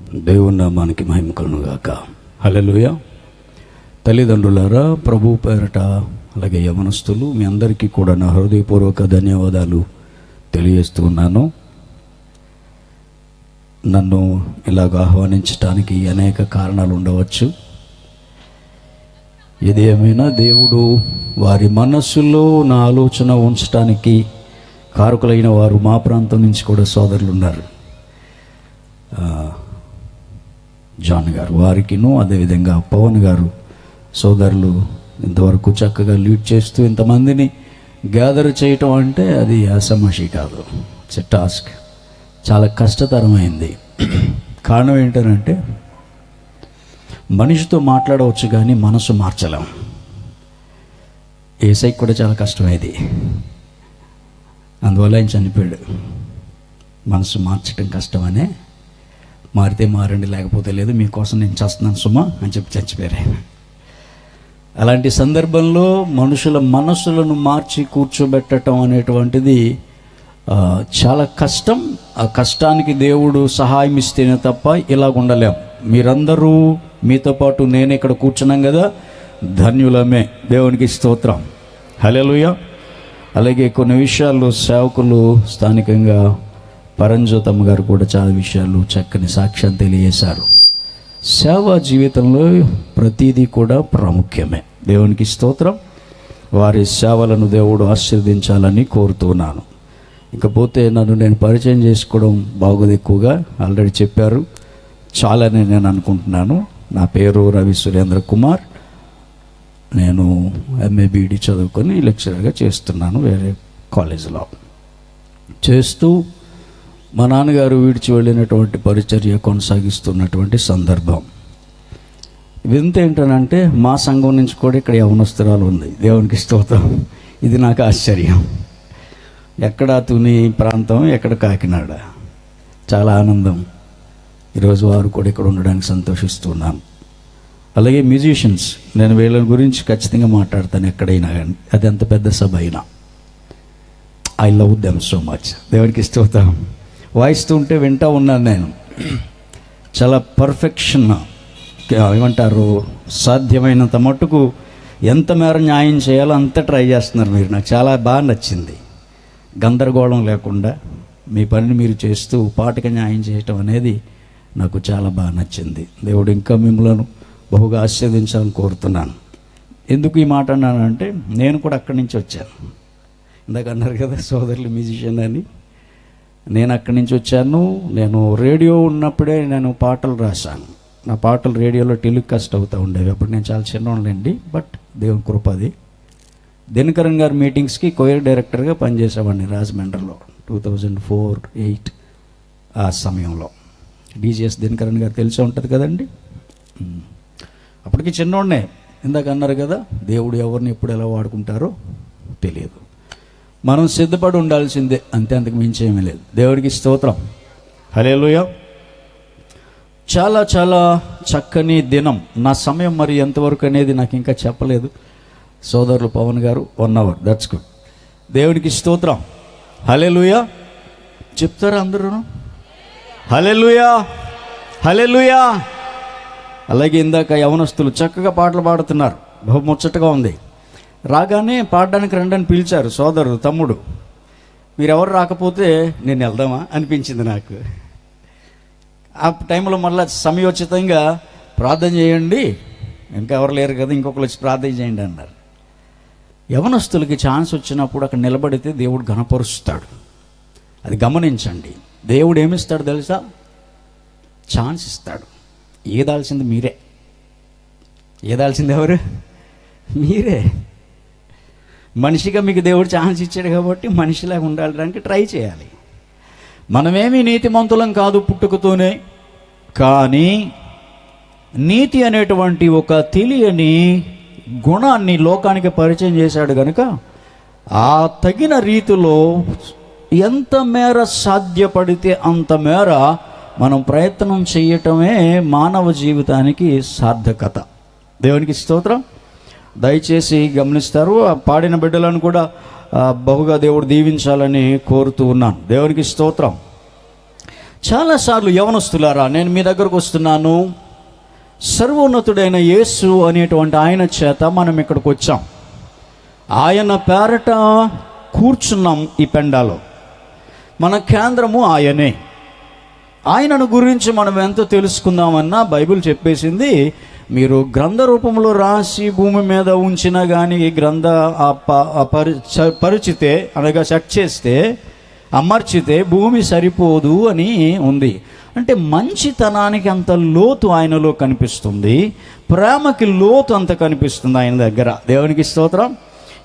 దేవుని నామానికి మహిమ కలుగును గాక. హల్లెలూయా. తల్లిదండ్రులారా, ప్రభు పేరట అలాగే యవనస్తులు మీ అందరికీ కూడా నా హృదయపూర్వక ధన్యవాదాలు తెలియజేస్తున్నాను. నన్ను ఇలాగ ఆహ్వానించడానికి అనేక కారణాలు ఉండవచ్చు. ఇది ఏమైనా దేవుడు వారి మనస్సులో నా ఆలోచన ఉంచడానికి కారకులైన వారు మా ప్రాంతం నుంచి కూడా సోదరులు ఉన్నారు. జాన్ గారు వారికిను, అదేవిధంగా పవన్ గారు సోదరులు ఇంతవరకు చక్కగా లీడ్ చేస్తూ ఇంతమందిని గ్యాదర్ చేయటం అంటే అది అసమషి కాదు, ఇట్స్ ఎ టాస్క్. చాలా కష్టతరమైంది. కారణం ఏంటంటే మనిషితో మాట్లాడవచ్చు కానీ మనసు మార్చలేం. ఏసైకి కూడా చాలా కష్టమైంది, అందువల్ల ఆయన చనిపోయాడు. మనసు మార్చడం కష్టమనే, మారితే మారండి లేకపోతే లేదు, మీకోసం నేను చేస్తున్నాను సుమా అని చెప్పి చచ్చిపోయారు. అలాంటి సందర్భంలో మనుషుల మనసులను మార్చి కూర్చోబెట్టడం అనేటువంటిది చాలా కష్టం. ఆ కష్టానికి దేవుడు సహాయం ఇస్తేనే తప్ప ఇలాగ ఉండలేం. మీరందరూ మీతో పాటు నేను ఇక్కడ కూర్చున్నాం కదా, ధన్యులమే. దేవునికి స్తోత్రం. హల్లెలూయా. అలాగే కొన్ని విషయాల్లో సేవకులు స్థానికంగా పరంజ్యోతమ్మ గారు కూడా చాలా విషయాలు చక్కని సాక్ష్యం తెలియజేశారు. సేవా జీవితంలో ప్రతిదీ కూడా ప్రాముఖ్యమే. దేవునికి స్తోత్రం. వారి సేవలను దేవుడు ఆశీర్వదించాలని కోరుతున్నాను. ఇకపోతే నన్ను నేను పరిచయం చేసుకోవడం బాగోదు, ఎక్కువగా ఆల్రెడీ చెప్పారు, చాలని నేను అనుకుంటున్నాను. నా పేరు రవి సురేంద్ర కుమార్. నేను MA BD చదువుకొని లెక్చరర్గా చేస్తున్నాను వేరే కాలేజీలో. చేస్తూ మా నాన్నగారు విడిచి వెళ్ళినటువంటి పరిచర్య కొనసాగిస్తున్నటువంటి సందర్భం. వింత ఏంటనంటే మా సంఘం నుంచి కూడా ఇక్కడ యవనస్తురాలు ఉంది. దేవునికి స్తోత్రం. ఇది నాకు ఆశ్చర్యం. ఎక్కడ తుని ప్రాంతం, ఎక్కడ కాకినాడ. చాలా ఆనందం. ఈరోజు వారు కూడా ఇక్కడ ఉండడానికి సంతోషిస్తున్నాను. అలాగే మ్యూజిషియన్స్, నేను వీళ్ళ గురించి ఖచ్చితంగా మాట్లాడతాను ఎక్కడైనా కానీ, అది ఎంత పెద్ద సభ అయినా. I love them so much. దేవునికి స్తోత్రం. వాయిస్తూ ఉంటే వింటూ ఉన్నాను నేను. చాలా పర్ఫెక్షన్, ఏమంటారు, సాధ్యమైనంత మట్టుకు ఎంత మేర న్యాయం చేయాలో అంత ట్రై చేస్తున్నారు మీరు. నాకు చాలా బాగా నచ్చింది. గందరగోళం లేకుండా మీ పనిని మీరు చేస్తూ పాటకి న్యాయం చేయటం అనేది నాకు చాలా బాగా నచ్చింది. దేవుడు ఇంకా మిమ్మల్ని బహుగా ఆశీర్వదించాలని కోరుతున్నాను. ఎందుకు ఈ మాట అన్నానంటే, నేను కూడా అక్కడి నుంచి వచ్చాను. ఇందాక అన్నారు కదా సోదరులు మ్యూజిషియన్ అని. నేను అక్కడి నుంచి వచ్చాను. నేను రేడియో ఉన్నప్పుడే నేను పాటలు రాశాను. నా పాటలు రేడియోలో టెలికాస్ట్ అవుతూ ఉండేవి. అప్పుడు నేను చాలా చిన్నోళ్ళండి, బట్ దేవుని కృపది. దినకరన్ గారి మీటింగ్స్కి కొయర్ డైరెక్టర్గా పనిచేసేవాడిని రాజమండ్రిలో 2004-08 ఆ సమయంలో. DGS దినకరన్ గారు తెలిసే ఉంటుంది కదండి. అప్పటికి చిన్నోడ్నే. ఇందాక అన్నారు కదా, దేవుడు ఎవరిని ఎప్పుడు ఎలా వాడుకుంటారో తెలియదు. మనం సిద్ధపడి ఉండాల్సిందే, అంతే, అంతకు మించి ఏమీ లేదు. దేవుడికి స్తోత్రం. హల్లెలూయా. చాలా చాలా చక్కని దినం. నా సమయం మరి ఎంతవరకు అనేది నాకు ఇంకా చెప్పలేదు సోదరులు పవన్ గారు. 1 hour, దట్స్ గుడ్. దేవునికి స్తోత్రం. హల్లెలూయా. చెప్తారా అందరూ? హల్లెలూయా, హల్లెలూయా. అలాగే ఇందాక యవనస్తులు చక్కగా పాటలు పాడుతున్నారు, బహు ముచ్చటగా ఉంది. రాగానే పాడడానికి రండని పిలిచారు సోదరుడు, తమ్ముడు. మీరెవరు రాకపోతే నేను వెళ్దామా అనిపించింది నాకు. ఆ టైంలో మళ్ళీ సమయోచితంగా ప్రార్థన చేయండి, ఇంకా ఎవరు లేరు కదా, ఇంకొకరు వచ్చి ప్రార్థన చేయండి అన్నారు. యవనస్తులకి ఛాన్స్ వచ్చినప్పుడు అక్కడ నిలబడితే దేవుడు ఘనపరుస్తాడు. అది గమనించండి. దేవుడు ఏమిస్తాడు తెలుసా? ఛాన్స్ ఇస్తాడు. ఏదాల్సింది మీరే. ఏదాల్సింది ఎవరు? మీరే. మనిషిగా మీకు దేవుడు ఛాన్స్ ఇచ్చాడు కాబట్టి మనిషిలాగా ఉండడానికి ట్రై చేయాలి. మనమేమీ నీతిమంతులం కాదు పుట్టుకతోనే, కానీ నీతి అనేటువంటి ఒక తెలియని గుణాన్ని లోకానికి పరిచయం చేశాడు కనుక ఆ తగిన రీతిలో ఎంత మేర సాధ్యపడితే అంత మేర మనం ప్రయత్నం చేయటమే మానవ జీవితానికి సార్థకత. దేవునికి స్తోత్రం. దయచేసి గమనిస్తారు. ఆ పాడిన బిడ్డలను కూడా బహుగా దేవుడు దీవించాలని కోరుతూ ఉన్నాను. దేవునికి స్తోత్రం. చాలాసార్లు యవనస్తులారా, నేను మీ దగ్గరకు వస్తున్నాను, సర్వోన్నతుడైన యేసు అనేటువంటి ఆయన చేత మనం ఇక్కడికి వచ్చాం. ఆయన పేరట కూర్చున్నాం ఈ పెండాలో. మన కేంద్రము ఆయనే. ఆయనను గురించి మనం ఎంత తెలుసుకుందామన్నా బైబిల్ చెప్పేసింది, మీరు గ్రంథ రూపంలో రాసి భూమి మీద ఉంచినా కానీ గ్రంథ పరిచితే అనగా సెట్ చేస్తే అమర్చితే భూమి సరిపోదు అని ఉంది. అంటే మంచితనానికి అంత లోతు ఆయనలో కనిపిస్తుంది, ప్రేమకి లోతు అంత కనిపిస్తుంది ఆయన దగ్గర. దేవునికి స్తోత్రం.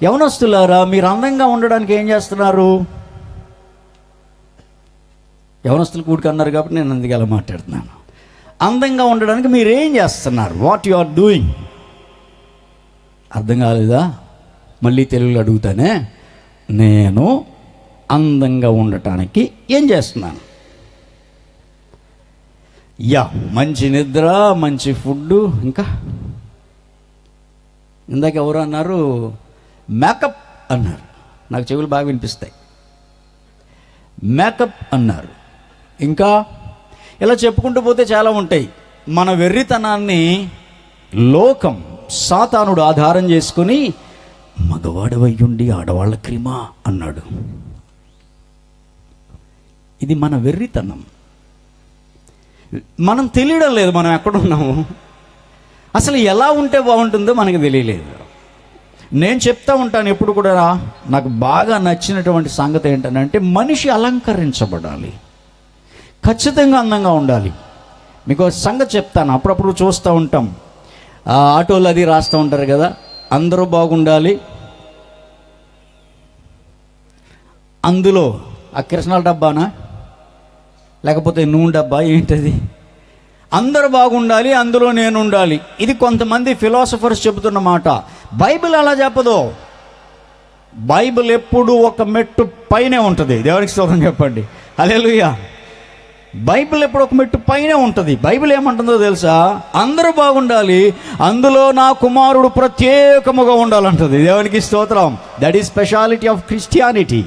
యవనస్తులారా, మీరు అందంగా ఉండడానికి ఏం చేస్తున్నారు? యవనస్తులు కూడికి అన్నారు కాబట్టి నేను అందుకే అలా మాట్లాడుతున్నాను. అందంగా ఉండడానికి మీరు ఏం చేస్తున్నారు? What you are doing? అర్థం కాలేదా? మళ్ళీ తెలుగులో అడుగుతానే. నేను అందంగా ఉండటానికి ఏం చేస్తున్నాను? మంచి నిద్ర, మంచి ఫుడ్, ఇంకా ఇందాక ఎవరు అన్నారు? మేకప్ అన్నారు. నాకు చెవులు బాగా వినిపిస్తాయి. మేకప్ అన్నారు. ఇంకా ఇలా చెప్పుకుంటూ పోతే చాలా ఉంటాయి. మన వెర్రితనాన్ని లోకం, సాతానుడు ఆధారం చేసుకుని మగవాడవయ్యుండి ఆడవాళ్ళ క్రీమా అన్నాడు. ఇది మన వెర్రితనం. మనం తెలియడం లేదు మనం ఎక్కడున్నాము. అసలు ఎలా ఉంటే బాగుంటుందో మనకు తెలియలేదు. నేను చెప్తా ఉంటాను ఎప్పుడు కూడా, నాకు బాగా నచ్చినటువంటి సంగతి ఏంటంటే మనిషి అలంకరించబడాలి, ఖచ్చితంగా అందంగా ఉండాలి. మీకు సంగతి చెప్తాను. అప్పుడప్పుడు చూస్తూ ఉంటాం, ఆటోలు అది రాస్తూ ఉంటారు కదా, అందరూ బాగుండాలి. అందులో ఆ కిరసనాల డబ్బానా లేకపోతే నూనె డబ్బా ఏంటది? అందరూ బాగుండాలి, అందులో నేను ఉండాలి. ఇది కొంతమంది ఫిలాసఫర్స్ చెబుతున్న మాట. బైబిల్ అలా చెప్పదు. బైబిల్ ఎప్పుడు ఒక మెట్టు పైనే ఉంటుంది. దేవునికి స్తోత్రం చెప్పండి. హల్లెలూయా. బైబిల్ ఎప్పుడు ఒక మెట్టు పైనే ఉంటుంది. బైబిల్ ఏమంటుందో తెలుసా? అందరూ బాగుండాలి, అందులో నా కుమారుడు ప్రత్యేకముగా ఉండాలంటుంది. దేవునికి స్తోత్రం. That is speciality of Christianity.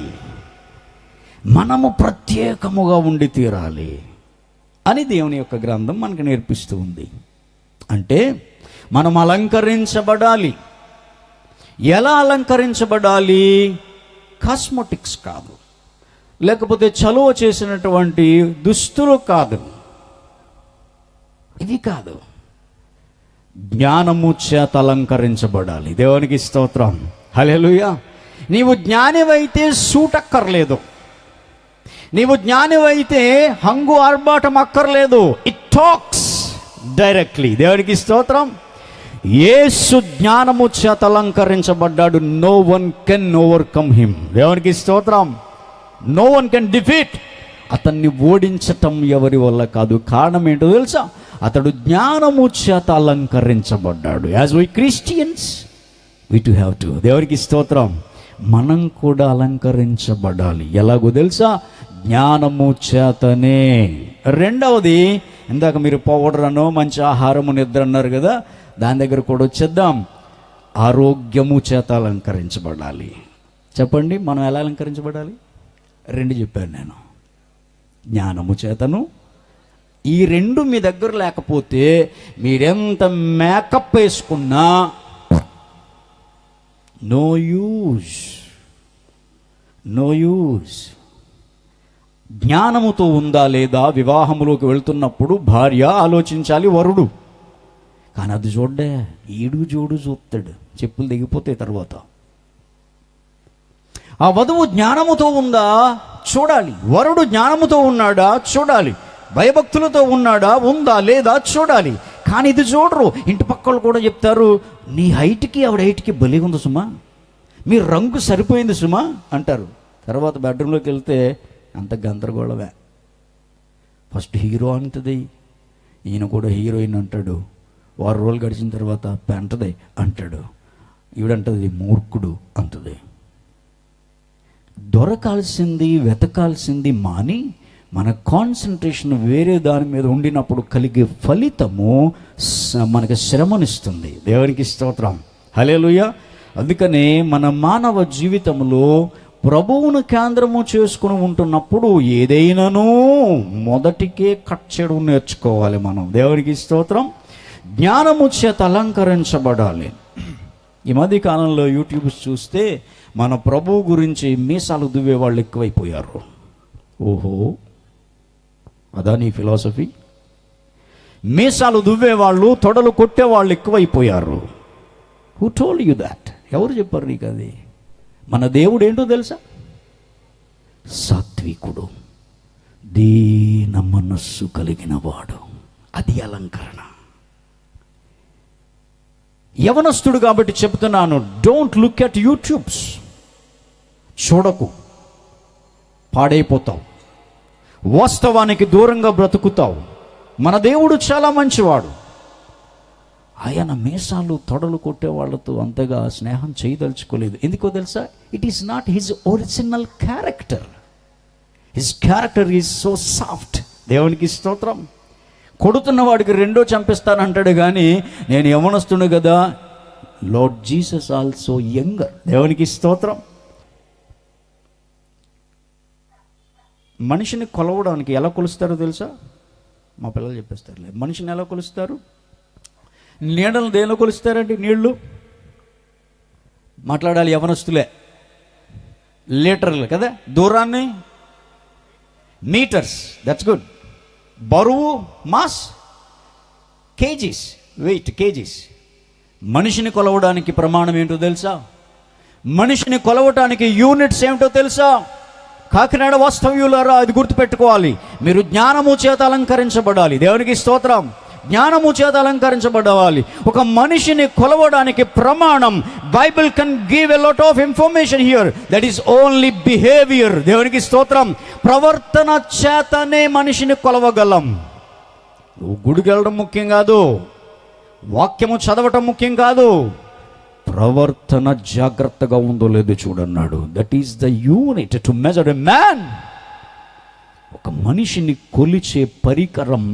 మనము ప్రత్యేకముగా ఉండి తీరాలి అని దేవుని యొక్క గ్రంథం మనకు నేర్పిస్తూ ఉంది. అంటే మనం అలంకరించబడాలి. ఎలా అలంకరించబడాలి? కాస్మెటిక్స్ కాదు, లేకపోతే చలువ చేసినటువంటి దుస్తులు కాదు, ఇవి కాదు. జ్ఞానము చేత అలంకరించబడాలి. దేవునికి స్తోత్రం. హల్లెలూయా. నీవు జ్ఞానివైతే సూట్ అక్కర్లేదు. నీవు జ్ఞానివైతే హంగు ఆర్భాటం అక్కర్లేదు. It talks directly. దేవునికి స్తోత్రం. యేసు జ్ఞానము చేత అలంకరించబడ్డాడు. No one can overcome him. దేవునికి స్తోత్రం. No one can defeat. అతన్ని ఓడించటం ఎవరి వల్ల కాదు. కారణం ఏంటో తెలుసా? అతడు జ్ఞానము చేత అలంకరించబడ్డాడు. As we Christians we too have to. దేవునికి స్తోత్రం. మనం కూడా అలంకరించబడాలి. ఎలాగో తెలుసా? జ్ఞానము చేతనే. రెండవది, ఇందాక మీరు పౌడర్ అనో మంచి ఆహారము నిద్ర అన్నారు కదా, దాని దగ్గర కూడా వచ్చేద్దాం. ఆరోగ్యము చేత అలంకరించబడాలి. చెప్పండి, మనం ఎలా అలంకరించబడాలి? రెండు చెప్పాను నేను. జ్ఞానము చేతను. ఈ రెండు మీ దగ్గర లేకపోతే మీరెంత మేకప్ వేసుకున్నా నో యూజ్. No use. జ్ఞానముతో ఉందా లేదా? వివాహములోకి వెళ్తున్నప్పుడు భార్య ఆలోచించాలి, వరుడు. కానీ అది చూడ్డే, ఈడు జోడు చూస్తాడు, చెప్పులు దిగిపోతాయి తర్వాత. ఆ వధువు జ్ఞానముతో ఉందా చూడాలి, వరుడు జ్ఞానముతో ఉన్నాడా చూడాలి, భయభక్తులతో ఉన్నాడా ఉందా లేదా చూడాలి. కానీ ఇది చూడరు. ఇంటి పక్కలు కూడా చెప్తారు, నీ హైట్కి ఆవిడ హైట్కి బలిగా ఉంది సుమా, మీ రంగు సరిపోయింది సుమా అంటారు. తర్వాత బెడ్రూమ్లోకి వెళ్తే అంత గందరగోళమే. ఫస్ట్ హీరో అంటది, ఈయన కూడా హీరోయిన్ అంటాడు. 6 రోజులు గడిచిన తర్వాత పెంటది అంటాడు. ఈవిడంటది మూర్ఖుడు అంటది. దొరకాల్సింది వెతకాల్సింది మాని మన కాన్సన్ట్రేషన్ వేరే దాని మీద ఉండినప్పుడు కలిగే ఫలితము మనకి శ్రమనిస్తుంది. దేవునికి స్తోత్రం. హల్లెలూయా. అందుకనే మన మానవ జీవితంలో ప్రభువును కేంద్రము చేసుకుని ఉంటున్నప్పుడు ఏదైనాను మొదటికే కట్ చేయడం నేర్చుకోవాలి మనం. దేవునికి స్తోత్రం. జ్ఞానము చేత అలంకరించబడాలి. ఈ మధ్య కాలంలో యూట్యూబ్ చూస్తే మన ప్రభువు గురించి మీసాలు దువ్వే వాళ్ళు ఎక్కువైపోయారు. ఓహో, అదా నీ ఫిలాసఫీ? మీసాలు దువ్వేవాళ్ళు, తొడలు కొట్టేవాళ్ళు ఎక్కువైపోయారు. Who told you that? ఎవరు చెప్పారు నీకు అది? మన దేవుడు ఏంటో తెలుసా? సాత్వికుడు, దీన మనస్సు కలిగిన వాడు. అది అలంకరణ. యవనస్తుడు కాబట్టి చెప్తున్నాను, డోంట్ లుక్ అట్ యూట్యూబ్స్. చూడకు, పాడైపోతావు, వాస్తవానికి దూరంగా బ్రతుకుతావు. మన దేవుడు చాలా మంచివాడు. ఆయన మీసాలు తొడలు కొట్టే వాళ్ళతో అంతగా స్నేహం చేయదలుచుకోలేదు. ఎందుకో తెలుసా? It is not his original character. His character is so soft. దేవునికి స్తోత్రం. కొడుతున్న వాడికి రెండో చంపిస్తానంటాడు కానీ నేను యవనస్తుడు కదా. Lord Jesus also younger. దేవునికి స్తోత్రం. మనిషిని కొలవడానికి ఎలా కొలుస్తారో తెలుసా? మా పిల్లలు చెప్పేస్తారులే. మనిషిని ఎలా కొలుస్తారు? నీడలు దేనిలో కొలుస్తారండి? నీళ్లు మాట్లాడాలి యవనస్తులే. లీటర్లు కదా. దూరాన్ని మీటర్స్. That's good. బరువు మాస్. Kgs, weight kgs. మనిషిని కొలవడానికి ప్రమాణం ఏంటో తెలుసా? మనిషిని కొలవటానికి యూనిట్స్ ఏమిటో తెలుసా? కాకినాడ వాస్తవ్యులారా, అది గుర్తుపెట్టుకోవాలి. మీరు జ్ఞానము చేత అలంకరించబడాలి. దేవునికి స్తోత్రం. జ్ఞానము చేత అలంకరించబడాలి. ఒక మనిషిని కొలవడానికి ప్రమాణం, Bible can give a lot of information here. That is only behaviour. దేవునికి స్తోత్రం. ప్రవర్తన చేతనే మనిషిని కొలవగలం. నువ్వు గుడికి వెళ్ళడం ముఖ్యం కాదు, వాక్యము చదవటం ముఖ్యం కాదు, ప్రవర్తన జాగ్రత్తగా ఉందో లేదో చూడన్నాడు. That is the unit to measure a man. ఒక మనిషిని కొలిచే పరికరం,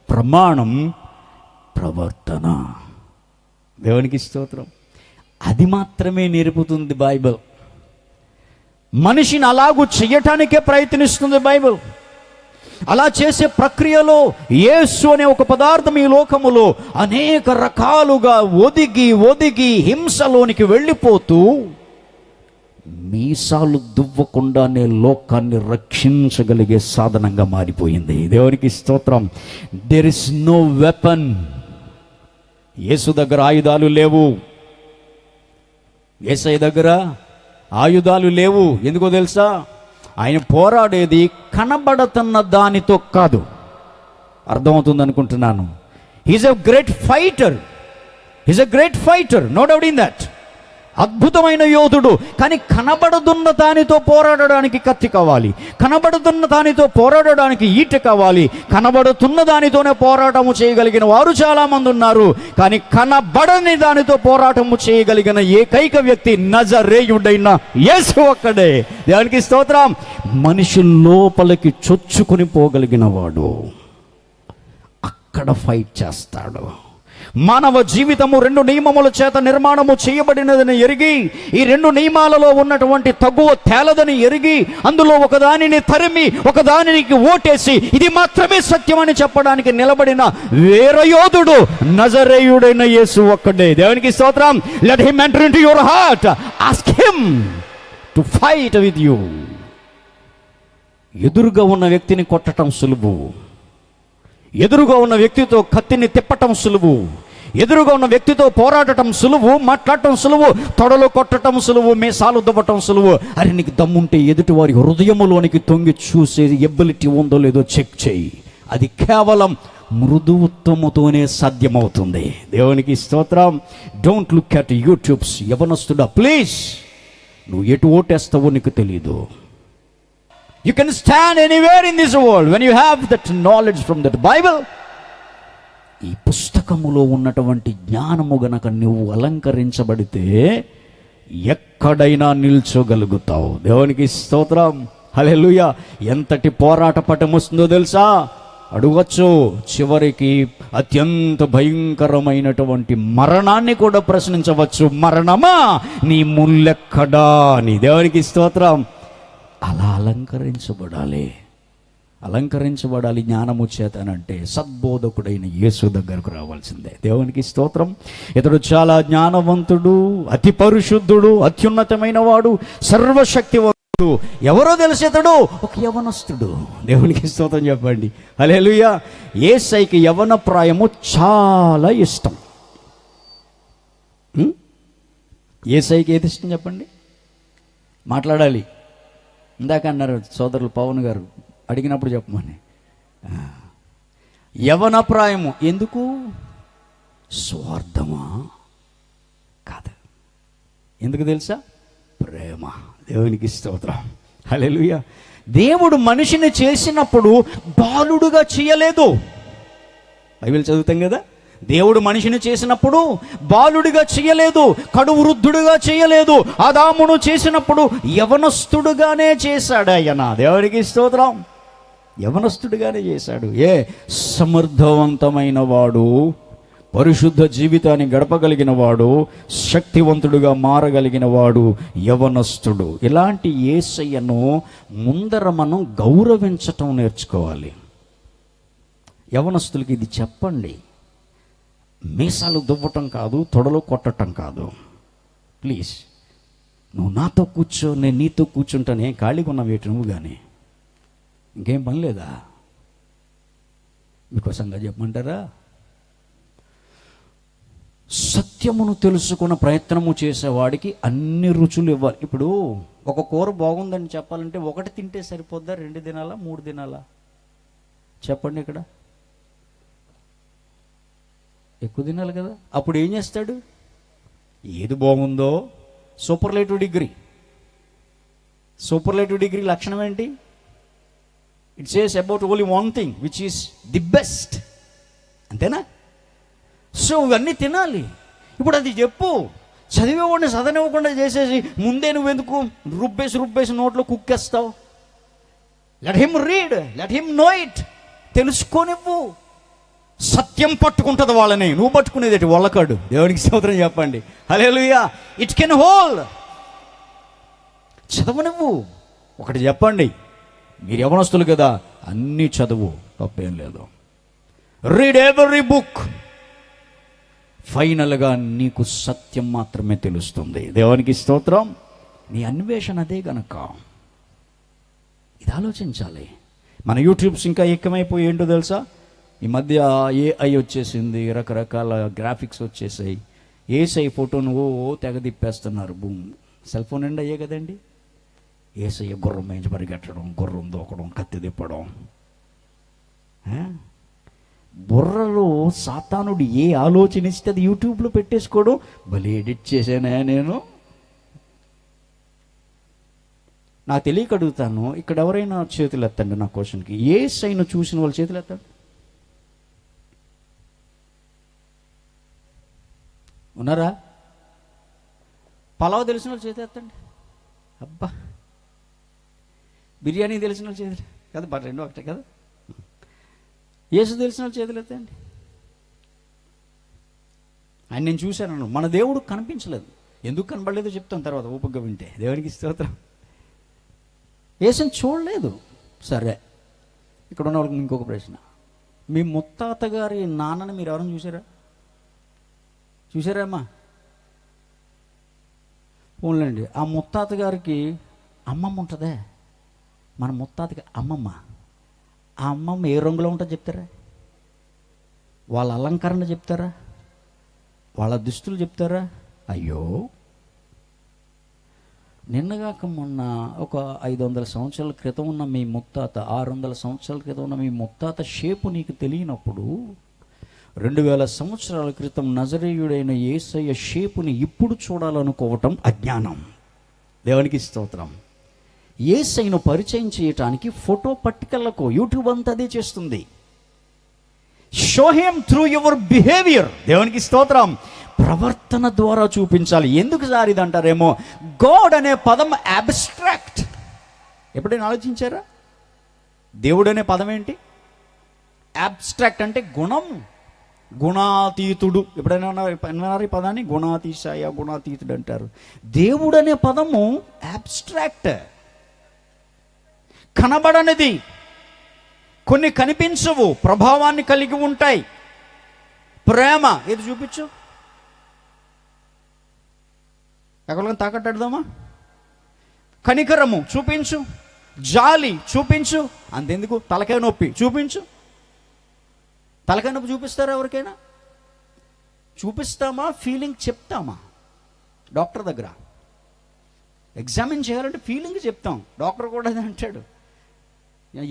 ప్రమాణం ప్రవర్తన. దేవునికి స్తోత్రం. అది మాత్రమే నేర్పుతుంది బైబిల్. మనిషిని అలాగూ చెయ్యటానికే ప్రయత్నిస్తుంది బైబిల్. అలా చేసే ప్రక్రియలో యేసు అనే ఒక పదార్థం ఈ లోకములో అనేక రకాలుగా ఒదిగి హింసలోనికి వెళ్ళిపోతూ మీసాలు దువ్వకుండానే లోకాన్ని రక్షించగలిగే సాధనంగా మారిపోయింది. దేవునికి స్తోత్రం. There is no weapon. యేసు దగ్గర ఆయుధాలు లేవు. యేసయ్య దగ్గర ఆయుధాలు లేవు. ఎందుకో తెలుసా? ఆయన పోరాడేది కనబడుతున్న దానితో కాదు. అర్థమవుతుంది అనుకుంటున్నాను. He's a great fighter. He's a great fighter, no doubt in that. అద్భుతమైన యోధుడు. కానీ కనబడుతున్న దానితో పోరాడడానికి కత్తి కావాలి, కనబడుతున్న దానితో పోరాడడానికి ఈట కావాలి. కనబడుతున్న దానితోనే పోరాటము చేయగలిగిన వారు చాలామంది ఉన్నారు. కానీ కనబడని దానితో పోరాటము చేయగలిగిన ఏకైక వ్యక్తి నజరేయుడైన యేసు ఒక్కడే. దేవునికి స్తోత్రం. మనిషి లోపలికి చొచ్చుకొని పోగలిగిన వాడు అక్కడ ఫైట్ చేస్తాడు. మానవ జీవితము 2 నియమముల చేత నిర్మాణము చేయబడినదని ఎరిగి, ఈ 2 నియమాలలో ఉన్నటువంటి తగువ తేలదని ఎరిగి, అందులో ఒకదానిని తరిమి ఒకదానికి ఓటేసి ఇది మాత్రమే సత్యమని చెప్పడానికి నిలబడిన వీరయోధుడు నజరేయుడైన యేసు ఒక్కడే. దేవునికి స్తోత్రం. Let him enter into your heart. Ask him to fight with you. ఎదురుగా ఉన్న వ్యక్తిని కొట్టడం సులువు, ఎదురుగా ఉన్న వ్యక్తితో కత్తిని తిప్పటం సులువు, ఎదురుగా ఉన్న వ్యక్తితో పోరాడటం సులువు, మాట్లాడటం సులువు, తొడలు కొట్టడం సులువు, మీసాలు దువ్వటం సులువు. అరే నీకు దమ్ముంటే ఎదుటి వారి హృదయములోనికి తొంగి చూసే ఎబిలిటీ ఉందో లేదో చెక్ చేయి. అది కేవలం మృదుత్వముతోనే సాధ్యమవుతుంది. దేవునికి స్తోత్రం. Don't look at YouTubes. యవనస్తుడా, ప్లీజ్, నువ్వు ఎటు ఓటేస్తావో నీకు తెలియదు. You can stand anywhere in this world when you have that knowledge from that Bible. ఈ పుస్తకములో ఉన్నటువంటి జ్ఞానము గనక నువ్వు అలంకరించబడితే ఎక్కడైనా నిల్చోగలుగుతావు. దేవునికి స్తోత్రం. హల్లెలూయా. ఎంతటి పోరాట పటం వస్తుందో తెలుసా? అడగచ్చు. చివరికి అత్యంత భయంకరమైనటువంటి మరణాన్ని కూడా ప్రశ్నించవచ్చు. మరణమా నీ ముల్లెక్కడా అని. దేవునికి స్తోత్రం. అలా అలంకరించబడాలి జ్ఞానము చేతనంటే సద్బోధకుడైన యేసు దగ్గరకు రావాల్సిందే. దేవునికి స్తోత్రం. ఇతడు చాలా జ్ఞానవంతుడు, అతి పరిశుద్ధుడు, అత్యున్నతమైన వాడు, సర్వశక్తివంతుడు. ఎవరో తెలిసి ఇతడు ఒక యవనస్తుడు. దేవునికి స్తోత్రం చెప్పండి. హల్లెలూయా. యేసయ్యకి యవన ప్రాయము చాలా ఇష్టం. యేసయ్యకి ఏది ఇష్టం చెప్పండి? మాట్లాడాలి. ఇందాక అన్నారు సోదరులు పవన్ గారు, అడిగినప్పుడు చెప్పమని. యవన ప్రాయము ఎందుకు? స్వార్థమా? కాదు. ఎందుకు తెలుసా? ప్రేమ. దేవునికి స్తోత్రం. హల్లెలూయా. దేవుడు మనిషిని చేసినప్పుడు బాలుడుగా చేయలేదు. బైబిల్ చదువుతాం కదా, దేవుడు మనిషిని చేసినప్పుడు బాలుడిగా చేయలేదు, కడు వృద్ధుడుగా చేయలేదు. ఆదామును చేసినప్పుడు యవనస్తుడుగానే చేశాడు ఆయన. దేవునికి స్తోత్రం. యవనస్తుడిగానే చేశాడు. సమర్థవంతమైన వాడు, పరిశుద్ధ జీవితాన్ని గడపగలిగిన వాడు, శక్తివంతుడుగా మారగలిగిన వాడు యవనస్తుడు. ఇలాంటి యేసయ్యను ముందర మనం గౌరవించటం నేర్చుకోవాలి. యవనస్తులకి ఇది చెప్పండి. మీసాలు దువ్వటం కాదు, తొడలు కొట్టడం కాదు. ప్లీజ్, నువ్వు నాతో కూర్చో, నేను నీతో కూర్చుంటానే. ఖాళీగా ఉన్నావు ఏటి నువ్వు కానీ? ఇంకేం పని లేదా? మీకోసంగా చెప్పమంటారా? సత్యమును తెలుసుకున్న ప్రయత్నము చేసేవాడికి అన్ని రుచులు ఇవ్వాలి. ఇప్పుడు ఒక కూర బాగుందని చెప్పాలంటే ఒకటి తింటే సరిపోద్దా? 2 దినాలా? 3 దినాలా? చెప్పండి. ఇక్కడ ఎక్కువ తినాలి కదా. అప్పుడు ఏం చేస్తాడు? ఏది బాగుందో సూపర్లేటివ్ డిగ్రీ లక్షణం ఏంటి? It says about only one thing which is the best. అంతేనా? సో ఇవన్నీ తినాలి. ఇప్పుడు అది చెప్పు. చదివేవాడిని చదవనివ్వకుండా చేసేసి ముందే నువ్వెందుకు రుబ్బేసి నోట్లో కుక్కేస్తావు? Let him read, let him know it. తెలుసుకోనివ్వు. సత్యం పట్టుకుంటుంది వాళ్ళని, నువ్వు పట్టుకునేది వల్లకాడు. దేవునికి స్తోత్రం చెప్పండి. హల్లెలూయా. It can hold. చదవనివ్వు. ఒకటి చెప్పండి, మీరు యవనస్తులు కదా, అన్నీ చదువు, తప్పేం లేదు. Read every book. ఫైనల్గా నీకు సత్యం మాత్రమే తెలుస్తుంది. దేవునికి స్తోత్రం. నీ అన్వేషణ అదే గనక ఇది ఆలోచించాలి. మన యూట్యూబ్స్ ఇంకా ఎక్కువైపోయి ఏంటో తెలుసా? ఈ మధ్య AI వచ్చేసింది, రకరకాల గ్రాఫిక్స్ వచ్చేసాయి. యేసై ఫోటోను తెగ తిప్పేస్తున్నారు. బూమ్, సెల్ ఫోన్ అండి అయ్యే కదండి. యేసయ్య గుర్రం వేయించి పరిగెట్టడం, గుర్రం దూకడం, కత్తి తిప్పడం. బుర్రలో సాతానుడు ఏ ఆలోచన ఇస్తే అది యూట్యూబ్లో పెట్టేసుకోవడం. భలే ఎడిట్ చేశానా నేను? నాకు తెలియక అడుగుతాను, ఇక్కడ ఎవరైనా చేతులు ఎత్తండి నా క్వశ్చన్కి. యేసయ్యను చూసిన వాళ్ళు చేతులు ఎత్తండి. ఉన్నారా? పలావ్ తెలిసిన వాళ్ళు చేతులు ఎత్తండి. అబ్బా, బిర్యానీ తెలిసిన వాళ్ళు చేతులు కదా, బట్ 2 ఒకటే కదా. యేసు తెలిసిన వాళ్ళు చేతులు ఎత్తండి. ఆయన నేను చూశాను. మన దేవుడు కనిపించలేదు. ఎందుకు కనబడలేదో చెప్తాను తర్వాత ఓపికగా వింటే. దేవునికి స్తోత్రం. యేసుని చూడలేదు. సరే, ఇక్కడ ఉన్న వాళ్ళకి ఇంకొక ప్రశ్న. మీ ముత్తాత గారి నాన్నని మీరు ఎవరైనా చూసారా అమ్మా? పోన్లేండి. ఆ ముత్తాత గారికి అమ్మమ్మ ఉంటుందే. మన ముత్తాతకి అమ్మమ్మ. ఆ అమ్మమ్మ ఏ రంగులో ఉంటుందో చెప్తారా? వాళ్ళ అలంకరణ చెప్తారా? వాళ్ళ దుస్తులు చెప్తారా? అయ్యో, నిన్నగాక మొన్న ఒక 500 సంవత్సరాల క్రితం ఉన్న మీ ముత్తాత, 600 సంవత్సరాల క్రితం ఉన్న మీ ముత్తాత షేపు నీకు తెలియనప్పుడు, 2000 సంవత్సరాల క్రితం నజరేయుడైన యేసయ్య షేపుని ఇప్పుడు చూడాలనుకోవటం అజ్ఞానం. దేవునికి స్తోత్రం. యేసయ్యను పరిచయం చేయటానికి ఫోటో పట్టుకెళ్ళకు. యూట్యూబ్ అంతా అదే చేస్తుంది. Show him through your behaviour. దేవునికి స్తోత్రం. ప్రవర్తన ద్వారా చూపించాలి. ఎందుకు సార్ ఇది అంటారేమో, గాడ్ అనే పదం అబ్స్ట్రాక్ట్. ఎప్పుడైనా ఆలోచించారా? దేవుడు అనే పదం ఏంటి? అబ్స్ట్రాక్ట్ అంటే గుణం, గుణాతీతుడు. ఎప్పుడైనా విన్నారా ఈ పదాన్ని? గుణాతీశాయ, గుణాతీతుడు అంటారు. దేవుడు అనే పదము అబ్స్ట్రాక్ట్. కనబడనిది, కొన్ని కనిపించవు, ప్రభావాన్ని కలిగి ఉంటాయి. ప్రేమ ఇది చూపించు, ఎక్కడికైనా తాకట్టడదామా? కనికరము చూపించు, జాలి చూపించు. అంతెందుకు, తలకాయ నొప్పి చూపించు. తలకాయ నొప్పి చూపిస్తారా ఎవరికైనా? చూపిస్తామా? ఫీలింగ్ చెప్తామా? డాక్టర్ దగ్గర ఎగ్జామిన్ చేయాలంటే ఫీలింగ్ చెప్తాం. డాక్టర్ కూడా అదే అంటాడు,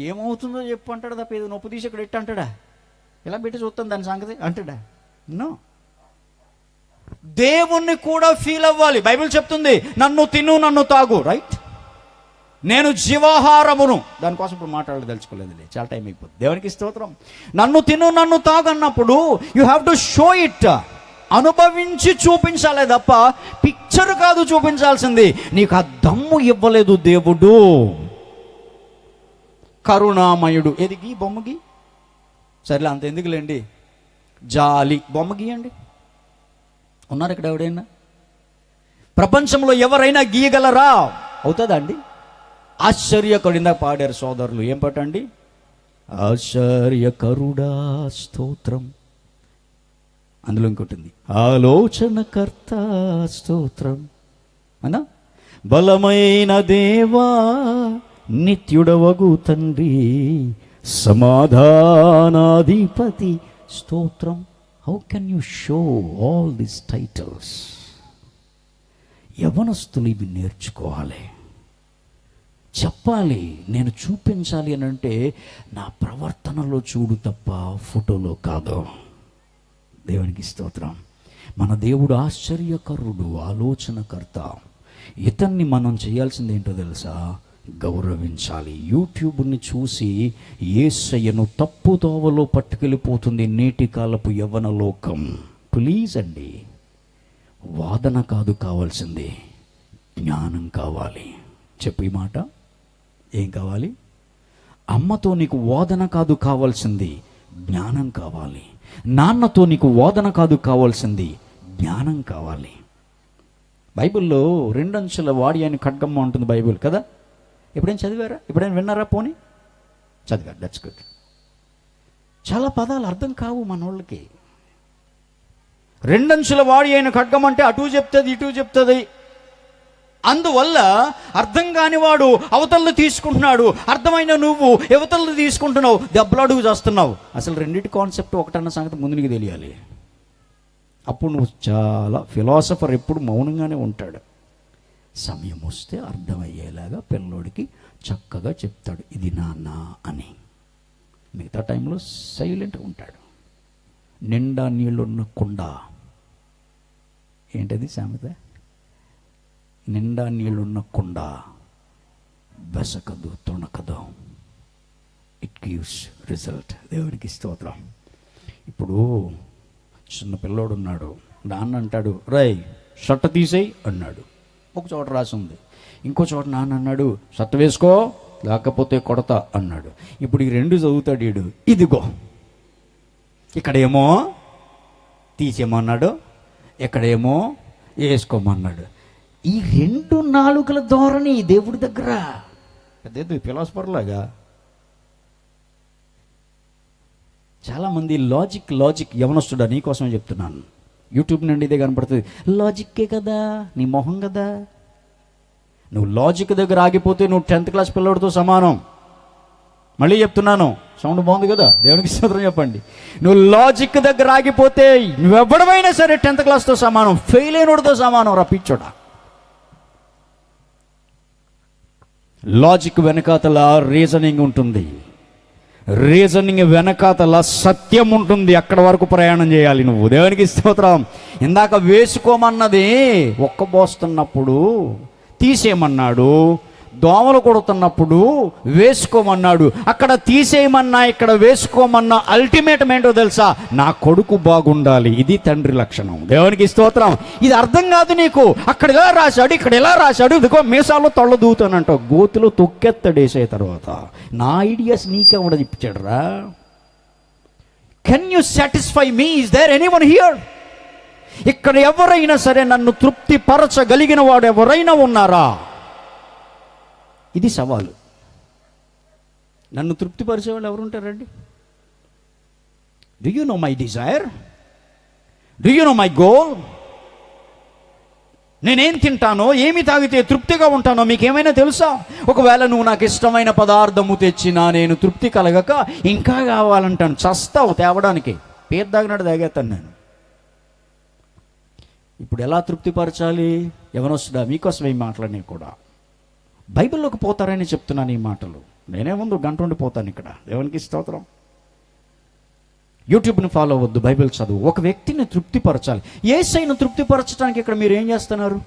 ఏమవుతుందో చెప్పు అంటాడు తప్ప ఏదో నొప్పి తీసి ఇక్కడ ఎట్టు అంటాడా? ఇలా పెట్టి చూస్తాం దాని సంగతి అంటాడా? నో. దేవుణ్ణి కూడా ఫీల్ అవ్వాలి. బైబిల్ చెప్తుంది, నన్ను తిను, నన్ను తాగు. రైట్, నేను జీవాహారమును. దానికోసం ఇప్పుడు మాట్లాడదలుచుకోలేదులే, చాలా టైం అయిపోతుంది. దేవునికి స్తోత్రం. నన్ను తిను, నన్ను తాగు అన్నప్పుడు you have to show it. అనుభవించి చూపించాలే తప్ప పిక్చర్ కాదు చూపించాల్సింది. నీకు ఆ దమ్ము ఇవ్వలేదు దేవుడు. కరుణామయుడు ఎదిగి బొమ్మగి, సరేలే అంత ఎందుకులేండి. జాలి బొమ్మ గీయండి. ఉన్నారు ఇక్కడ ఎవడైనా? ప్రపంచంలో ఎవరైనా గీయగలరా? అవుతుందా అండి? ఆశ్చర్యకరుడా పాడారు సోదరులు. ఏం పాట అండి? ఆశ్చర్యకరుడా స్తోత్రం. అందులో ఇంకోటింది, ఆలోచనకర్త స్తోత్రం అన్నా. బలమైన దేవా, నిత్యుడవగు తండ్రి, సమాధానాధిపతి స్తోత్రం. How can you show all these titles? యవనస్తులు ఇవి నేర్చుకోవాలి, చెప్పాలి, నేను చూపించాలి అని అంటే నా ప్రవర్తనలో చూడు తప్ప ఫోటోలో కాదు. దేవునికి స్తోత్రం. మన దేవుడు ఆశ్చర్యకరుడు, ఆలోచనకర్త. ఇతన్ని మనం చేయాల్సింది ఏంటో తెలుసా? గౌరవించాలి. యూట్యూబ్ని చూసి యేసయ్యను తప్పుదోవలో పట్టుకెళ్ళిపోతుంది నేటి కాలపు యవ్వన లోకం. ప్లీజ్ అండి, వాదన కాదు కావాల్సింది, జ్ఞానం కావాలి. చెప్పు ఈ మాట. ఏం కావాలి? అమ్మతో నీకు వాదన కాదు కావాల్సింది, జ్ఞానం కావాలి. నాన్నతో నీకు వాదన కాదు కావాల్సింది, జ్ఞానం కావాలి. బైబిల్లో 2 అంచుల వాడి అని ఖడ్గమ్మ ఉంటుంది బైబిల్ కదా. ఎప్పుడైనా చదివారా? ఎప్పుడైనా విన్నారా? పోనీ చదివారు, దట్స్ గుడ్. చాలా పదాలు అర్థం కావు మనోళ్ళకి. 2 అంచుల వాడి అయిన ఖడ్గం అంటే అటు చెప్తుంది, ఇటు చెప్తుంది. అందువల్ల అర్థం కాని వాడు అవతలను తీసుకుంటున్నాడు, అర్థమైన నువ్వు యువతలను తీసుకుంటున్నావు, దెబ్బలాడుగు చేస్తున్నావు. అసలు రెండింటి కాన్సెప్ట్ ఒకటన్న సంగతి ముందు నీకు తెలియాలి. అప్పుడు నువ్వు చాలా ఫిలాసఫర్ ఎప్పుడు మౌనంగానే ఉంటాడు. సమయం వస్తే అర్థమయ్యేలాగా పిల్లోడికి చక్కగా చెప్తాడు, ఇది నాన్న అని. మిగతా టైంలో సైలెంట్గా ఉంటాడు. నిండా నీళ్ళున్న కుండ, ఏంటది సామెత? నిండా నీళ్ళున్న కుండ బెసకదు, తొణకదు. It gives result. దేవుడికి స్తోత్రం. ఇప్పుడు చిన్న పిల్లోడు ఉన్నాడు, నాన్న అంటాడు, రై షర్ట్ తీసేయి అన్నాడు. ఒక చోట రాసి ఉంది. ఇంకో చోట నాన్న అన్నాడు, షర్ట్ వేసుకో లేకపోతే కొడతా అన్నాడు. ఇప్పుడు ఈ 2 చదువుతాడు వీడు. ఇదిగో ఇక్కడేమో తీసేయమన్నాడు, ఇక్కడేమో వేసుకోమన్నాడు. ఈ 2 నాలుకల ధోరణి దేవుడి దగ్గర అదేదో ఫిలాసఫర్ లాగా. చాలామంది లాజిక్ యవనస్తుడా, నీకోసమే చెప్తున్నాను. యూట్యూబ్ నుండి ఇదే కనపడుతుంది. లాజిక్కే కదా, నీ మొహం కదా. నువ్వు లాజిక్ దగ్గర ఆగిపోతే నువ్వు 10th క్లాస్ పిల్లడితో సమానం. మళ్ళీ చెప్తున్నాను, సౌండ్ బాగుంది కదా, దేవునికి స్తోత్రం చెప్పండి. నువ్వు లాజిక్ దగ్గర ఆగిపోతే నువ్వెవ్వడమైనా సరే 10th క్లాస్తో సమానం, ఫెయిల్ అయినోడితో సమానం. రప్పించోడ లాజిక్ వెనకాతల రీజనింగ్ ఉంటుంది, రీజనింగ్ వెనకాతల సత్యం ఉంటుంది. అక్కడ వరకు ప్రయాణం చేయాలి నువ్వు. దేవునికి స్తోత్రం. ఇందాక వేసుకోమన్నది ఒక్కబోస్తున్నప్పుడు తీసేయమన్నాడు, దోమలు కొడుతున్నప్పుడు వేసుకోమన్నాడు. అక్కడ తీసేయమన్నా ఇక్కడ వేసుకోమన్నా అల్టిమేటం ఏంటో తెలుసా? నా కొడుకు బాగుండాలి. ఇది తండ్రి లక్షణం. దేవునికి స్తోత్రం. ఇది అర్థం కాదు నీకు. అక్కడ ఎలా రాశాడు, ఇక్కడ ఎలా రాశాడు, ఇదిగో మీసాల్లో తొళ్ళ దూతానంటావు, గోతులో తొక్కెత్తడేసే తర్వాత నా ఐడియాస్ నీకెవడ ఇప్పించాడు రా? Can you satisfy me? Is there anyone here? ఇక్కడ ఎవరైనా సరే నన్ను తృప్తి పరచగలిగిన వాడు ఎవరైనా ఉన్నారా? ఇది సవాలు. నన్ను తృప్తిపరిచే వాళ్ళు ఎవరు ఉంటారండి? Do you know my Dzire? Do you know my goal? నేనేం తింటానో, ఏమి తాగితే తృప్తిగా ఉంటానో మీకేమైనా తెలుసా? ఒకవేళ నువ్వు నాకు ఇష్టమైన పదార్థము తెచ్చినా నేను తృప్తి కలగక ఇంకా కావాలంటాను. చస్తావు తేవడానికి. పేరు తాగినట్టు తాగేస్తాను నేను. ఇప్పుడు ఎలా తృప్తిపరచాలి? ఎవరొస్తుడా మీకోసం ఏం మాట్లాడినా కూడా బైబిల్లోకి పోతారని చెప్తున్నాను ఈ మాటలు. నేనే ముందు గంట ఉండిపోతాను ఇక్కడ. దేవునికి స్తోత్రం. యూట్యూబ్ని ఫాలో అవ్వద్దు, బైబిల్ చదువు. ఒక వ్యక్తిని తృప్తిపరచాలి. యేసయ్యను తృప్తిపరచడానికి ఇక్కడ మీరు ఏం చేస్తున్నారు?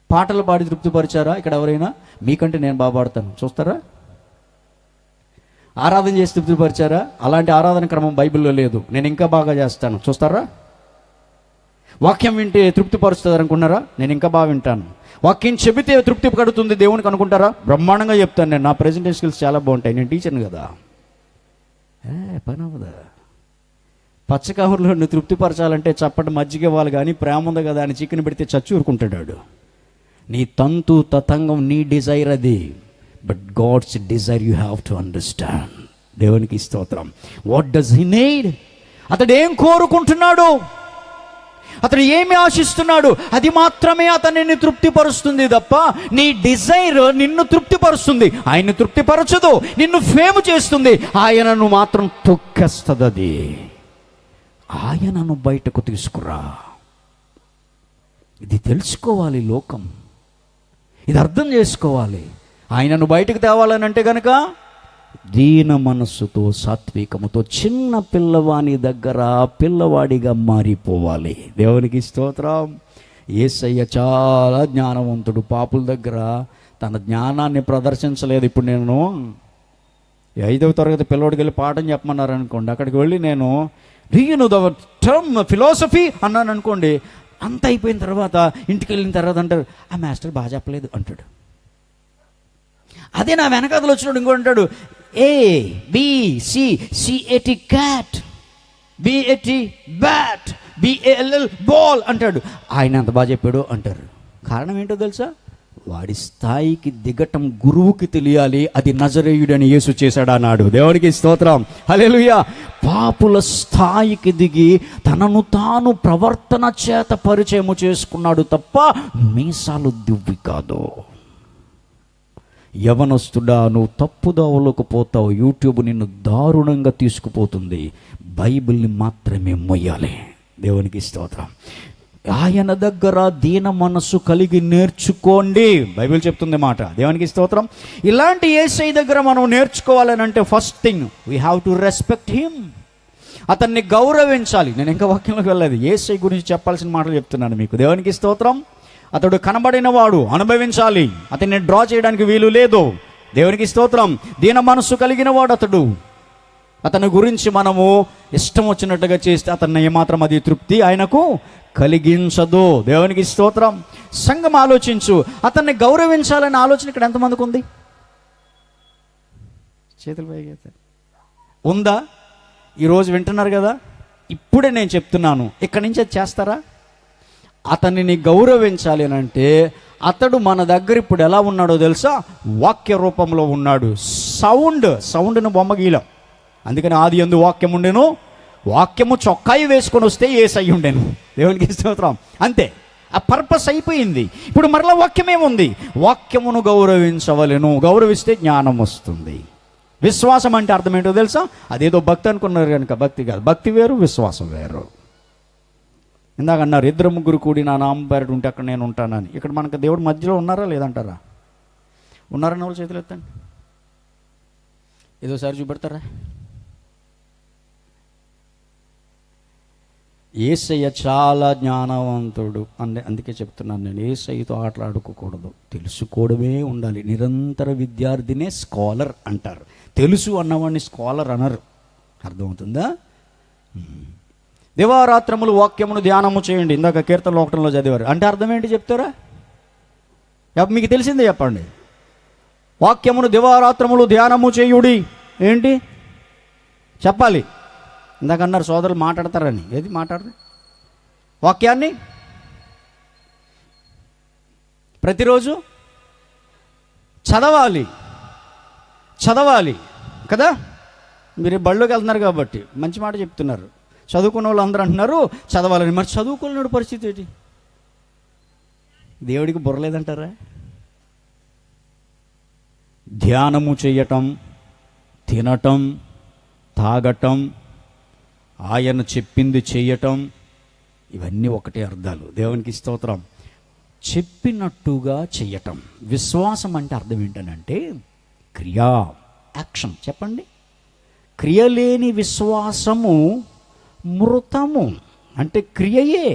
పాటలు పాడి తృప్తిపరిచారా ఇక్కడ ఎవరైనా? మీకంటే నేను బాగా పాడతాను, చూస్తారా? ఆరాధన చేసి తృప్తిపరిచారా? అలాంటి ఆరాధన క్రమం బైబిల్లో లేదు. నేను ఇంకా బాగా చేస్తాను, చూస్తారా? వాక్యం వింటే తృప్తిపరుస్తుంది అనుకున్నారా? నేను ఇంకా బాగా వింటాను. వాక్యం చెబితే తృప్తి పడుతుంది దేవునికి అనుకుంటారా? బ్రహ్మాండంగా చెప్తాను నేను. నా ప్రెజెంటేషన్ స్కిల్స్ చాలా బాగుంటాయి. నేను టీచర్ని కదా. పని అవ్వదా? పచ్చకామూరులో నువ్వు తృప్తిపరచాలంటే చప్పటి మజ్జిగ ఇవ్వాలి, కానీ ప్రేమ ఉంది కదా అని చికెన్ పెడితే చచ్చి ఊరుకుంటాడు. నీ తంతు తతంగం నీ డిజైర్ అది. But God's desire you have to understand. దేవునికి స్తోత్రం. What does he need? అతడు ఏం కోరుకుంటున్నాడు? అతడు ఏమి ఆశిస్తున్నాడు? అది మాత్రమే అతనిని తృప్తిపరుస్తుంది తప్ప నీ డిజైర్ నిన్ను తృప్తిపరుస్తుంది. ఆయన్ని తృప్తిపరచదు, నిన్ను ఫేమ్ చేస్తుంది. ఆయనను మాత్రం తొక్కేస్తుంది. అది ఆయనను బయటకు తీసుకురా. ఇది తెలుసుకోవాలి లోకం. ఇది అర్థం చేసుకోవాలి. ఆయనను బయటకు తేవాలనంటే కనుక దీన మనస్సుతో, సాత్వికముతో, చిన్న పిల్లవాని దగ్గర పిల్లవాడిగా మారిపోవాలి. దేవునికి స్తోత్రం. యేసయ్య చాలా జ్ఞానవంతుడు. పాపుల దగ్గర తన జ్ఞానాన్ని ప్రదర్శించలేదు. ఇప్పుడు నేను 5వ తరగతి పిల్లవాడికి వెళ్ళి పాఠం చెప్పమన్నారు అనుకోండి, అక్కడికి వెళ్ళి నేను డూ ద టర్మ్ ఫిలాసఫీ అన్నాను అనుకోండి, అంత అయిపోయిన తర్వాత ఇంటికి వెళ్ళిన తర్వాత అంటారు, ఆ మాస్టర్ బాగా చెప్పలేదు అంటాడు. అదే నా వెనకాతలు వచ్చినాడు ఇంకో అంటాడు, ABCCAT cat, BAT bat, BALL ball అంటాడు. ఆయన అంత బాగా చెప్పాడు అంటారు. కారణం ఏంటో తెలుసా? వాడి స్థాయికి దిగటం గురువుకి తెలియాలి. అది నజరేయుడని యేసు చేశాడు అన్నాడు. దేవునికి స్తోత్రం. హల్లెలూయా. పాపుల స్థాయికి దిగి తనను తాను ప్రవర్తన చేత పరిచయము చేసుకున్నాడు తప్ప మీసాలు దివ్వి కాదు. యవనస్తుడా, నువ్వు తప్పుదోవలోకి పోతావు. యూట్యూబ్ నిన్ను దారుణంగా తీసుకుపోతుంది. బైబిల్ని మాత్రమే మొయ్యాలి. దేవునికి స్తోత్రం. ఆయన దగ్గర దీన మనస్సు కలిగి నేర్చుకోండి. బైబిల్ చెప్తుంది మాట. దేవునికి స్తోత్రం. ఇలాంటి యేసయ్య దగ్గర మనం నేర్చుకోవాలని అంటే first thing we have to respect him. అతన్ని గౌరవించాలి. నేను ఇంకా వాక్యంలోకి వెళ్ళలేదు. యేసయ్య గురించి చెప్పాల్సిన మాటలు చెప్తున్నాను మీకు. దేవునికి స్తోత్రం. అతడు కనబడిన వాడు, అనుభవించాలి. అతన్ని డ్రా చేయడానికి వీలు లేదు. దేవునికి స్తోత్రం. దీన మనస్సు కలిగిన వాడు అతడు. అతని గురించి మనము ఇష్టం వచ్చినట్టుగా చేస్తే అతన్ని ఏమాత్రం అది తృప్తి ఆయనకు కలిగించదు. దేవునికి స్తోత్రం. సంఘం ఆలోచించు. అతన్ని గౌరవించాలనే ఆలోచన ఇక్కడ ఎంతమందికి ఉంది? చేతులు పైకి ఉందా? ఈరోజు వింటున్నారు కదా. ఇప్పుడే నేను చెప్తున్నాను, ఇక్కడి నుంచి అది చేస్తారా? అతనిని గౌరవించాలి అని అంటే అతడు మన దగ్గర ఇప్పుడు ఎలా ఉన్నాడో తెలుసా? వాక్య రూపంలో ఉన్నాడు. సౌండ్ను బొమ్మ గీలం. అందుకని ఆది యందు వాక్యం ఉండెను, వాక్యము చొక్కాయి వేసుకొని వస్తే యేసయ్య ఉండెను. దేవునికి స్తోత్రం. అంతే, ఆ పర్పస్ అయిపోయింది. ఇప్పుడు మరలా వాక్యమేముంది? వాక్యమును గౌరవించవలెను. గౌరవిస్తే జ్ఞానం వస్తుంది. విశ్వాసం అంటే అర్థం ఏంటో తెలుసా? అదేదో భక్తి అనుకున్నారు కనుక భక్తి కాదు. భక్తి వేరు, విశ్వాసం వేరు. ఇందాక అన్నారు 2-3 కూడి నా నామం పేరట ఉంటే అక్కడ నేను ఉంటానని. ఇక్కడ మనకు దేవుడు మధ్యలో ఉన్నారా లేదంటారా? ఉన్నారన్న వాళ్ళు చేతులు ఎత్తండి. ఏదోసారి చూపెడతారా? యేసయ్య చాలా జ్ఞానవంతుడు. అందుకే చెప్తున్నాను నేను, యేసయ్యతో ఆటలాడుకోకూడదు, తెలుసుకోవడమే ఉండాలి. నిరంతర విద్యార్థినే స్కాలర్ అంటారు. తెలుసు అన్నవాడిని స్కాలర్ అనరు. అర్థమవుతుందా? దివారాత్రములు వాక్యమును ధ్యానము చేయండి. ఇందాక కీర్తనలు 1లో చదివారు. అంటే అర్థం ఏంటి చెప్తారా? మీకు తెలిసిందే చెప్పండి. వాక్యమును దివారాత్రములు ధ్యానము చేయుడి. ఏంటి చెప్పాలి? ఇందాక అన్నారు సోదరులు మాట్లాడతారని. ఏది మాట్లాడరు? వాక్యాన్ని ప్రతిరోజు చదవాలి. చదవాలి కదా. మీరు బళ్ళోకి వెళ్తున్నారు కాబట్టి మంచి మాట చెప్తున్నారు. చదువుకున్న వాళ్ళు అందరూ అంటున్నారు చదవాలని. మరి చదువుకున్న పరిస్థితి ఏంటి? దేవుడికి బుర్రలేదంటారా? ధ్యానము చేయటం, తినటం, తాగటం, ఆయన చెప్పింది చేయటం, ఇవన్నీ ఒకటే అర్థాలు. దేవునికి స్తోత్రం. చెప్పినట్టుగా చెయ్యటం. విశ్వాసం అంటే అర్థం ఏంటనంటే క్రియా, యాక్షన్. చెప్పండి. క్రియలేని విశ్వాసము మృతము. అంటే క్రియయే.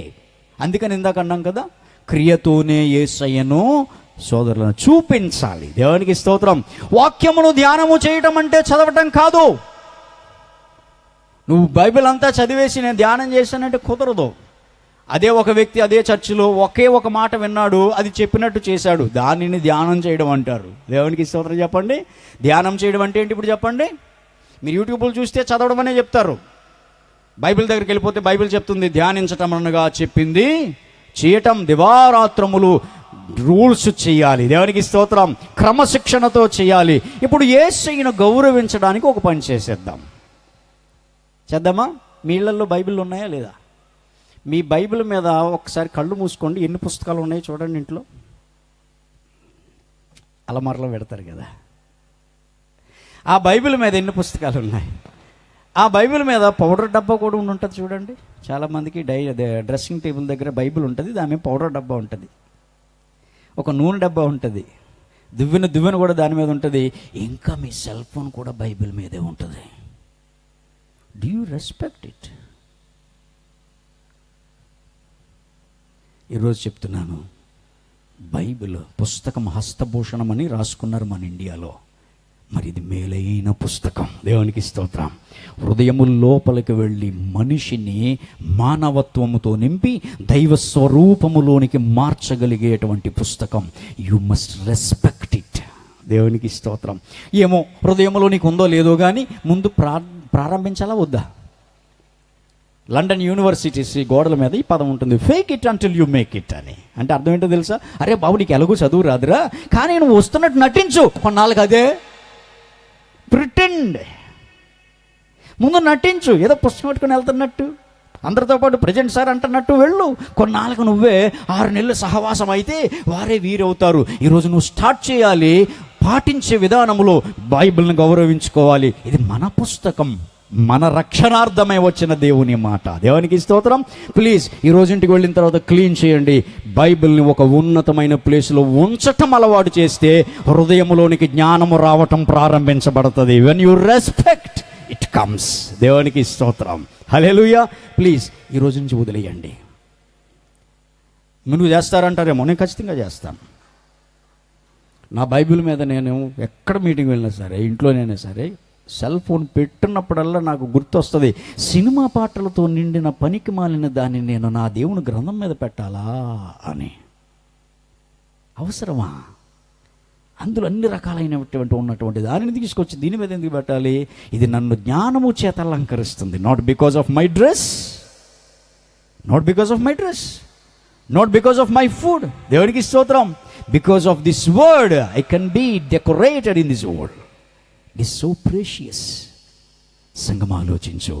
అందుకని ఇందాక అన్నాం కదా, క్రియతోనే యేసయ్యను సోదరులను చూపించాలి. దేవునికి స్తోత్రం. వాక్యమును ధ్యానము చేయటం అంటే చదవటం కాదు. నువ్వు బైబిల్ అంతా చదివేసి నేను ధ్యానం చేశానంటే కుదరదు. అదే ఒక వ్యక్తి అదే చర్చిలో ఒకే ఒక మాట విన్నాడు, అది చెప్పినట్టు చేశాడు, దానిని ధ్యానం చేయడం అంటారు. దేవునికి స్తోత్రం. చెప్పండి. ధ్యానం చేయడం అంటే ఏంటి ఇప్పుడు చెప్పండి. మీరు యూట్యూబ్లో చూస్తే చదవడం అనే చెప్తారు. బైబిల్ దగ్గరికి వెళ్ళిపోతే బైబిల్ చెప్తుంది ధ్యానించటం అనగా చెప్పింది చేయటం, దివారాత్రములు రూల్స్ చేయాలి. దేవునికి స్తోత్రం. క్రమశిక్షణతో చేయాలి. ఇప్పుడు యేసయ్యను గౌరవించడానికి ఒక పని చేద్దామా? మీ ఇళ్లలో బైబిల్ ఉన్నాయా లేదా? మీ బైబిల్ మీద ఒకసారి కళ్ళు మూసుకోండి. ఎన్ని పుస్తకాలు ఉన్నాయో చూడండి. ఇంట్లో అలమారలో పెడతారు కదా, ఆ బైబిల్ మీద ఎన్ని పుస్తకాలు ఉన్నాయి? ఆ బైబిల్ మీద పౌడర్ డబ్బా కూడా ఉంటుంది చూడండి. చాలామందికి డ్రెస్సింగ్ టేబుల్ దగ్గర బైబిల్ ఉంటుంది, దాని మీద పౌడర్ డబ్బా ఉంటుంది, ఒక నూనె డబ్బా ఉంటుంది, దువ్వెన కూడా దాని మీద ఉంటుంది. ఇంకా మీ సెల్ ఫోన్ కూడా బైబిల్ మీదే ఉంటుంది. Do you respect it? ఈరోజు చెప్తున్నాను, బైబిల్ పుస్తకం హస్తభూషణం అని రాసుకున్నారు మన ఇండియాలో. మరి ఇది మేలైన పుస్తకం. దేవునికి స్తోత్రం. హృదయము లోపలికి వెళ్ళి మనిషిని మానవత్వముతో నింపి దైవ స్వరూపములోనికి మార్చగలిగేటువంటి పుస్తకం. You must respect it. దేవునికి స్తోత్రం. ఏమో హృదయంలో నీకు ఉందో లేదో కానీ ముందు ప్రారంభించాలా వద్దా? లండన్ యూనివర్సిటీస్ గోడల మీద ఈ పదం ఉంటుంది, fake it until you make it అని. అంటే అర్థం ఏంటో తెలుసా? అరే బాబు నీకు ఎలాగో చదువు రాదురా, కానీ నువ్వు వస్తున్నట్టు నటించు. కొన్నాళ్ళకి అదే ప్రిటెండ్. ముందు నటించు, ఏదో పుస్తకం పెట్టుకుని వెళ్తున్నట్టు, అందరితో పాటు ప్రజెంట్ సార్ అంటున్నట్టు వెళ్ళు. కొన్నాళ్ళకు నువ్వే 6 నెలలు సహవాసం అయితే వారే వీరవుతారు. ఈరోజు నువ్వు స్టార్ట్ చేయాలి. పాటించే విధానంలో బైబిల్ని గౌరవించుకోవాలి. ఇది మన పుస్తకం, మన రక్షణార్థమై వచ్చిన దేవుని మాట. దేవునికి స్తోత్రం. ప్లీజ్ ఈరోజు ఇంటికి వెళ్ళిన తర్వాత క్లీన్ చేయండి. బైబిల్ని ఒక ఉన్నతమైన ప్లేస్లో ఉంచటం అలవాటు చేస్తే హృదయంలోనికి జ్ఞానము రావటం ప్రారంభించబడుతుంది. When you respect it comes. దేవునికి స్తోత్రం. హల్లెలూయా. ప్లీజ్ ఈరోజు నుంచి వదిలేయండి. నువ్వు చేస్తారంటారేమో, నేను ఖచ్చితంగా చేస్తాను. నా బైబిల్ మీద నేను ఎక్కడ మీటింగ్ వెళ్ళినా సరే, ఇంట్లోనైనా సరే, సెల్ ఫోన్ పెట్టినప్పుడల్లా నాకు గుర్తొస్తుంది, సినిమా పాటలతో నిండిన పనికి మాలిన దాన్ని నేను నా దేవుని గ్రంథం మీద పెట్టాలా అని. అవసరమా? అందులో అన్ని రకాలైనటువంటి ఉన్నటువంటి దానిని తీసుకొచ్చి దీని మీద ఎందుకు పెట్టాలి? ఇది నన్ను జ్ఞానము చేత అలంకరిస్తుంది. Not because of my dress, not because of my dress, not because of my food. దేవునికి స్తోత్రం. Because of this word I can be decorated in this word. It is so precious. సంగమా ఆలోచించు.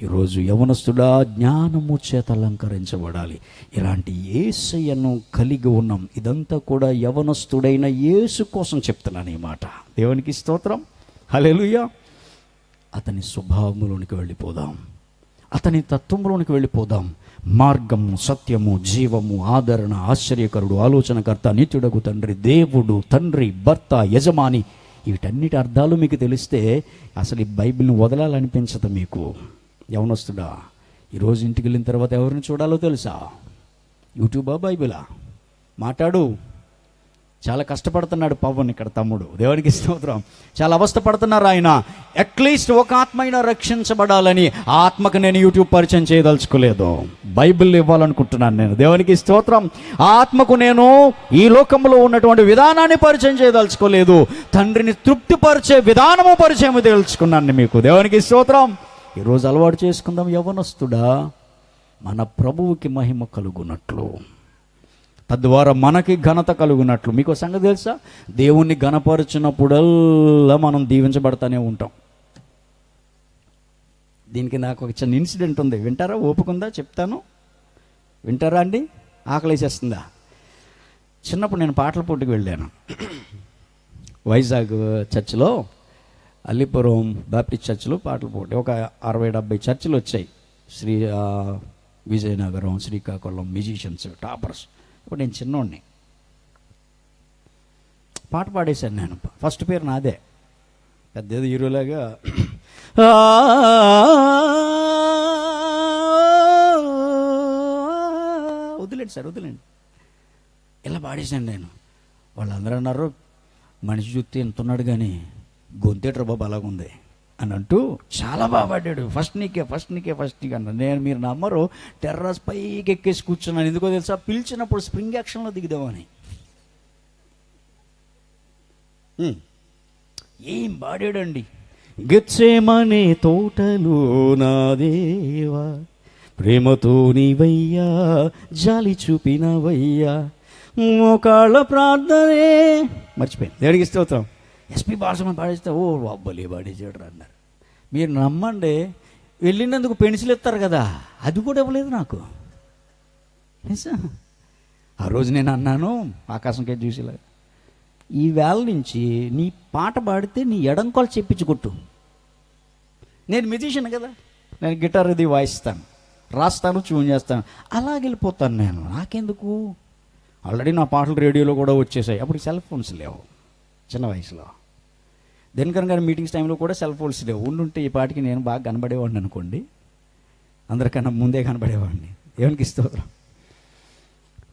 ఈరోజు యవనస్తుడా జ్ఞానము చేత అలంకరించబడాలి. ఇలాంటి యేసయ్యను కలిగి ఉన్నాం. ఇదంతా కూడా యవనస్తుడైన యేసు కోసం చెప్తున్నాను ఈ మాట. దేవునికి స్తోత్రం. హల్లెలూయా. అతని స్వభావంలోనికి వెళ్ళిపోదాం, అతని తత్వంలోనికి వెళ్ళిపోదాం. మార్గము, సత్యము, జీవము, ఆదరణ, ఆశ్చర్యకరుడు, ఆలోచనకర్త, నిత్యుడగు తండ్రి, దేవుడు, తండ్రి, భర్త, యజమాని, వీటన్నిటి అర్థాలు మీకు తెలిస్తే అసలు ఈ బైబిల్ని వదలాలనిపించదు మీకు. యవనస్తుడా, ఈరోజు ఇంటికి వెళ్ళిన తర్వాత ఎవరిని చూడాలో తెలుసా? యూట్యూబా, బైబిలా? మాట్లాడు. చాలా కష్టపడుతున్నాడు పవన్ ఇక్కడ తమ్ముడు. దేవునికి స్తోత్రం. చాలా అవస్థ పడుతున్నారు ఆయన. అట్లీస్ట్ ఒక ఆత్మ అయినా రక్షించబడాలని ఆ ఆత్మకు నేను యూట్యూబ్ పరిచయం చేయదలుచుకోలేదు, బైబిల్ ఇవ్వాలనుకుంటున్నాను నేను. దేవునికి స్తోత్రం. ఆ ఆత్మకు నేను ఈ లోకంలో ఉన్నటువంటి విధానాన్ని పరిచయం చేయదలుచుకోలేదు, తండ్రిని తృప్తిపరిచే విధానము పరిచయం తెలుసుకున్నాను మీకు. దేవునికి స్తోత్రం. ఈరోజు అలవాటు చేసుకుందాం. యవనస్తుడా, మన ప్రభువుకి మహిమ కలుగునట్లు తద్వారా మనకి ఘనత కలుగునట్లు. మీకు సంగతి తెలుసా, దేవుణ్ణి ఘనపరుచినప్పుడల్లా మనం దీవించబడతానే ఉంటాం. దీనికి నాకు ఒక చిన్న ఇన్సిడెంట్ ఉంది, వింటారా? ఓపుకుందా? చెప్తాను, వింటారా అండి? ఆకలేసేస్తుందా? చిన్నప్పుడు నేను పాటల పోటీకి వెళ్ళాను. వైజాగ్ చర్చిలో, అల్లిపురం బాప్టిస్ట్ చర్చిలో పాటల పోటీ. ఒక 60-70 చర్చిలు వచ్చాయి. Vizianagaram, Srikakulam musicians, toppers. ఇప్పుడు నేను చిన్నోడిని, పాట పాడేశాను నేను. ఫస్ట్ పేరు నాదే, పెద్ద హీరోలాగా. వదిలేండి సార్, వదిలేండి. ఇలా పాడేశాను నేను. వాళ్ళందరూ అన్నారు, మనిషి చూస్తే ఎంతున్నాడు కానీ గొంతేట్రా బాబు అలాగుంది అని అంటూ. చాలా బాగా పాడాడు. ఫస్ట్ నీకే అన్నారు. మీరు నమ్మరు, టెర్రస్ పైకి ఎక్కేసి కూర్చున్నాను. ఎందుకో తెలుసా? పిలిచినప్పుడు స్ప్రింగ్ యాక్షన్లో దిగుదామని. ఏం పాడాడండి! గెత్సేమనే తోటలో నా దేవా, ప్రేమతో నీవయ్యా జాలి చూపినవయ్యా, మోకాళ్ళ ప్రార్థనే. మర్చిపోయింది. దేవుడికి స్తోత్రం. ఎస్పి బాలసుబ్రహ్మణ్యం పాడేస్తే ఓ అబ్బలే పాడేసాడు అన్నారు. మీరు నమ్మండి, వెళ్ళినందుకు పెన్సిల్ ఇస్తారు కదా, అది కూడా ఇవ్వలేదు నాకు. ఆ రోజు నేను అన్నాను, ఆకాశంకే చూసేలా, ఈ వేళ నుంచి నీ పాట పాడితే నీ ఎడంకోలు చెప్పించుకొట్టు. నేను మ్యూజిషియన్ కదా, నేను గిటార్ ఇది వాయిస్తాను, రాస్తాను, ట్యూన్ చేస్తాను, అలాగ వెళ్ళిపోతాను నేను. నాకెందుకు? ఆల్రెడీ నా పాటలు రేడియోలో కూడా వచ్చేసాయి. అప్పుడు సెల్ ఫోన్స్ లేవు చిన్న వయసులో. దినకర్ గారి మీటింగ్స్ టైంలో కూడా సెల్ ఫోన్స్ లేవు. ఉండుంటే ఈ పాటికి నేను బాగా కనబడేవాడిని అనుకోండి, అందరికన్నా ముందే కనబడేవాడిని. దేవునికి స్తోత్రం.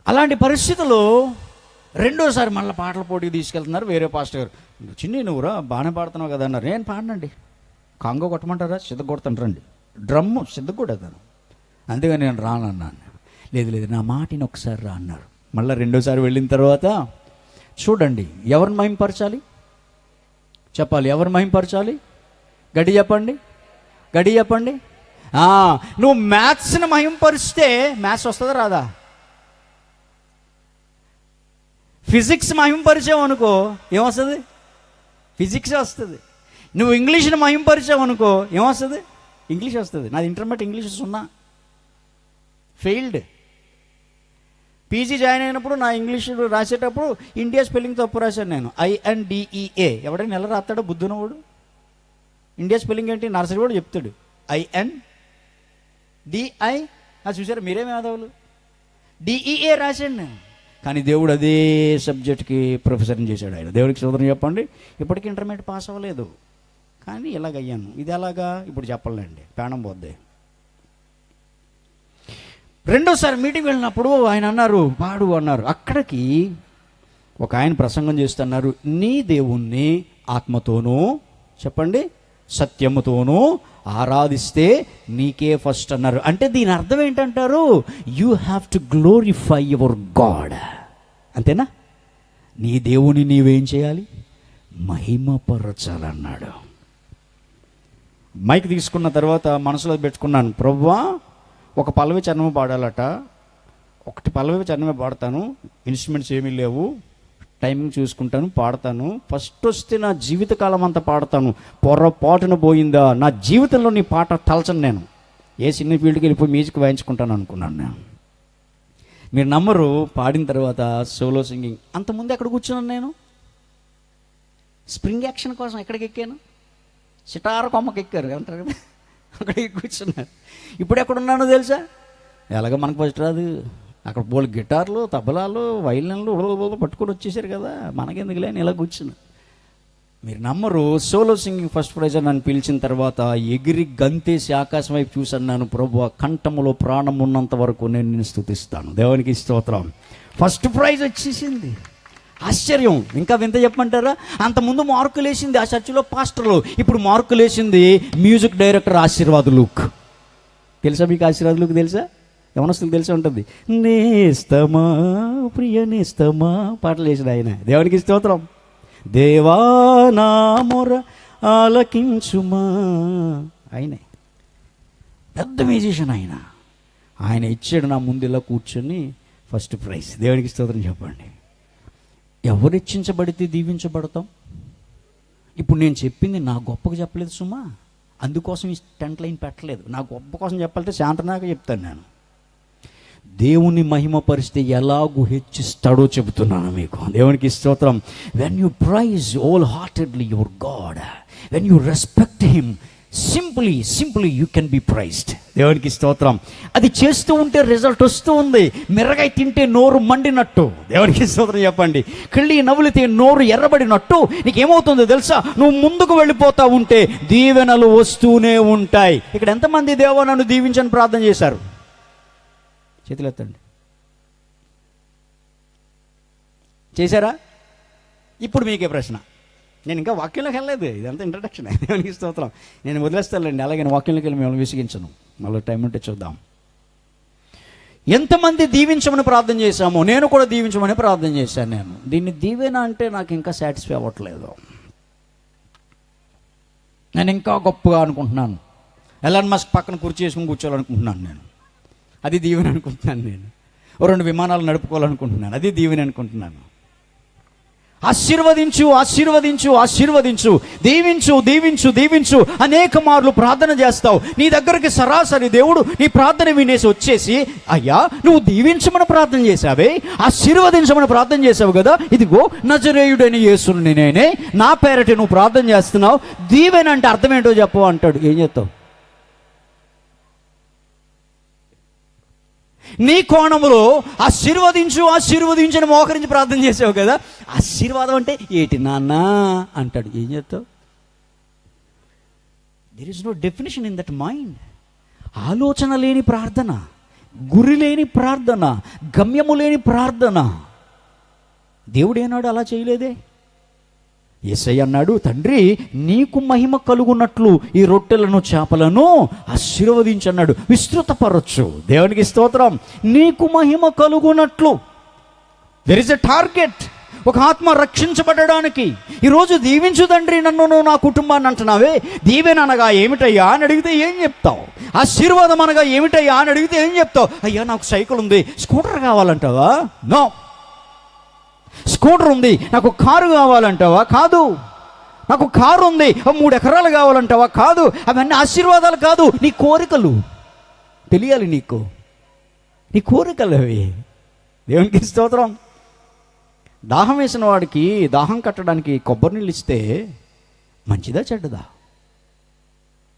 అలాంటి పరిస్థితుల్లో రెండోసారి మళ్ళీ పాటల పోటీకి తీసుకెళ్తున్నారు. వేరే పాస్టర్ గారు, చిన్ని నువ్వురా బాగానే పాడుతున్నావు కదా అన్నారు. నేను పాడనండి, కాంగో కొట్టమంటారా? సిద్ధ కొడతాను రండి, డ్రమ్ము సిద్ధ కొడతాను. అందుకని నేను రానన్నాను. లేదు నా మాటిని ఒకసారి రా అన్నారు. మళ్ళీ రెండోసారి వెళ్ళిన తర్వాత చూడండి, ఎవరిని మహింపరచాలి చెప్పాలి. ఎవరిని మహింపరచాలి? గడి చెప్పండి. నువ్వు మ్యాథ్స్ని మహింపరిస్తే మ్యాథ్స్ వస్తుందా రాదా? ఫిజిక్స్ మహింపరిచావు అనుకో ఏమొస్తుంది? ఫిజిక్సే వస్తుంది. నువ్వు ఇంగ్లీష్ని మహింపరిచావు అనుకో ఏమొస్తుంది? ఇంగ్లీష్ వస్తుంది. నాది intermediate English 0, failed. PG join అయినప్పుడు నా ఇంగ్లీష్ రాసేటప్పుడు ఇండియా స్పెల్లింగ్ తప్పు రాశాను నేను. INDEA. ఎవడైనా ఎలా రాస్తాడో బుద్ధునవాడు? ఇండియా స్పెల్లింగ్ ఏంటి? నర్సరీ కూడా చెప్తాడు. INDI. చూసారా మీరేమి యాదవులు? DEA రాశాను నేను. కానీ దేవుడు అదే సబ్జెక్ట్కి ప్రొఫెసర్ని చేశాడు ఆయన. దేవుడికి సోదరం చెప్పండి. ఇప్పటికీ ఇంటర్మీడియట్ పాస్ అవ్వలేదు, కానీ ఇలాగయ్యాను. ఇది ఎలాగా ఇప్పుడు చెప్పలేండి, ప్రాణం పోద్ది. రెండోసారి మీటింగ్ వెళ్ళినప్పుడు ఆయన అన్నారు, పాడు అన్నారు. అక్కడికి ఒక ఆయన ప్రసంగం చేస్తున్నారు, నీ దేవుణ్ణి ఆత్మతోనూ చెప్పండి సత్యముతోనూ ఆరాధిస్తే నీకే ఫస్ట్ అన్నారు. అంటే దీని అర్థం ఏంటంటారు? You have to glorify your God. అంతేనా? నీ దేవుని నీవేం చేయాలి? మహిమపరచాలన్నాడు. మైక్ తీసుకున్న తర్వాత మనసులో పెట్టుకున్నాను, ప్రభువా ఒక పల్లవి చరణమే పాడాలట, ఒకటి పల్లవి చరణమే పాడతాను, ఇన్స్ట్రుమెంట్స్ ఏమీ లేవు, టైమింగ్ చూసుకుంటాను, పాడతాను, ఫస్ట్ వస్తే నా జీవితకాలం అంతా పాడతాను, పొరపాటున పోయిందా నా జీవితంలో నీ పాట తలచను, నేను ఏ సినీ ఫీల్డ్కి వెళ్ళిపోయి మ్యూజిక్ వాయించుకుంటాను అనుకున్నాను నేను. మీరు నమ్మరు, పాడిన తర్వాత సోలో సింగింగ్. అంతకుముందు ఎక్కడ కూర్చున్నాను నేను? స్ప్రింగ్ యాక్షన్ కోసం ఎక్కడికి ఎక్కాను? సిటార కొమ్మకి ఎక్కారు అంటారు కదా, అక్కడికి కూర్చున్నారు. ఇప్పుడు ఎక్కడున్నానో తెలుసా? ఎలాగ మనకు ఫస్ట్ రాదు. అక్కడ బోల్ గిటార్లు, తబలాలు, వైలిన్లు పట్టుకొని వచ్చేసారు కదా, మనకెందుకులే అని ఇలా కూర్చున్నా. మీరు నమ్మరు, సోలో సింగింగ్ ఫస్ట్ ప్రైజ్ నన్ను పిలిచిన తర్వాత ఎగిరి గంతేసి ఆకాశం వైపు చూసన్నాను, ప్రభువా కంఠములో ప్రాణం ఉన్నంత వరకు నేను నిన్ను స్తుతిస్తాను. దేవునికి స్తోత్రం. ఫస్ట్ ప్రైజ్ వచ్చేసింది. ఆశ్చర్యం. ఇంకా వింత చెప్పమంటారా? అంతకుముందు మార్కులు వేసింది ఆ చర్చిలో పాస్టర్లు, ఇప్పుడు మార్కులు వేసింది మ్యూజిక్ డైరెక్టర్ ఆశీర్వాద్ లూక్. తెలుసా మీకు ఆశీర్వాద్ లూక్? తెలుసా? యవనస్తులకు తెలిసి ఉంటుంది. నేస్తమా ప్రియ నేస్తమా పాటలు వేసిన ఆయన. దేవునికి స్తోత్రం. దేవా నా మొర ఆలకించుమా. ఆయనే పెద్ద మ్యూజిషియన్. ఆయన ఇచ్చాడు నా ముందు ఇలా కూర్చొని ఫస్ట్ ప్రైజ్. దేవునికి స్తోత్రం చెప్పండి. ఎవరు హెచ్చించబడితే దీవించబడతాం? ఇప్పుడు నేను చెప్పింది నా గొప్పకు చెప్పలేదు సుమా, అందుకోసం ఈ 10 లైన్ పెట్టలేదు. నా గొప్ప కోసం చెప్పాలంటే శాంతనాగా చెప్తాను. నేను దేవుని మహిమపరిస్తే ఎలాగూ హెచ్చిస్తాడో చెబుతున్నాను మీకు. దేవునికి స్తోత్రం. When you praise wholeheartedly your God, when you respect him, simply you can be praised. దేవునికి స్తోత్రం. అది చేస్తూ ఉంటే రిజల్ట్ వస్తూ ఉంది. మిరగాయ తింటే నోరు మండినట్టు, దేవునికి స్తోత్రం చెప్పండి, కళ్ళి నవ్వులితే నోరు ఎర్రబడినట్టు నీకేమవుతుందో తెలుసా? నువ్వు ముందుకు వెళ్ళిపోతా ఉంటే దీవెనలు వస్తూనే ఉంటాయి. ఇక్కడ ఎంతమంది దేవా నన్ను దీవించని ప్రార్థన చేశారు? చేతులు ఎత్తండి. చేశారా? ఇప్పుడు మీకే ప్రశ్న. నేను ఇంకా వాక్యంలోకి వెళ్ళలేదు, ఇదంతా ఇంట్రడక్షన్. దేవునికి స్తోత్రం. నేను వదిలేస్తానండి, అలాగే వాక్యంలోకి వెళ్ళి మిమ్మల్ని విసిగించను. మళ్ళీ టైం ఉంటే చూద్దాం. ఎంతమంది దీవించమని ప్రార్థన చేశామో, నేను కూడా దీవించమని ప్రార్థన చేశాను. నేను దీన్ని దీవెన అంటే నాకు ఇంకా సాటిస్ఫై అవ్వట్లేదు. నేను ఇంకా గొప్పగా అనుకుంటున్నాను. ఎలాన్ మస్క్ పక్కన కుర్చీ చేసుకుని కూర్చోవాలనుకుంటున్నాను నేను, అది దీవెన అనుకుంటున్నాను. నేను 2 విమానాలు నడుపుకోవాలనుకుంటున్నాను, అది దీవెన అనుకుంటున్నాను. ఆశీర్వదించు ఆశీర్వదించు ఆశీర్వదించు, దీవించు దీవించు దీవించు అనేక మార్లు ప్రార్థన చేస్తావు. నీ దగ్గరికి సరాసరి దేవుడు నీ ప్రార్థన వినేసి వచ్చేసి, అయ్యా నువ్వు దీవించమని ప్రార్థన చేశావే, ఆశీర్వదించమని ప్రార్థన చేసావు కదా, ఇదిగో నజరేయుడైన యేసుని నేనే, నా పేరటి నువ్వు ప్రార్థన చేస్తున్నావు, దీవెన అంటే అర్థం ఏంటో చెప్పు అంటాడు. ఏం చేస్తావు? నీ కోణములో ఆశీర్వదించు ఆశీర్వదించని మోకరించి ప్రార్థన చేసావు కదా, ఆశీర్వాదం అంటే ఏటి నాన్న అంటాడు. ఏం చేస్తావు? There is no definition in that mind. ఆలోచన లేని ప్రార్థన, గురి లేని ప్రార్థన, గమ్యము లేని ప్రార్థన. దేవుడు ఏనాడు అలా చేయలేదే. యేసయ్య అన్నాడు, తండ్రి నీకు మహిమ కలుగునట్లు ఈ రొట్టెలను చేపలను ఆశీర్వదించన్నాడు. విస్తృతపరచు. దేవునికి స్తోత్రం. నీకు మహిమ కలుగునట్లు. There is a target. ఒక ఆత్మ రక్షించబడడానికి. ఈరోజు దీవించు తండ్రి నన్ను, నా కుటుంబాన్ని అంటున్నావే. దీవెన అనగా ఏమిటయ్యా అని అడిగితే ఏం చెప్తావు? ఆశీర్వాదం అనగా ఏమిటయ్యా అని అడిగితే ఏం చెప్తావు? అయ్యా నాకు సైకిల్ ఉంది, స్కూటర్ కావాలంటావా? నో. స్కూటర్ ఉంది, నాకు కారు కావాలంటావా? కాదు. నాకు కారు ఉంది, 3 ఎకరాలు కావాలంటావా? కాదు. అవన్నీ ఆశీర్వాదాలు కాదు, నీ కోరికలు. తెలియాలి నీకు, నీ కోరికలు అవి. దేవునికి స్తోత్రం. దాహం వేసిన వాడికి దాహం కట్టడానికి కొబ్బరి నీళ్ళు ఇస్తే మంచిదా చెడ్డదా?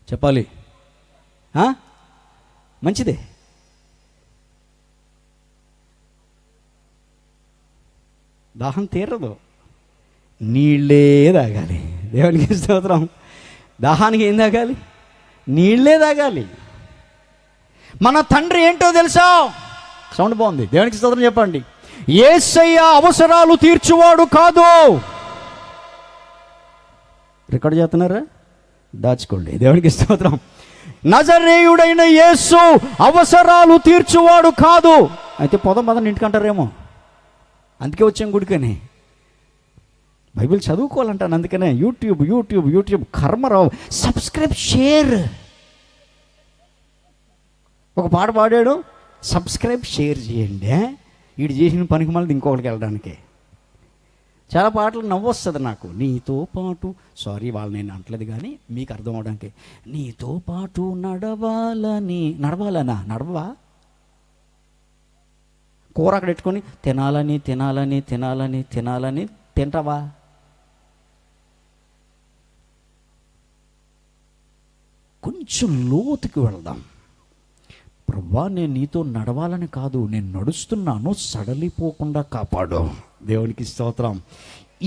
చెప్పాలి. మంచిదే. దాహం తీరదు, నీళ్ళే తాగాలి. దేవునికి స్తోత్రం. దాహానికి ఏం తాగాలి? నీళ్ళే తాగాలి. మన తండ్రి ఏంటో తెలుసా? సౌండ్ బాగుంది. దేవునికి స్తోత్రం చెప్పండి. యేసయ్య అవసరాలు తీర్చువాడు కాదు. రికార్డ్ చేస్తున్నారా? దాచుకోండి. దేవునికి స్తోత్రం. నజరేయుడైన యేసు అవసరాలు తీర్చువాడు కాదు. అయితే పదండి ఇంటికంటారేమో, అందుకే వచ్చాం గుడికని. బైబిల్ చదువుకోవాలంటాను, అందుకనే యూట్యూబ్ కర్మరావు. Subscribe, share. ఒక పాట పాడాడు, సబ్స్క్రైబ్ షేర్ చేయండి. వీడు చేసిన పనికి మళ్ళీ ఇంకొకటికి వెళ్ళడానికి. చాలా పాటలు నవ్వు వస్తుంది నాకు. నీతో పాటు, సారీ వాళ్ళు నేను అంటలేదు కానీ మీకు అర్థం అవడానికి, నీతో పాటు నడవాలనా? నడవా? కూర అక్కడ పెట్టుకొని తినాలని తింటావా? కొంచెం లోతుకి వెళ్దాం. ప్రభువా నేను నీతో నడవాలని కాదు, నేను నడుస్తున్నాను, సడలిపోకుండా కాపాడు. దేవునికి స్తోత్రం.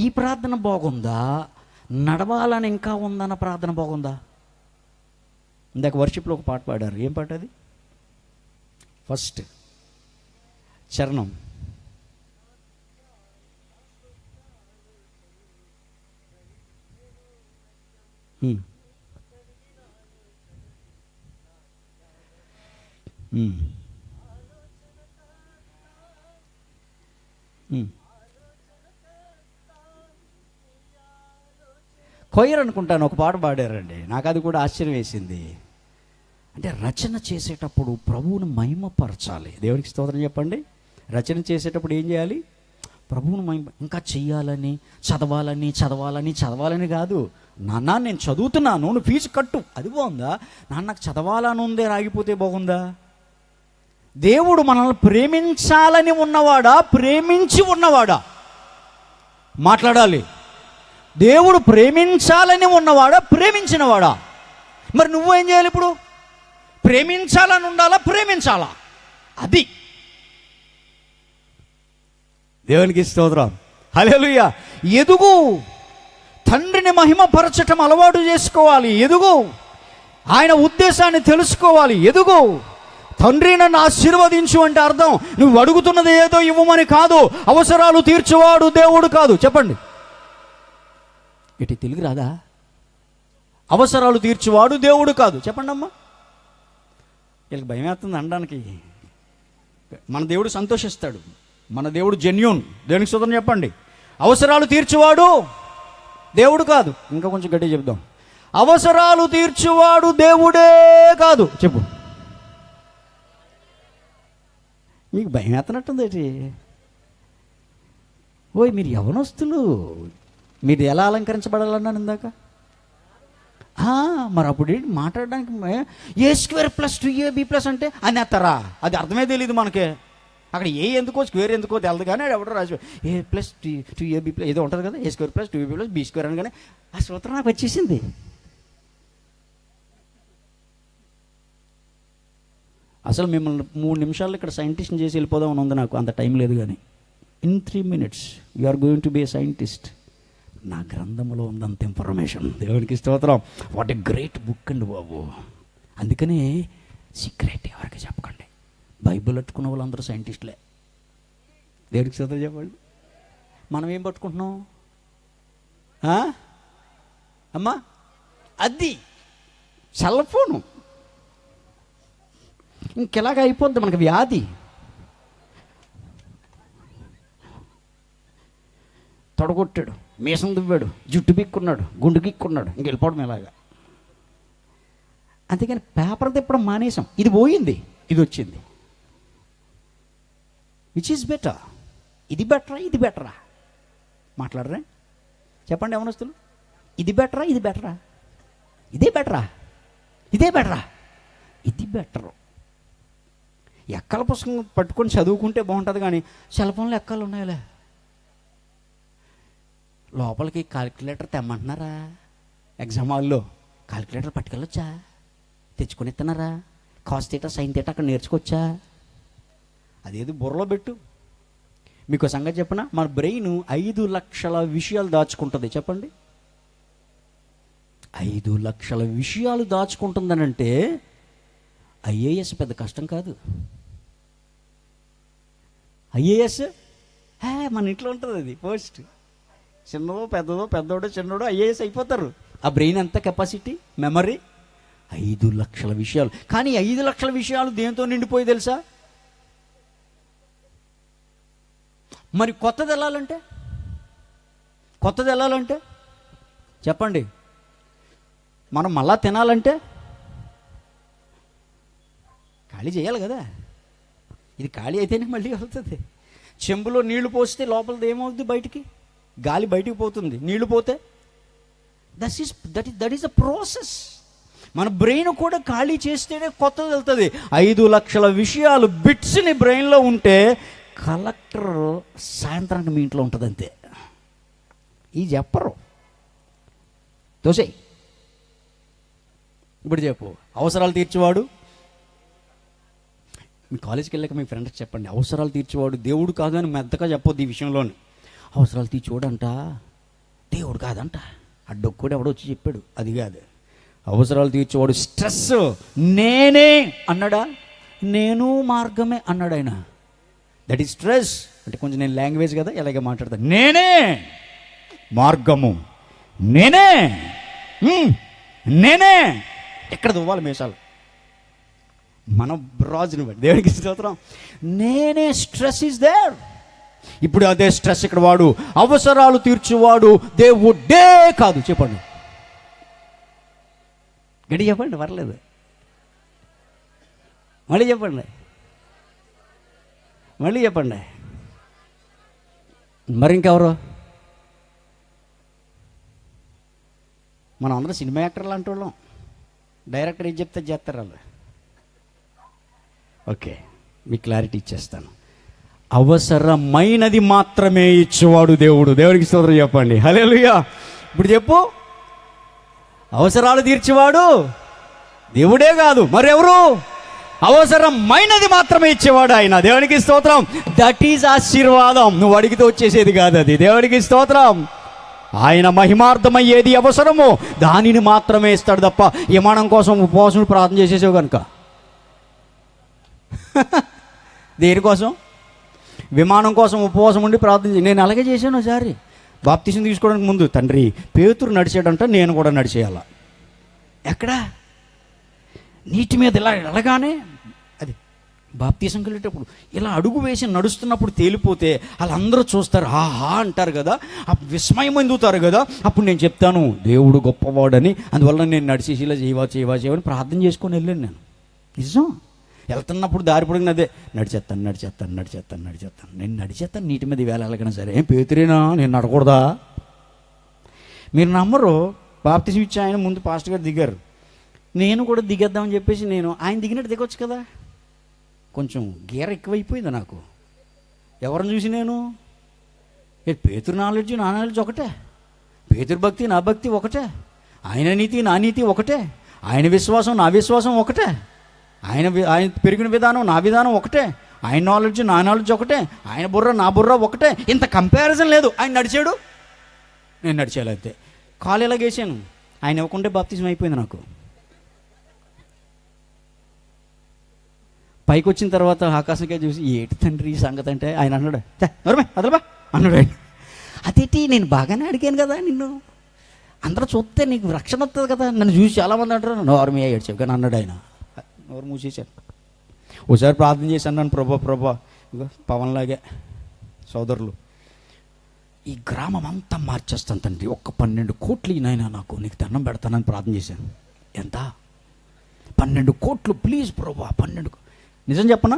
ఈ ప్రార్థన బాగుందా? నడవాలని ఇంకా ఉందన్న ప్రార్థన బాగుందా? ఇందాక వర్షిప్లో ఒక పాట పాడారు. ఏం పాట అది? ఫస్ట్ చరణం. కొయ్యర్ అనుకుంటాను ఒక పాట పాడారండి, నాకు అది కూడా ఆశ్చర్యం వేసింది. అంటే రచన చేసేటప్పుడు ప్రభువును మహిమపరచాలి. దేవునికి స్తోత్రం చెప్పండి. రచన చేసేటప్పుడు ఏం చేయాలి? ప్రభువును ఇంకా చెయ్యాలని, చదవాలని కాదు. నాన్న నేను చదువుతున్నాను, నువ్వు ఫీజు కట్టు, అది బాగుందా? నాన్న నాకు చదవాలని ఉందే, రాగిపోతే బాగుందా? దేవుడు మనల్ని ప్రేమించాలని ఉన్నవాడా, ప్రేమించి ఉన్నవాడా? మాట్లాడాలి. దేవుడు ప్రేమించాలని ఉన్నవాడా, ప్రేమించినవాడా? మరి నువ్వేం చేయాలి ఇప్పుడు? ప్రేమించాలని ఉండాలా, ప్రేమించాలా? అది దేవునికి స్తోత్రం. హల్లెలూయా. ఎదుగు, తండ్రిని మహిమపరచటం అలవాటు చేసుకోవాలి. ఎదుగు, ఆయన ఉద్దేశాన్ని తెలుసుకోవాలి. ఎదుగు, తండ్రి నన్ను ఆశీర్వదించు అంటే అర్థం నువ్వు అడుగుతున్నది ఏదో ఇవ్వమని కాదు. అవసరాలు తీర్చువాడు దేవుడు కాదు. చెప్పండి, ఇటు తెలుగు రాదా? అవసరాలు తీర్చువాడు దేవుడు కాదు. చెప్పండి అమ్మా. వీళ్ళకి భయం వేస్తుంది అనడానికి. మన దేవుడు సంతోషిస్తాడు, మన దేవుడు జెన్యూన్. దేవునికి స్తోత్రం చెప్పండి. అవసరాలు తీర్చువాడు దేవుడు కాదు. ఇంకా కొంచెం గట్టిగా చెప్దాం. అవసరాలు తీర్చువాడు దేవుడే కాదు. చెప్పు. మీకు భయం వేస్తున్నట్టుంది ఏంటి? ఓయ్ మీరు యవనస్తులు, మీరు ఎలా అలంకరించబడాలన్నాను ఇందాక? మరి అప్పుడు ఏంటి మాట్లాడడానికి? A²+2AB+ అంటే అనేస్తారా? అది అర్థమే తెలియదు మనకే. అక్కడ ఏ ఎందుకో స్క్వేర్ ఎందుకో తెలదు, కానీ ఎవడో రాసి A+2AB+ ఏదో ఉంటుంది కదా, A² + 2AB+B² అని. కానీ ఆ సూత్రం నాకు వచ్చేసింది. అసలు మిమ్మల్ని 3 నిమిషాల్లో ఇక్కడ సైంటిస్ట్ని చేసి వెళ్ళిపోదాం అని ఉంది నాకు. అంత టైం లేదు. కానీ in 3 minutes you are going to be a scientist. నా గ్రంథంలో ఉందంత ఇన్ఫర్మేషన్. దేవునికి స్తోత్రం. వాట్ ఎ గ్రేట్ బుక్ అండి బాబు. అందుకనే సీక్రెట్ ఎవరికి చెప్పకండి. బైబిల్ పట్టుకున్న వాళ్ళందరూ సైంటిస్టులే. దేవునికి స్తోత్రం చెప్పండి. మనం ఏం పట్టుకుంటున్నాం అమ్మా? అది సెల్ ఫోను. ఇంకెలాగ అయిపోద్ది మనకి వ్యాధి. తొడగొట్టాడు, మీసం దువ్వాడు, జుట్టు బిక్కున్నాడు, గుండు గిక్కున్నాడు, ఇంక వెళ్ళిపోవడం ఇలాగా. అంతేకాని పేపర్ తిప్పడం మానేసాం. ఇది పోయింది, ఇది వచ్చింది. Which is better? ఇది బెటరా, ఇది బెటరా? మాట్లాడరా? చెప్పండి యవనస్తులు. ఇది బెటరా, ఇది బెటరా? ఇదే బెటరా, ఇదే బెటరా? ఇది బెటరు. ఎక్కల పుస్తకం పట్టుకొని చదువుకుంటే బాగుంటుంది, కానీ సెల్ ఫోన్లో ఎక్కలు ఉన్నాయిలే. లోపలికి కాలిక్యులేటర్ తెమ్మంటున్నారా? ఎగ్జామ్ హాల్లో కాలిక్యులేటర్ పట్టుకెళ్ళొచ్చా? తెచ్చుకొని ఇస్తున్నారా? కాస్ థీటా సైన్ థీటా అక్కడ నేర్చుకోవచ్చా? అదేది బుర్రలో పెట్టు. మీకు సంగతి చెప్పనా? మన బ్రెయిన్ 5 లక్షల విషయాలు దాచుకుంటుంది. చెప్పండి, 5 లక్షల విషయాలు దాచుకుంటుందనంటే ఐఏఎస్ పెద్ద కష్టం కాదు. ఐఏఎస్ మన ఇంట్లో ఉంటుంది. అది పోస్ట్ చిన్నదో పెద్దదో, పెద్దోడో చిన్నోడో ఐఏఎస్ అయిపోతారు. ఆ బ్రెయిన్ ఎంత కెపాసిటీ, మెమరీ? 5 లక్షల విషయాలు. కానీ 5 లక్షల విషయాలు దేంతో నిండిపోయి తెలుసా? మరి కొత్తది వెళ్ళాలంటే చెప్పండి, మనం మళ్ళా తినాలంటే ఖాళీ చేయాలి కదా. ఇది ఖాళీ అయితేనే మళ్ళీ అవుతుంది. చెంబులో నీళ్లు పోస్తే లోపలది ఏమవుతుంది? బయటికి గాలి బయటికి పోతుంది. నీళ్లు పోతే దట్ ఈస్ ద ప్రాసెస్. మన బ్రెయిన్ కూడా ఖాళీ చేస్తేనే కొత్తది వెళ్తుంది. 5 లక్షల విషయాలు బిట్స్ని బ్రెయిన్లో ఉంటే కలెక్టర్ సాయంత్రానికి మీ ఇంట్లో ఉంటుంది అంతే. ఈ చెప్పరు. తోసేయ్. ఇప్పుడు చెప్పు, అవసరాలు తీర్చేవాడు. మీ కాలేజీకి వెళ్ళాక మీ ఫ్రెండ్స్కి చెప్పండి, అవసరాలు తీర్చేవాడు దేవుడు కాదు అని మెద్దగా చెప్పొద్దు. ఈ విషయంలోనే అవసరాలు తీర్చేవాడంట దేవుడు కాదంట. అడ్డొక్కడు ఎవడో వచ్చి చెప్పాడు, అది కాదు. అవసరాలు తీర్చేవాడు. స్ట్రెస్ నేనే అన్నాడా? నేను మార్గమే అన్నాడు ఆయన. That is stress. అంటే కొంచెం నేను లాంగ్వేజ్ కదా, ఎలాగే మాట్లాడతాను. నేనే మార్గము, నేనే ఎక్కడ దువ్వాలి మేషాలు మన రాజుని బట్టి. దేవునికి స్తోత్రం. నేనే. Stress is there. ఇప్పుడు అదే స్ట్రెస్ ఇక్కడ వాడు. అవసరాలు తీర్చువాడు దేవుడే కాదు. చెప్పండి, గడి చెప్పండి, పర్లేదు. మళ్ళీ చెప్పండి. మళ్ళీ చెప్పండి. మరి ఇంకెవరు? మనం అందరం సినిమా యాక్టర్లు అంటూ వాళ్ళం. డైరెక్టర్ ఏం చెప్తే చేస్తారు వాళ్ళు. ఓకే, మీకు క్లారిటీ ఇచ్చేస్తాను. అవసరమైనది మాత్రమే ఇచ్చేవాడు దేవుడు. దేవుడికి స్తోత్రం చెప్పండి. హల్లెలూయా. ఇప్పుడు చెప్పు, అవసరాలు తీర్చేవాడు దేవుడే కాదు మరెవరు? అవసరమైనది మాత్రమే ఇచ్చేవాడు ఆయన. దేవునికి స్తోత్రం. దట్ ఈజ్ ఆశీర్వాదం. నువ్వు అడిగితే వచ్చేసేది కాదు అది. దేవునికి స్తోత్రం. ఆయన మహిమార్థమయ్యేది అవసరమో దానిని మాత్రమే ఇస్తాడు తప్ప విమానం కోసం ఉపవాసం ప్రార్థన చేసేసావు కనుక దేనికోసం? విమానం కోసం ఉపవాసం ఉండి ప్రార్థన నేను అలాగే చేశాను ఒకసారి. బాప్తిసం తీసుకోవడానికి ముందు, తండ్రి పేతురు నడిచాడంట, నేను కూడా నడిచేయాల. ఎక్కడా? నీటి మీద ఇలా వెళ్ళగానే అది బాప్తిసం వెళ్ళేటప్పుడు ఇలా అడుగు వేసి నడుస్తున్నప్పుడు తేలిపోతే వాళ్ళందరూ చూస్తారు, ఆహా అంటారు కదా, విస్మయం ఎందుతారు కదా. అప్పుడు నేను చెప్తాను దేవుడు గొప్పవాడని. అందువల్ల నేను నడిచేసి ఇలా చేయవని ప్రార్థన చేసుకొని వెళ్ళాను నేను. నిజం. వెళ్తున్నప్పుడు దారి పొడిగిన అదే నడిచేస్తాను. నేను నడిచేస్తాను నీటి మీద వేళ వెళ్ళకైనా సరే. ఏం పేతురేనా, నేను నడకూడదా? మీరు నమ్మరు. బాప్తిసం ఇచ్చి ఆయన ముందు పాస్టర్ గారు దిగారు. నేను కూడా దిగేద్దామని చెప్పేసి ఆయన దిగినట్టు దిగొచ్చు కదా. కొంచెం గీర ఎక్కువైపోయింది నాకు. ఎవరిని చూసి నేను పేతురు నాలెడ్జ్ నా నాలెడ్జ్ ఒకటే, పేతురు భక్తి నా భక్తి ఒకటే, ఆయన నీతి నా నీతి ఒకటే, ఆయన విశ్వాసం నా విశ్వాసం ఒకటే, ఆయన పెరిగిన విధానం నా విధానం ఒకటే, ఆయన నాలెడ్జ్ నా నాలెడ్జ్ ఒకటే, ఆయన బుర్ర నా బుర్ర ఒకటే. ఇంత కంపారిజన్ లేదు. ఆయన నడిచాడు, నేను నడిచేయాలి అంతే. కాలు ఎలాగేసాను, ఆయన ఇవ్వకుంటే బాప్తిజం అయిపోయింది నాకు. పైకి వచ్చిన తర్వాత ఆకాశంకే చూసి ఏటి తండ్రి ఈ సంగతి అంటే ఆయన అన్నాడు, అదలబా అన్నాడు ఆయన. అదేంటి, నేను బాగానే అడిగాను కదా నిన్ను, అందరూ చూస్తే నీకు రక్షణ వస్తుంది కదా, నన్ను చూసి చాలామంది అంటారు. నోరు మీ ఏడ్చావు కానీ అన్నాడు ఆయన. నోరు మూసేశాను. ఒకసారి ప్రార్థన చేశాను నన్ను, ప్రభా ఇగో పవన్లాగే సోదరులు ఈ గ్రామం అంతా మార్చేస్తాను తండ్రి, 12 కోట్లు నాయన నాకు, నీకు దండం పెడతానని ప్రార్థన చేశాను. ఎంత? 12 కోట్లు ప్లీజ్ ప్రభా. 12. నిజం చెప్పనా,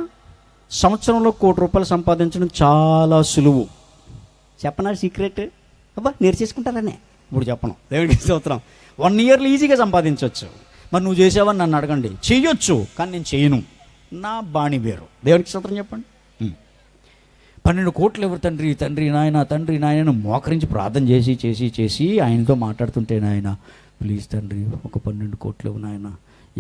సంవత్సరంలో ₹1 కోటి సంపాదించడం చాలా సులువు. చెప్పనా సీక్రెట్? అబ్బా నేర్చేసుకుంటారనే ఇప్పుడు చెప్పను. దేవుడికి స్తోత్రం. 1 ఇయర్లో ఈజీగా సంపాదించవచ్చు. మరి నువ్వు చేసావని నన్ను అడగండి. చేయొచ్చు, కానీ నేను చేయను. నా బాణి వేరు. దేవుడికి స్తోత్రం చెప్పండి. 12 కోట్లు ఎవరు తండ్రి నాయన మోకరించి ప్రార్థన చేసి ఆయనతో మాట్లాడుతుంటే, నాయన ప్లీజ్ తండ్రి ఒక 12 కోట్లు ఇవ్వు నాయన,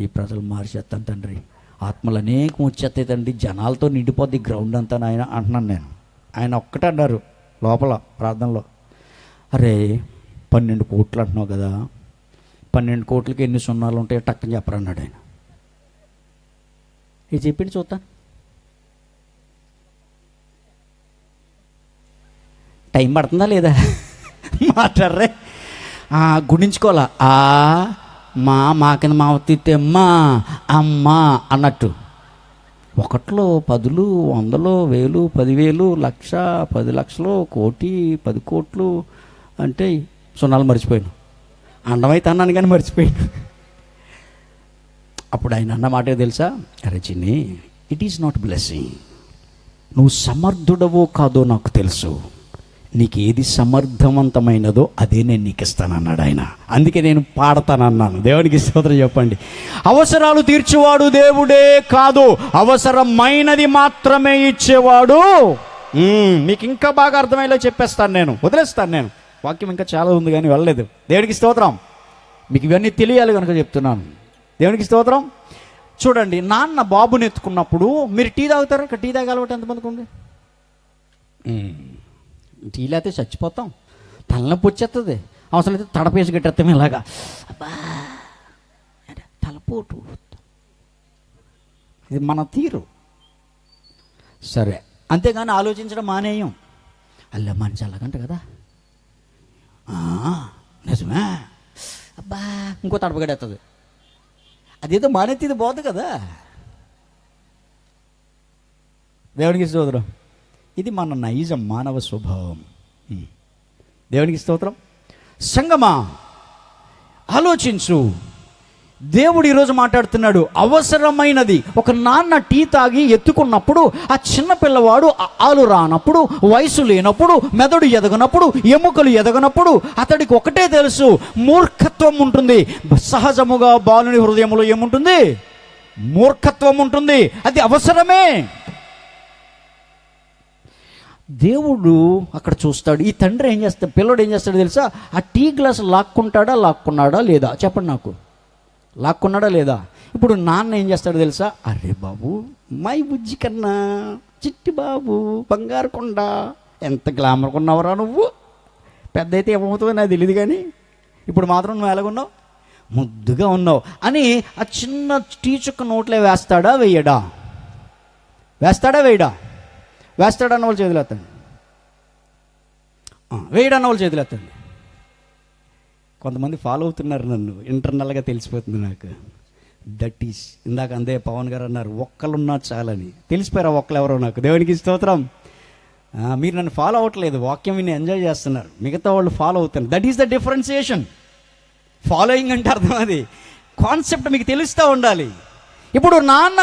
ఈ ప్రజలు మార్చేస్తాను తండ్రి, ఆత్మలు అనేకం వచ్చేస్తాయి తండ్రి, జనాలతో నిండిపోద్ది గ్రౌండ్ అంతా నాయన అంటున్నాను నేను. ఆయన ఒక్కటే అన్నారు లోపల ప్రార్థనలో, అరే 12 కోట్లు అంటున్నావు కదా, 12 కోట్లకి ఎన్ని సున్నాలు ఉంటాయో టక్కని చెప్పరన్నాడు ఆయన. ఇది చెప్పింది చూస్తాను. టైం పడుతుందా లేదా మాట్లాడరే, గుణించుకోవాలా. మా కింద మా తిత్తే అమ్మా అన్నట్టు. 1, 10, 100, 1000, 10,000, 1,00,000, 10 లక్షలు, 1 కోటి, 10 కోట్లు అంటే సున్నాలు మర్చిపోయాను. అండమైతే అన్నాను కానీ మర్చిపోయాను. అప్పుడు ఆయన అన్న మాట తెలుసా, అరే చిన్ని, ఇట్ ఈజ్ నాట్ బ్లెస్సింగ్. నువ్వు సమర్థుడవో కాదో నాకు తెలుసు, నీకు ఏది సమర్థవంతమైనదో అదే నేను నీకు ఇస్తానన్నాడు ఆయన. అందుకే నేను పాడతానన్నాను. దేవునికి స్తోత్రం చెప్పండి. అవసరాలు తీర్చేవాడు దేవుడే కాదు, అవసరమైనది మాత్రమే ఇచ్చేవాడు. మీకు ఇంకా బాగా అర్థమయ్యేలా చెప్పేస్తాను నేను, వదిలేస్తాను నేను. వాక్యం ఇంకా చాలా ఉంది కానీ వెళ్ళలేదు. దేవునికి స్తోత్రం. మీకు ఇవన్నీ తెలియాలి కనుక చెప్తున్నాను. దేవునికి స్తోత్రం. చూడండి, నాన్న బాబుని ఎత్తుకున్నప్పుడు మీరు టీ తాగుతారా? ఇక్కడ టీ తాగే అలవాటు ఎంతమందికి ఉంది? టీ లేకపోతే చచ్చిపోతాం, తలనొప్పి వచ్చేస్తుంది. అవసరం అయితే తడపేసి కట్టేస్తాం ఇలాగా, అబ్బా తలపోటు. ఇది మన తీరు. సరే, అంతేగాని ఆలోచించడం మానేయం. అల్ల మనిషి అలాగంట కదా, నిజమే, అబ్బా ఇంకో తడపగడేస్తుంది. అదేదో మానేది ఇది పోదు కదా. దేవునికి స్తోత్రం. ఇది మన నైజం, మానవ స్వభావం. దేవునికి స్తోత్రం. సంగమా ఆలోచించు, దేవుడు ఈరోజు మాట్లాడుతున్నాడు. అవసరమైనది. ఒక నాన్న టీ తాగి ఎత్తుకున్నప్పుడు ఆ చిన్న పిల్లవాడు ఆలు రానప్పుడు, వయసు లేనప్పుడు, మెదడు ఎదగనప్పుడు, ఎముకలు ఎదగనప్పుడు అతడికి ఒకటే తెలుసు, మూర్ఖత్వం ఉంటుంది. సహజముగా బాలుని హృదయంలో ఏముంటుంది? మూర్ఖత్వం ఉంటుంది. అది అవసరమే. దేవుడు అక్కడ చూస్తాడు. ఈ తండ్రి ఏం చేస్తాడు, పిల్లడు ఏం చేస్తాడు తెలుసా? ఆ టీ గ్లాస్ లాక్కున్నాడా లేదా? చెప్పండి నాకు. లాక్కున్నాడా లేదా? ఇప్పుడు నాన్న ఏం చేస్తాడు తెలుసా? అరే బాబు, మై బుజ్జి కన్నా, చిట్టి బాబు, బంగారు కొండ, ఎంత గ్లామర్గా ఉన్నావురా నువ్వు. పెద్ద అయితే ఏమవుతుందో నాకు తెలియదు, కానీ ఇప్పుడు మాత్రం నువ్వు ఎలాగున్నావు, ముద్దుగా ఉన్నావు అని ఆ చిన్న టీ చుక్క నోట్లే వేస్తాడా వేయడా? వేస్తాడా వేయడా? వేస్తాడన్న వాళ్ళు చేతులు ఎత్తండి. వేయడన్న వాళ్ళు చేతులు ఎత్తండి. కొంతమంది ఫాలో అవుతున్నారు నన్ను, ఇంటర్నల్గా తెలిసిపోతుంది నాకు. దట్ ఈస్, ఇందాక అందే పవన్ గారు అన్నారు, ఒక్కలున్నా చాలని. తెలిసిపోయారా ఒక్కలు ఎవరో నాకు? దేవునికి స్తోత్రం. మీరు నన్ను ఫాలో అవ్వట్లేదు, వాక్యం విని ఎంజాయ్ చేస్తున్నారు, మిగతా వాళ్ళు ఫాలో అవుతున్నారు. That is the differentiation. Following అంటే అర్థం అది. కాన్సెప్ట్ మీకు తెలుస్తూ ఉండాలి. ఇప్పుడు నాన్న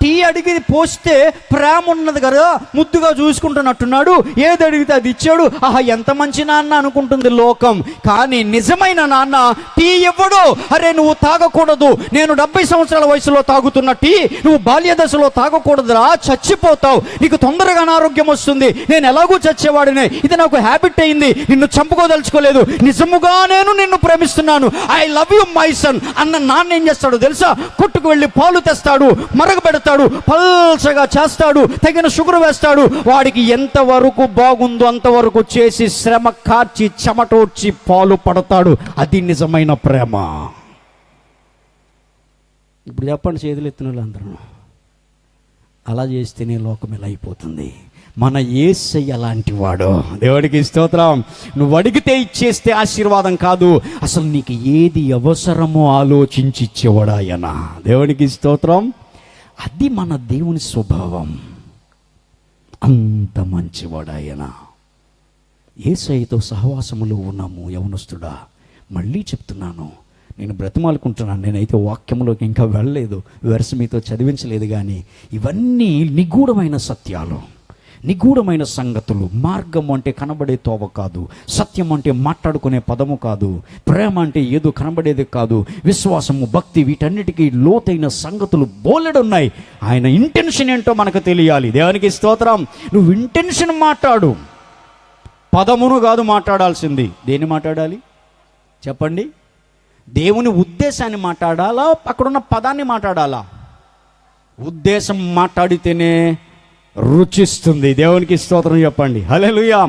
టీ అడిగి పోస్తే ప్రేమ ఉన్నది కదా, ముద్దుగా చూసుకుంటున్నట్టున్నాడు, ఏది అడిగితే అది ఇచ్చాడు, ఆహా ఎంత మంచి నాన్న అనుకుంటుంది లోకం. కానీ నిజమైన నాన్న టీ ఇవ్వడు. అరే నువ్వు తాగకూడదు, నేను 70 సంవత్సరాల వయసులో తాగుతున్న టీ నువ్వు బాల్య దశలో తాగకూడదురా, చచ్చిపోతావు, నీకు తొందరగా అనారోగ్యం వస్తుంది, నేను ఎలాగూ చచ్చేవాడినే, ఇది నాకు హ్యాబిట్ అయింది, నిన్ను చంపుకోదలుచుకోలేదు, నిజముగా నేను నిన్ను ప్రేమిస్తున్నాను, I love you my son అన్న నాన్న ఏం చేస్తాడు తెలుసా? కొట్టుకు వెళ్ళి పాలు తెస్తాడు, మరగబెడతాడు, పల్చగా చేస్తాడు, తగిన షుగర్ వేస్తాడు, వాడికి ఎంతవరకు బాగుందో అంతవరకు చేసి శ్రమ కార్చి చెమటోడ్చి పాలు పడతాడు. అది నిజమైన ప్రేమ. ఇప్పుడు చెప్పండి చేతులు ఎత్తిన వాళ్ళందరూ. అలా చేస్తేనే లోకం ఇలా అయిపోతుంది. మన యేసయ్య అలాంటి వాడు. దేవుడికి స్తోత్రం. నువ్వు అడిగితే ఇచ్చేస్తే ఆశీర్వాదం కాదు, అసలు నీకు ఏది అవసరమో ఆలోచించి ఇచ్చేవాడు ఆయన. దేవుడికి స్తోత్రం. అది మన దేవుని స్వభావం. అంత మంచివాడు ఆయన. యేసయ్యతో సహవాసములో ఉన్నాము యవనస్తుడా. మళ్ళీ చెప్తున్నాను, నేను బ్రతిమాలుకుంటున్నాను, నేనైతే వాక్యంలోకి ఇంకా వెళ్ళలేదు, వెర్స్ మీతో చదివించలేదు, కానీ ఇవన్నీ నిగూఢమైన సత్యాలు, నిగూఢమైన సంగతులు. మార్గం అంటే కనబడే తోవ కాదు, సత్యం అంటే మాట్లాడుకునే పదము కాదు, ప్రేమ అంటే ఏదో కనబడేది కాదు, విశ్వాసము, భక్తి, వీటన్నిటికీ లోతైన సంగతులు బోలెడున్నాయి. ఆయన ఇంటెన్షన్ ఏంటో మనకు తెలియాలి. దేవునికి స్తోత్రం. నువ్వు ఇంటెన్షన్ మాట్లాడు, పదమును కాదు మాట్లాడాల్సింది. దేన్ని మాట్లాడాలి చెప్పండి? దేవుని ఉద్దేశాన్ని మాట్లాడాలా, అక్కడున్న పదాన్ని మాట్లాడాలా? ఉద్దేశం మాట్లాడితేనే రుచిస్తుంది. దేవునికి స్తోత్రం చెప్పండి. హల్లెలూయా.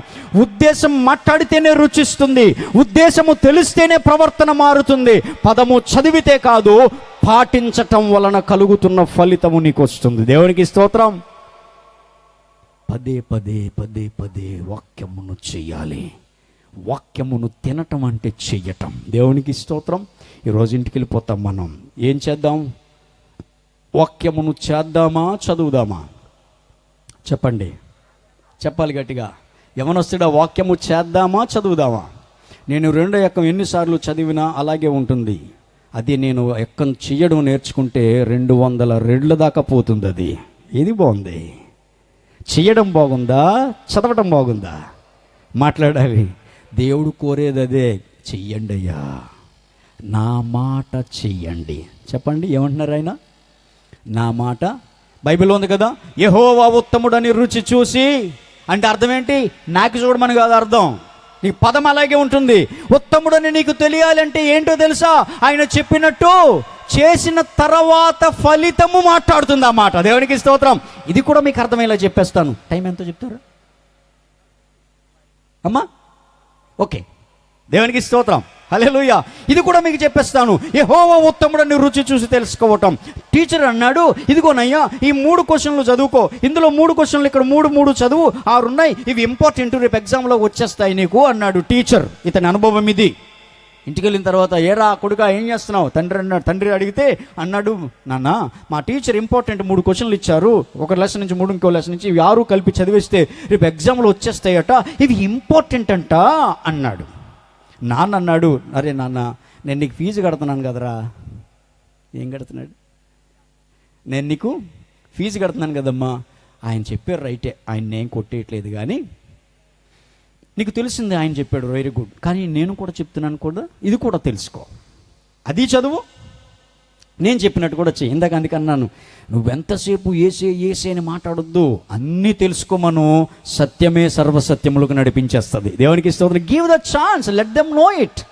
ఉద్దేశం మాట్లాడితేనే రుచిస్తుంది, ఉద్దేశము తెలిస్తేనే ప్రవర్తన మారుతుంది. పదము చదివితే కాదు, పాటించటం వలన కలుగుతున్న ఫలితము నీకు వస్తుంది. దేవునికి స్తోత్రం. పదే పదే పదే పదే వాక్యమును చెయ్యాలి. వాక్యమును తినటం అంటే చెయ్యటం. దేవునికి స్తోత్రం. ఈరోజు ఇంటికి వెళ్ళిపోతాం. మనం ఏం చేద్దాం? వాక్యమును చేద్దామా చదువుదామా? చెప్పండి, చెప్పాలి గట్టిగా. యవనస్తుడా, వాక్యము చేద్దామా చదువుదామా? నేను 2 ఎక్కం ఎన్నిసార్లు చదివినా అలాగే ఉంటుంది. అది నేను ఎక్కం చెయ్యడం నేర్చుకుంటే 200 రెడ్ల దాకా పోతుంది. అది ఇది బాగుంది. చెయ్యడం బాగుందా, చదవటం బాగుందా? మాట్లాడాలి. దేవుడు కోరేది అదే. చెయ్యండి అయ్యా, నా మాట చెయ్యండి. చెప్పండి, ఏమంటున్నారు ఆయన? నా మాట. బైబిల్ ఉంది కదా, యెహోవా ఉత్తముడని రుచి చూసి అంటే అర్థం ఏంటి? నాకు చూడమని కాదు అర్థం. నీ పదం అలాగే ఉంటుంది. ఉత్తముడని నీకు తెలియాలంటే ఏంటో తెలుసా? ఆయన చెప్పినట్టు చేసిన తర్వాత ఫలితము మాట్లాడుతుంది ఆ మాట. దేవునికి స్తోత్రం. ఇది కూడా మీకు అర్థమయ్యేలా చెప్పేస్తాను. టైం ఎంతో చెప్తారు అమ్మా? ఓకే, దేవునికి స్తోత్రం. హల్లెలూయా. ఇది కూడా మీకు చెప్పేస్తాను. యెహోవా ఉత్తముడని రుచి చూసి తెలుసుకోవటం. టీచర్ అన్నాడు, ఇదిగోనయ్యా ఈ 3 క్వశ్చన్లు చదువుకో, ఇందులో 3 క్వశ్చన్లు ఇక్కడ 3 చదువు, 6 ఉన్నాయి, ఇవి ఇంపార్టెంట్, రేపు ఎగ్జామ్లో వచ్చేస్తాయి నీకు అన్నాడు టీచర్. ఇతని అనుభవం ఇది. ఇంటికి వెళ్ళిన తర్వాత, ఏరా కొడుకా ఏం చేస్తున్నావు? తండ్రి అడిగితే అన్నాడు, నాన్న మా టీచర్ ఇంపార్టెంట్ 3 క్వశ్చన్లు ఇచ్చారు, ఒక లెసన్ నుంచి 3, ఇంకో లెసన్ నుంచి, ఇవి 6 కలిపి చదివేస్తే రేపు ఎగ్జామ్లో వచ్చేస్తాయట, ఇవి ఇంపార్టెంట్ అంట అన్నాడు. నాన్న అన్నాడు, అరే నాన్న నేను నీకు ఫీజు కడుతున్నాను కదరా, ఏం కడుతున్నాడు? నేను నీకు ఫీజు కడుతున్నాను కదమ్మా. ఆయన చెప్పారు రైటే, ఆయన నేను కొట్టేయట్లేదు, కానీ నీకు తెలిసింది ఆయన చెప్పాడు, వెరీ గుడ్. కానీ నేను కూడా చెప్తున్నాను కూడా, ఇది కూడా తెలుసుకో. అది చదువు, నేను చెప్పినట్టు కూడా చెయ్యి. ఇందాక అందుకన్నాను, నువ్వెంతసేపు ఏసే అని మాట్లాడొద్దు, అన్నీ తెలుసుకోమను. సత్యమే సర్వసత్యములకు నడిపించేస్తుంది. దేవునికి స్తోత్రం. Give the chance, let them know it.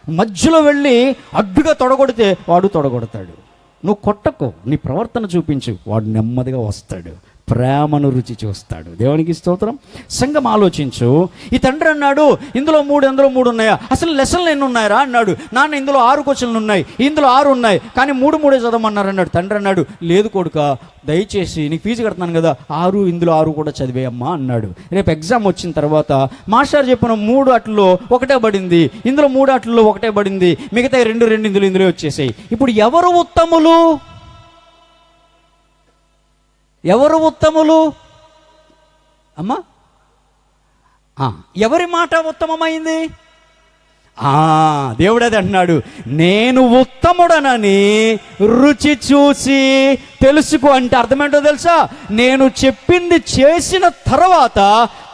మధ్యలో వెళ్ళి అడ్డుగా తొడగొడితే వాడు తొడగొడతాడు. నువ్వు కొట్టకు, నీ ప్రవర్తన చూపించు, వాడు నెమ్మదిగా వస్తాడు, ప్రేమను రుచి చూస్తాడు. దేవునికి స్తోత్రం. సంఘం ఆలోచించు. ఈ తండ్రి అన్నాడు, ఇందులో 3 ఉన్నాయా? అసలు లెసన్లు ఎన్ని ఉన్నాయరా అన్నాడు. నాన్న, ఇందులో 6 క్వశ్చన్లు ఉన్నాయి, ఇందులో 6 ఉన్నాయి, కానీ 3 చదవమన్నారు అన్నాడు. తండ్రి అన్నాడు, లేదు కొడుక, దయచేసి నీకు ఫీజు కడుతున్నాను కదా, 6 ఇందులో 6 కూడా చదివేయమ్మా అన్నాడు. రేపు ఎగ్జామ్ వచ్చిన తర్వాత మాస్టర్ చెప్పిన 3 ఆటల్లో 1 పడింది, ఇందులో 3 ఆటల్లో 1 పడింది, మిగతా 2 ఇందులో వచ్చేసాయి. ఇప్పుడు ఎవరు ఉత్తములు? ఎవరు ఉత్తములు అమ్మా? ఎవరి మాట ఉత్తమమైంది? దేవుడు అది అంటున్నాడు, నేను ఉత్తముడనని రుచి చూసి తెలుసుకో. అంటే అర్థమేంటో తెలుసా? నేను చెప్పింది చేసిన తర్వాత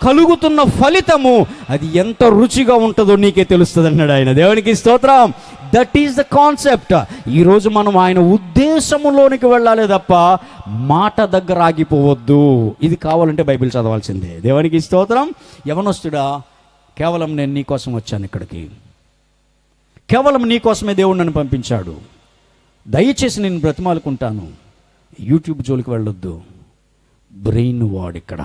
కలుగుతున్న ఫలితము అది ఎంత రుచిగా ఉంటుందో నీకే తెలుస్తుంది అన్నాడు ఆయన. దేవునికి స్తోత్రం. That is the concept. ఈరోజు మనం ఆయన ఉద్దేశములోనికి వెళ్ళాలి తప్ప మాట దగ్గర ఆగిపోవద్దు. ఇది కావాలంటే బైబిల్ చదవాల్సిందే. దేవునికి స్తోత్రం. యవనస్తుడా, కేవలం నేను నీ కోసం వచ్చాను ఇక్కడికి, కేవలం నీ కోసమే దేవుడు నన్ను పంపించాడు. దయచేసి నేను బ్రతిమాలుకుంటాను, యూట్యూబ్ జోలికి వెళ్ళొద్దు, బ్రెయిన్ వాడిక్కడ.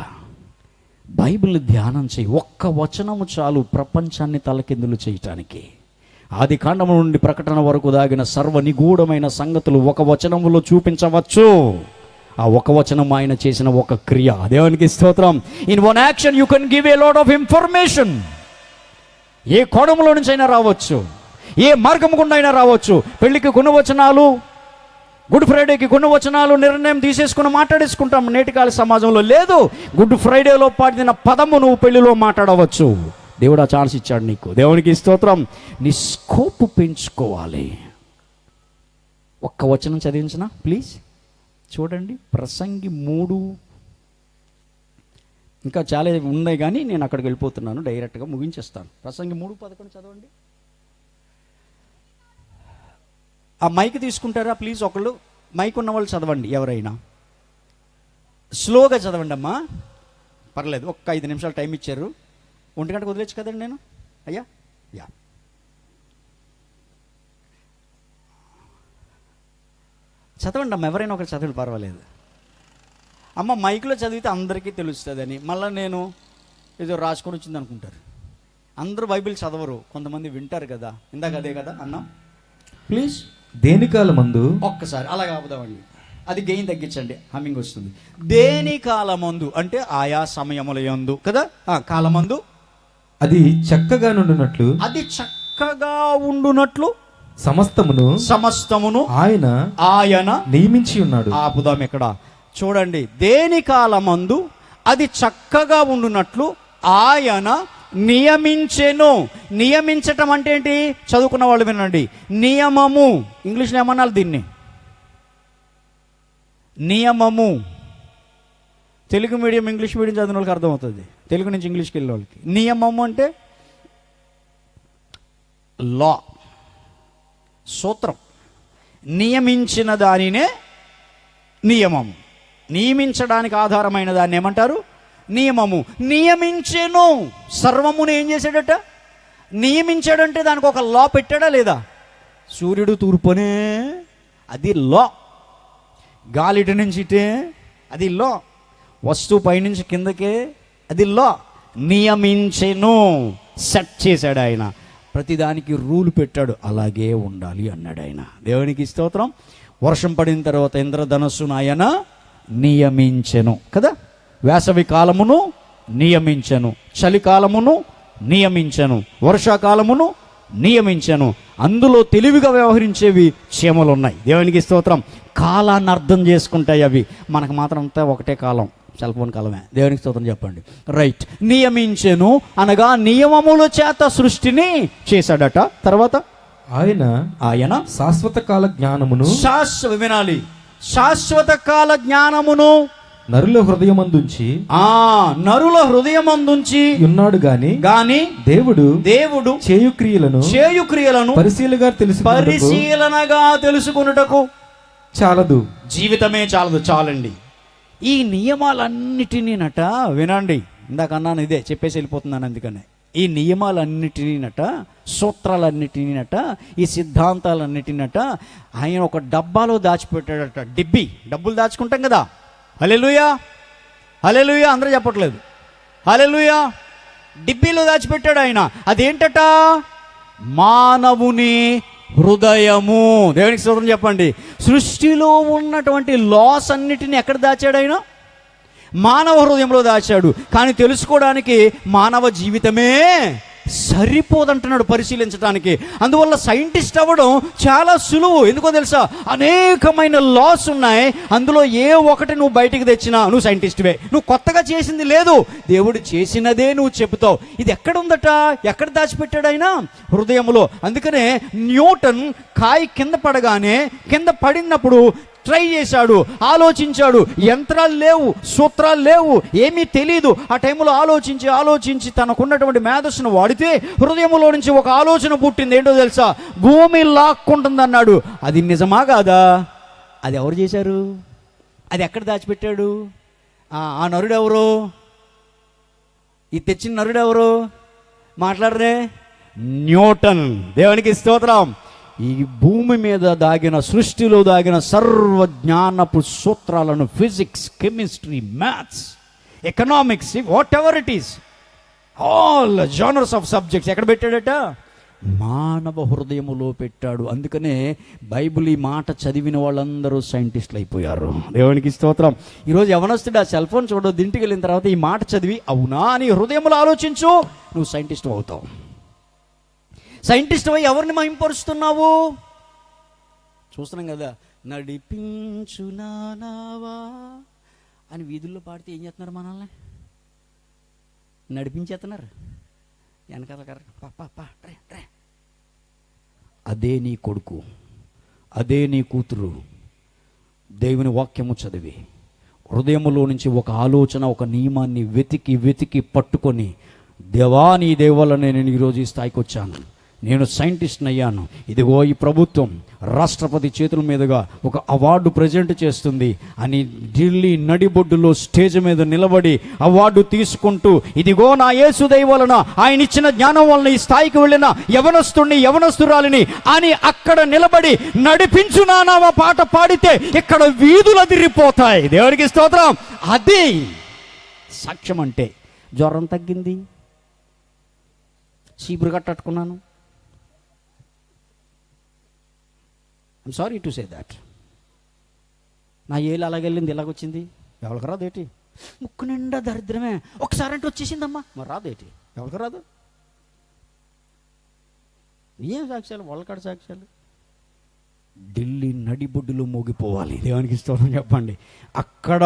బైబిల్ని ధ్యానం చేయి. 1 వచనము చాలు ప్రపంచాన్ని తలకిందులు చేయటానికి. ఆది కాండము నుండి ప్రకటన వరకు దాగిన సర్వ నిగూఢమైన సంగతులు 1 వచనములో చూపించవచ్చు. ఆ 1 వచనం ఆయన చేసిన 1 క్రియ. దేవునికి స్తోత్రం. In 1 action you can give a lot of information. ఏ కోణంలో నుంచి అయినా రావచ్చు, ఏ మార్గం గుండా అయినా రావచ్చు. పెళ్లికి కొన్ని వచనాలు, గుడ్ ఫ్రైడేకి కొన్ని వచనాలు నిర్ణయం తీసేసుకుని మాట్లాడేసుకుంటాం. నేటికాల సమాజంలో లేదు. గుడ్ ఫ్రైడేలో పాడిన పదము నువ్వు పెళ్లిలో మాట్లాడవచ్చు. దేవుడు ఆ ఛాన్స్ ఇచ్చాడు నీకు. దేవునికి స్తోత్రం. నీ స్కోప్ పెంచుకోవాలి. 1 వచనం చదివించిన ప్లీజ్ చూడండి. ప్రసంగి 3. ఇంకా చాలా ఉన్నాయి కానీ నేను అక్కడికి వెళ్ళిపోతున్నాను, డైరెక్ట్గా ముగించేస్తాను. ప్రసంగి 3:11 చదవండి. ఆ మైక్ తీసుకుంటారా ప్లీజ్? ఒకళ్ళు మైక్ ఉన్న వాళ్ళు చదవండి. ఎవరైనా స్లోగా చదవండి అమ్మా, పర్లేదు. 5 నిమిషాలు టైం ఇచ్చారు. 1 గంటకు వదిలేచ్చు కదండి నేను. అయ్యా యా చదవండి అమ్మ, ఎవరైనా ఒకరు చదవండి, పర్వాలేదు అమ్మ. మైక్లో చదివితే అందరికీ తెలుస్తుందని మళ్ళీ నేను ఏదో రాసుకొని వచ్చింది అనుకుంటారు. అందరూ బైబిల్ చదవరు, కొంతమంది వింటారు కదా. ఇందాక అదే కదా అన్నా. ప్లీజ్. దేని కాలమందు, ఒక్కసారి అలా కాపుదామండి, అది గెయిన్ తగ్గించండి, హమ్మింగ్ వస్తుంది. దేని కాలమందు అంటే ఆయా సమయముల యందు కదా. కాలమందు అది చక్కగా నుండునట్లు, అది చక్కగా ఉండునట్లు సమస్తమును ఆయన నియమించి ఉన్నాడు. ఆపుదాం ఇక్కడ చూడండి. దేని కాలమందు అది చక్కగా ఉండునట్లు ఆయన నియమించెను. నియమించటం అంటే ఏంటి? చదువుకున్న వాళ్ళు వినండి. నియమము, ఇంగ్లీష్లో ఏమన్నాలి దీన్ని? నియమము. తెలుగు మీడియం, ఇంగ్లీష్ మీడియం చదివిన వాళ్ళకి అర్థమవుతుంది, తెలుగు నుంచి ఇంగ్లీష్కి వెళ్ళిన వాళ్ళకి. నియమము అంటే లా, సూత్రం. నియమించిన దానినే నియమము. నియమించడానికి ఆధారమైన దాన్ని ఏమంటారు? నియమము. నియమించెను. సర్వమును ఏం చేశాడట? నియమించాడంటే దానికి ఒక లా పెట్టాడా లేదా? సూర్యుడు తూర్పునే, అది లా. గాలిటి నుంచి ఇటే, అది లా. వస్తువు పైనుంచి కిందకే, అది లా. నియమించెను, సెట్ చేశాడు ఆయన. ప్రతిదానికి రూల్ పెట్టాడు, అలాగే ఉండాలి అన్నాడు ఆయన. దేవునికి స్తోత్రం. వర్షం పడిన తర్వాత ఇంద్రధనస్సును ఆయన నియమించెను కదా. వేసవి కాలమును నియమించెను, చలికాలమును నియమించెను, వర్షాకాలమును నియమించెను. అందులో తెలివిగా వ్యవహరించేవి చీమలు ఉన్నాయి. దేవునికి స్తోత్రం. కాలాన్ని అర్థం చేసుకుంటాయి అవి. మనకు మాత్రం అంతా ఒకటే కాలం, సెల్ ఫోన్ కాలమే. దేవునికి స్తోత్రం చెప్పండి. రైట్. నియమించెను అనగా నియమముల చేత సృష్టిని చేశాడట. తర్వాత ఆయన శాశ్వత కాల జ్ఞానమును వినాలి, శాశ్వత కాల జ్ఞానమును నరుల హృదయమందుంచి నరుల హృదయమందుంచి ఉన్నాడు గాని దేవుడు చేయుక్రియలను పరిశీలనగా తెలుసుకొనుటకు చాలదు. జీవితమే చాలదు. చాలండి. ఈ నియమాలన్నిటినీనట వినండి, ఇందాక అన్నాను, ఇదే చెప్పేసి వెళ్ళిపోతున్నాను. అందుకనే ఈ నియమాలన్నిటినీనట, సూత్రాలన్నిటినీనట, ఈ సిద్ధాంతాలన్నిటినట ఆయన ఒక డబ్బాలో దాచిపెట్టాడట. డబ్బులు దాచుకుంటాం కదా. హల్లెలూయా, హల్లెలూయా. అందరూ చెప్పట్లేదు హల్లెలూయా. డిబ్బీలో దాచిపెట్టాడు ఆయన. అదేంటట? మానవుని హృదయము. దేవునికి స్తోత్రం చెప్పండి. సృష్టిలో ఉన్నటువంటి లాస్ అన్నిటిని ఎక్కడ దాచాడు ఆయన? మానవ హృదయంలో దాచాడు. కానీ తెలుసుకోవడానికి మానవ జీవితమే సరిపోదంటున్నాడు పరిశీలించడానికి. అందువల్ల సైంటిస్ట్ అవ్వడం చాలా సులువు. ఎందుకో తెలుసా? అనేకమైన లాస్ ఉన్నాయి. అందులో ఏ ఒకటి నువ్వు బయటికి తెచ్చినా నువ్వు సైంటిస్ట్వే. నువ్వు కొత్తగా చేసింది లేదు, దేవుడు చేసినదే నువ్వు చెబుతావు. ఇది ఎక్కడ ఉందట? ఎక్కడ దాచిపెట్టాడు ఆయన? హృదయంలో. అందుకనే న్యూటన్ కాయ కింద పడగానే, కింద పడినప్పుడు ట్రై చేశాడు, ఆలోచించాడు. యంత్రాలు లేవు, సూత్రాలు లేవు, ఏమీ తెలీదు. ఆ టైంలో ఆలోచించి తనకున్నటువంటి మేధస్సును వాడితే హృదయంలో నుంచి ఒక ఆలోచన పుట్టింది. ఏంటో తెలుసా? భూమి లాక్కుంటుంది అన్నాడు. అది నిజమా కాదా? అది ఎవరు చేశారు? అది ఎక్కడ దాచిపెట్టాడు? ఆ నరుడు ఎవరు? ఇది తెచ్చిన నరుడు ఎవరు? మాట్లాడరే. న్యూటన్. దేవునికి స్తోత్రం. ఈ భూమి మీద దాగిన, సృష్టిలో దాగిన సర్వజ్ఞానపు సూత్రాలను, physics, chemistry, maths, economics, what ever it is, all genres of subjects ఎక్కడ పెట్టాడట? మానవ హృదయములో పెట్టాడు. అందుకనే బైబిల్ ఈ మాట చదివిన వాళ్ళందరూ సైంటిస్టులు అయిపోయారు. దేవునికి స్తోత్రం. ఈరోజు యవనస్తుడు ఆ సెల్ ఫోన్ చూడదు, ఇంటికి వెళ్ళిన తర్వాత ఈ మాట చదివి అవునా అని హృదయంలో ఆలోచించు, నువ్వు సైంటిస్ట్ అవుతావు. సైంటిస్ట్ అయి ఎవరిని మహింపరుస్తున్నావు? చూస్తున్నాం కదా. నడిపించునావా అని వీధుల్లో పాడితే ఏం చేస్తున్నారు? మనల్ని నడిపించేస్తున్నారు. వెనకాల ట్రే. అదే నీ కొడుకు, అదే నీ కూతురు దేవుని వాక్యము చదివి హృదయములో నుంచి ఒక ఆలోచన, ఒక నియమాన్ని వెతికి పట్టుకొని, దేవా నీ దేవాలనే నేను ఈరోజు ఈ స్థాయికి వచ్చాను, నేను సైంటిస్ట్ని అయ్యాను, ఇదిగో ఈ ప్రభుత్వం రాష్ట్రపతి చేతుల మీదుగా ఒక అవార్డు ప్రజెంట్ చేస్తుంది అని ఢిల్లీ నడిబొడ్డులో స్టేజ్ మీద నిలబడి అవార్డు తీసుకుంటూ, ఇదిగో నా యేసు దయ వలన, ఆయన ఇచ్చిన జ్ఞానం వలన ఈ స్థాయికి వెళ్ళిన యవనస్తురాలిని అని అక్కడ నిలబడి నడిపించునావా పాట పాడితే ఇక్కడ వీధులు అదిరిపోతాయి. దేవునికి స్తోత్రం. అది సాక్ష్యం అంటే. జ్వరం తగ్గింది, చీపురు కట్టట్టుకున్నాను. I'm sorry to say that. నా ఏళ్ళు అలాగెళ్ళింది, ఇలాగొచ్చింది. ఎవరికి రాదు ఏంటి? ముక్కు నిండా దరిద్రమే. ఒకసారి అంటే వచ్చేసిందమ్మా, మరి రాదు ఏంటి? ఎవరికి రాదు? ఏం సాక్ష్యాలు? వాళ్ళకాడ సాక్ష్యాలు. ఢిల్లీ నడిబొడ్డులో మోగిపోవాలి. దేవునికి స్తోత్రం చెప్పండి. అక్కడ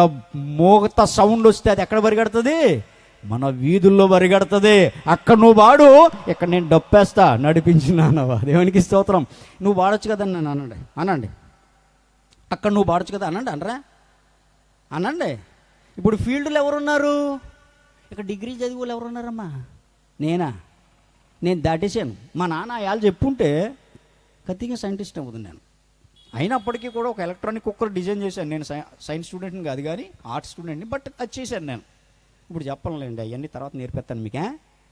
మోగత సౌండ్ వస్తే అది ఎక్కడ పరిగెడుతుంది? మన వీధుల్లో పరిగెడుతుంది. అక్కడ నువ్వు వాడు, ఇక్కడ నేను డప్పేస్తా, నడిపించినానవా. దేవునికి స్తోత్రం. నువ్వు వాడచ్చు కదా అనండి. అక్కడ నువ్వు వాడచ్చు కదా అనండి. ఇప్పుడు ఫీల్డ్లో ఎవరున్నారు? ఇక్కడ డిగ్రీ చదివి వాళ్ళు ఎవరున్నారమ్మా? నేను దాటేసాను. మా నాన్న వాళ్ళు చెప్పుంటే ఖచ్చితంగా సైంటిస్ట్ అవుతుంది నేను. అయినప్పటికీ కూడా ఒక ఎలక్ట్రానిక్ కుక్కర్ డిజైన్ చేశాను. నేను సైన్స్ స్టూడెంట్ని కాదు కానీ ఆర్ట్స్ స్టూడెంట్ని, బట్ అది చేశాను నేను. ఇప్పుడు చెప్పలేండి, అవన్నీ తర్వాత నేర్పెత్తాను మీకే.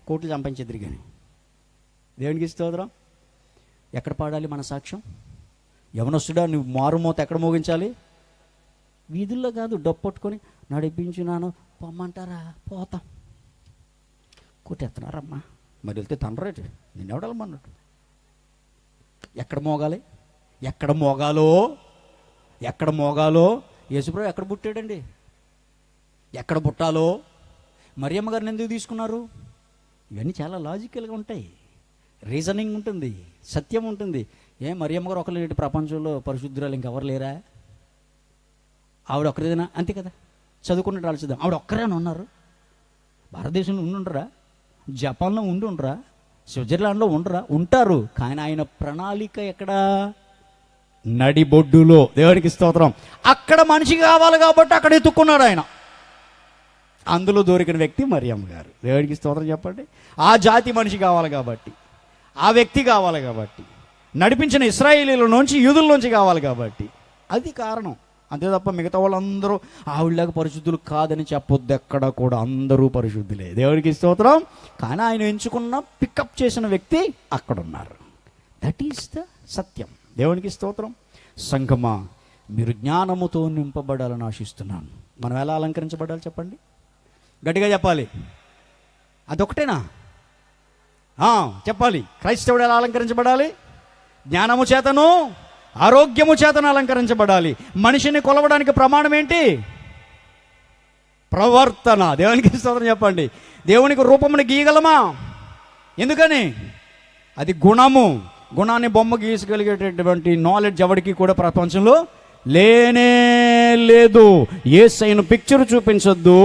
కోట్లు సంపాదించేద్దరు కానీ. దేవునికి స్తోత్రం. ఎక్కడ పాడాలి మన సాక్ష్యం? యవనస్తుడా, నువ్వు మారుమోత ఎక్కడ మోగించాలి? వీధుల్లో కాదు, డప్పొట్టుకొని నడిపించున్నాను పొమ్మంటారా? పోతాం. కొట్టేస్తున్నారమ్మా. మరి వెళ్తే తండ్రేటి నిన్నెవడమన్నట్టు. ఎక్కడ మోగాలి? ఎక్కడ మోగాలో యేసుప్రభు ఎక్కడ పుట్టాడండి? ఎక్కడ పుట్టాలో మరియమ్మ గారిని ఎందుకు తీసుకున్నారు? ఇవన్నీ చాలా లాజికల్గా ఉంటాయి. రీజనింగ్ ఉంటుంది, సత్యం ఉంటుంది. మరియమ్మ గారు ఒకరు ప్రపంచంలో పరిశుద్ధురాలు ఇంకెవరు లేరా? ఆవిడ ఒక్కరేనా? అంతే కదా. చదువుకున్నట్టు ఆలోచిద్దాం. ఆవిడ ఒక్కరేనా ఉన్నారు? భారతదేశంలో ఉండుండరా? జపాన్లో ఉండుండరా? స్విట్జర్లాండ్లో ఉండరా? ఉంటారు. కానీ ఆయన ప్రణాళిక ఎక్కడ? నడిబొడ్డులో. దేవునికి స్తోత్రం. అక్కడ మనిషి కావాలి కాబట్టి అక్కడ ఎత్తుక్కున్నాడు ఆయన. అందులో దొరికిన వ్యక్తి మరియమ్మ గారు. దేవునికి స్తోత్రం చెప్పండి. ఆ జాతి మనిషి కావాలి కాబట్టి, ఆ వ్యక్తి కావాలి కాబట్టి, నడిపించిన ఇశ్రాయేలీల నుంచి, యూదుల్లోంచి కావాలి కాబట్టి, అది కారణం. అంతే తప్ప మిగతా వాళ్ళందరూ ఆవిడలాగా పరిశుద్ధులు కాదని చెప్పొద్దు. ఎక్కడ కూడా అందరూ పరిశుద్ధులే. దేవునికి స్తోత్రం. కానీ ఆయన ఎంచుకున్న పికప్ చేసిన వ్యక్తి అక్కడ ఉన్నారు. దట్ ఈస్ ద సత్యం. దేవునికి స్తోత్రం. సంఘమా, మీరు జ్ఞానముతో నింపబడాలని ఆశిస్తున్నాను. మనం ఎలా అలంకరించబడాలి చెప్పండి? గట్టిగా చెప్పాలి. అదొకటేనా? చెప్పాలి. క్రైస్తవుడు ఎలా అలంకరించబడాలి? జ్ఞానము చేతను, ఆరోగ్యము చేతను అలంకరించబడాలి. మనిషిని కొలవడానికి ప్రమాణం ఏంటి? ప్రవర్తన. దేవునికి స్తోత్రం చెప్పండి. దేవునికి రూపముని గీయగలమా? ఎందుకని? అది గుణము. గుణాన్ని బొమ్మ గీసగలిగేటటువంటి నాలెడ్జ్ ఎవరికి కూడా ప్రపంచంలో లేనే లేదు. యేసయ్యను పిక్చర్ చూపించొద్దు,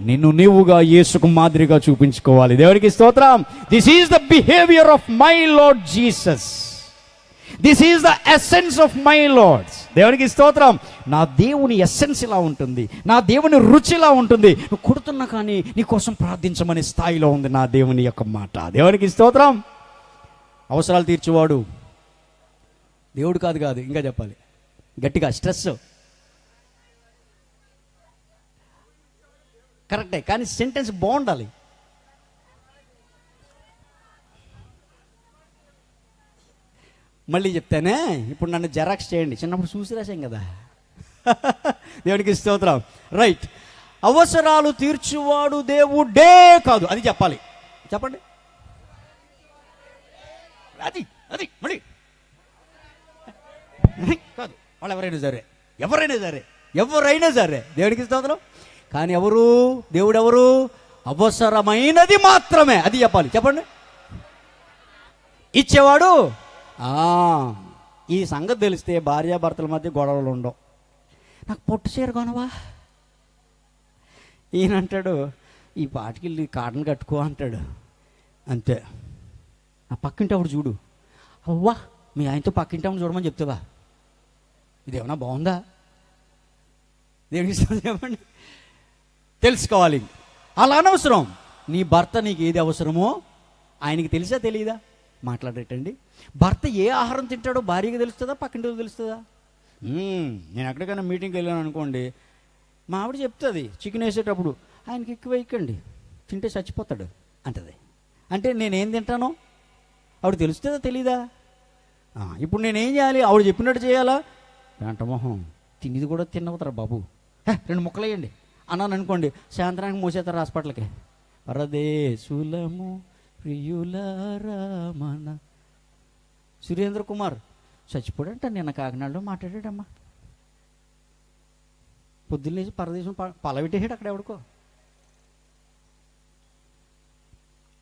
నిన్ను నీవుగా యేసుకు మాదిరిగా చూపించుకోవాలి. దేవునికి స్తోత్రం. This is the behaviour of my Lord Jesus. This is the essence of my Lord's. దేవునికి స్తోత్రం. నా దేవుని ఎసెన్స్ ఇలా ఉంటుంది, నా దేవుని రుచి ఇలా ఉంటుంది. నువ్వు కొడుతున్నా కానీ నీ కోసం ప్రార్థించమనే స్థాయిలో ఉంది నా దేవుని యొక్క మాట. దేవునికి స్తోత్రం. అవసరాలు తీర్చేవాడు దేవుడు కాదు. ఇంకా చెప్పాలి గట్టిగా. స్ట్రెస్ కరెక్టే, కానీ సెంటెన్స్ బాగుండాలి. మళ్ళీ చెప్తానే. ఇప్పుడు నన్ను జెరాక్స్ చేయండి. చిన్నప్పుడు చూసి రాశాం కదా. దేవునికి స్తోత్రం. రైట్. అవసరాలు తీర్చువాడు దేవుడే కాదు. అది చెప్పాలి. చెప్పండి. అది అది మళ్ళీ కాదు. వాళ్ళు ఎవరైనా సరే దేవునికి స్తోత్రం. కానీ ఎవరు? దేవుడు ఎవరు? అవసరమైనది మాత్రమే. అది చెప్పాలి. చెప్పండి. ఇచ్చేవాడు. ఈ సంగతి తెలిస్తే భార్యాభర్తల మధ్య గొడవలు ఉండవు. నాకు పొట్టు చీర కొనవా? ఈయన అంటాడు, ఈ పాటికి కాటన్ కట్టుకో అంటాడు. అంతే. ఆ పక్కింటి ఆవిడ చూడు, అవ్వా మీ ఆయనతో పక్కింటి ఆవిడ చూడమని చెప్తావా? ఇదేమన్నా బాగుందా? దేవుడికి చెప్పండి. తెలుసుకోవాలి. అలా అనవసరం. నీ భర్త నీకు ఏది అవసరమో ఆయనకి తెలిసా తెలియదా? మాట్లాడేటండి. భర్త ఏ ఆహారం తింటాడో భార్యకి తెలుస్తుందా, పక్కింటికి తెలుస్తుందా? నేను ఎక్కడికైనా మీటింగ్కి వెళ్ళాను అనుకోండి, మా ఆవిడ చెప్తుంది చికెన్ వేసేటప్పుడు, ఆయనకి ఎక్కువ వేయకండి తింటే చచ్చిపోతాడు అంటది. అంటే నేనేం తింటానో ఆవిడ తెలుస్తుందా తెలీదా? ఇప్పుడు నేనేం చేయాలి? ఆవిడ చెప్పినట్టు చేయాలా? వెంటమోహం తినేది కూడా తిన్నవుతారా బాబు, 2 ముక్కలు వేయండి అన్నాను అనుకోండి, సాయంత్రానికి మూసేస్తారు హాస్పిటల్కి. పరదేశులము ప్రియులారామన. సురేంద్ర కుమార్ చచ్చిపోడంట నిన్న కాకినాడలో మాట్లాడాడమ్మా. పొద్దున్నేసి పరదేశం పలవిట్టేసాడు అక్కడ ఎవడుకో.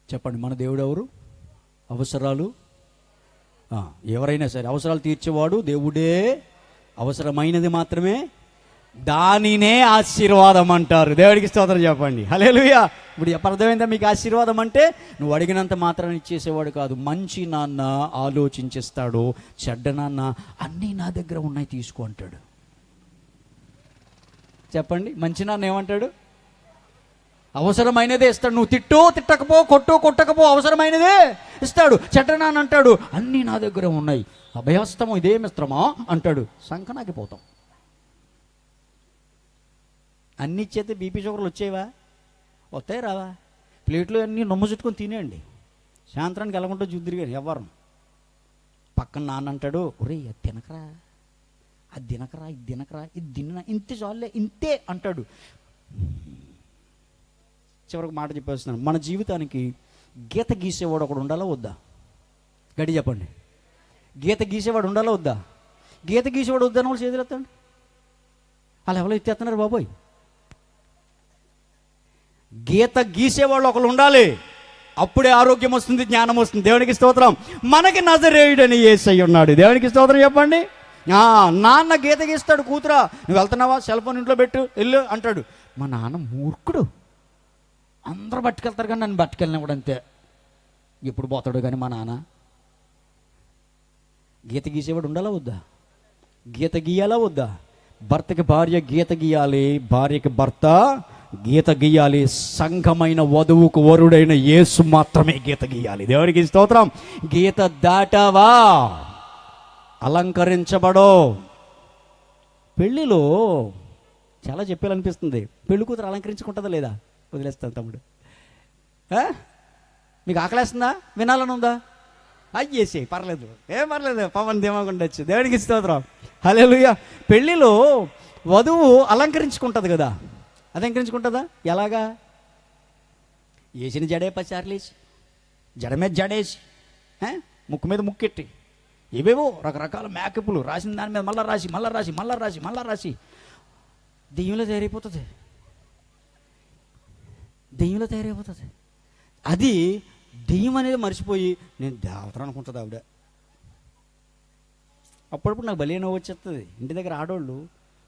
చెప్పండి, మన దేవుడు ఎవరు? అవసరాలు ఎవరైనా సరే అవసరాలు తీర్చేవాడు దేవుడే. అవసరమైనది మాత్రమే, దానినే ఆశీర్వాదం అంటారు. దేవుడికి స్తోత్రం చెప్పండి. హల్లెలూయా. ఇప్పుడు అర్థమైందా మీకు? ఆశీర్వాదం అంటే నువ్వు అడిగినంత మాత్రాన్ని ఇచ్చేసేవాడు కాదు. మంచి నాన్న ఆలోచించేస్తాడు, చెడ్డ నాన్న అన్నీ నా దగ్గర ఉన్నాయి తీసుకో అంటాడు. చెప్పండి, మంచి నాన్న ఏమంటాడు? అవసరమైనదే ఇస్తాడు. నువ్వు తిట్టకపో, కొట్టకపో అవసరమైనదే ఇస్తాడు. చెడ్డ నాన్న అంటాడు అన్నీ నా దగ్గర ఉన్నాయి, అభయస్తము ఇదే మిత్రమా అంటాడు. సంకనాకిపోతాం. అన్ని ఇచ్చేస్తే బీపీ షుగర్లు వచ్చేవా? వస్తాయి రావా? ప్లేట్లో అన్నీ నొమ్మ చుట్టుకొని తినేయండి. సాయంత్రానికి వెళ్ళకుండా చూద్దరు కానీ ఎవరు. పక్కన నాన్న అంటాడు, ఒరే అది తినకరా, అది తినకరా, ఇది తినకరా, ఇది తిన్నా ఇంతే చాలే, ఇంతే అంటాడు. చివరికి మాట చెప్పేస్తున్నాను, మన జీవితానికి గీత గీసేవాడు ఒకడు ఉండాలా వద్దా? గడి చెప్పండి. గీత గీసేవాడు ఉండాలా వద్దా? గీత గీసేవాడు వద్దని వాళ్ళు చేతులు ఎత్తండి. అలా ఎవరో ఎత్తేస్తున్నారు బాబోయ్. గీత గీసేవాళ్ళు ఒకళ్ళు ఉండాలి. అప్పుడే ఆరోగ్యం వస్తుంది, జ్ఞానం వస్తుంది. దేవునికి స్తోత్రం. మనకి నజరేయుడని యేసయ్య ఉన్నాడు. దేవునికి స్తోత్రం చెప్పండి. నాన్న గీత గీస్తాడు. కూతురా నువ్వు వెళ్తున్నావా, సెల్ ఫోన్ ఇంట్లో పెట్టు వెళ్ళు అంటాడు. మా నాన్న మూర్ఖుడు. అందరూ పట్టుకెళ్తారు కానీ నన్ను పట్టుకెళ్ళినా కూడా అంతే. ఎప్పుడు పోతాడో కానీ మా నాన్న. గీత గీసేవాడు ఉండాలా వద్దా? గీత గీయాలా వద్దా? భర్తకి భార్య గీత గీయాలి, భార్యకి భర్త గీత గీయాలి. సంఘమైన వధువుకు వరుడైన యేసు మాత్రమే గీత గీయాలి. దేవునికి స్తోత్రం. గీత దాటావా అలంకరించబడో. పెళ్ళిలో చాలా చెప్పాలనిపిస్తుంది. పెళ్లి కూతురు అలంకరించుకుంటుందా లేదా? వదిలేస్తాను తమ్ముడు. మీకు ఆకలేస్తుందా? వినాలని ఉందా? అయ్యేసి పర్లేదు, ఏం పర్లేదు, పవన్ ధీమాగా ఉండొచ్చు. దేవునికి స్తోత్రం. హల్లెలూయా. పెళ్ళిలో వధువు అలంకరించుకుంటుంది కదా. అలంకరించుకుంటుందా? ఎలాగా? వేసిన జడే పచార్లేసి, జడ మీద జడేసి, ముక్కు మీద ముక్కెట్టి, ఇవేవో రకరకాల మేకప్లు రాసిన దాని మీద మళ్ళా రాసి మళ్ళా రాసి మళ్ళా రాసి మళ్ళా రాసి దెయ్యంలో తయారైపోతుంది. దెయ్యంలో తయారైపోతుంది. అది దెయ్యం అనేది మర్చిపోయి నేను దేవతను అనుకుంటుంది ఆవిడ. అప్పుడప్పుడు నాకు బలి నవ్వు వచ్చేస్తుంది. ఇంటి దగ్గర ఆడవాళ్ళు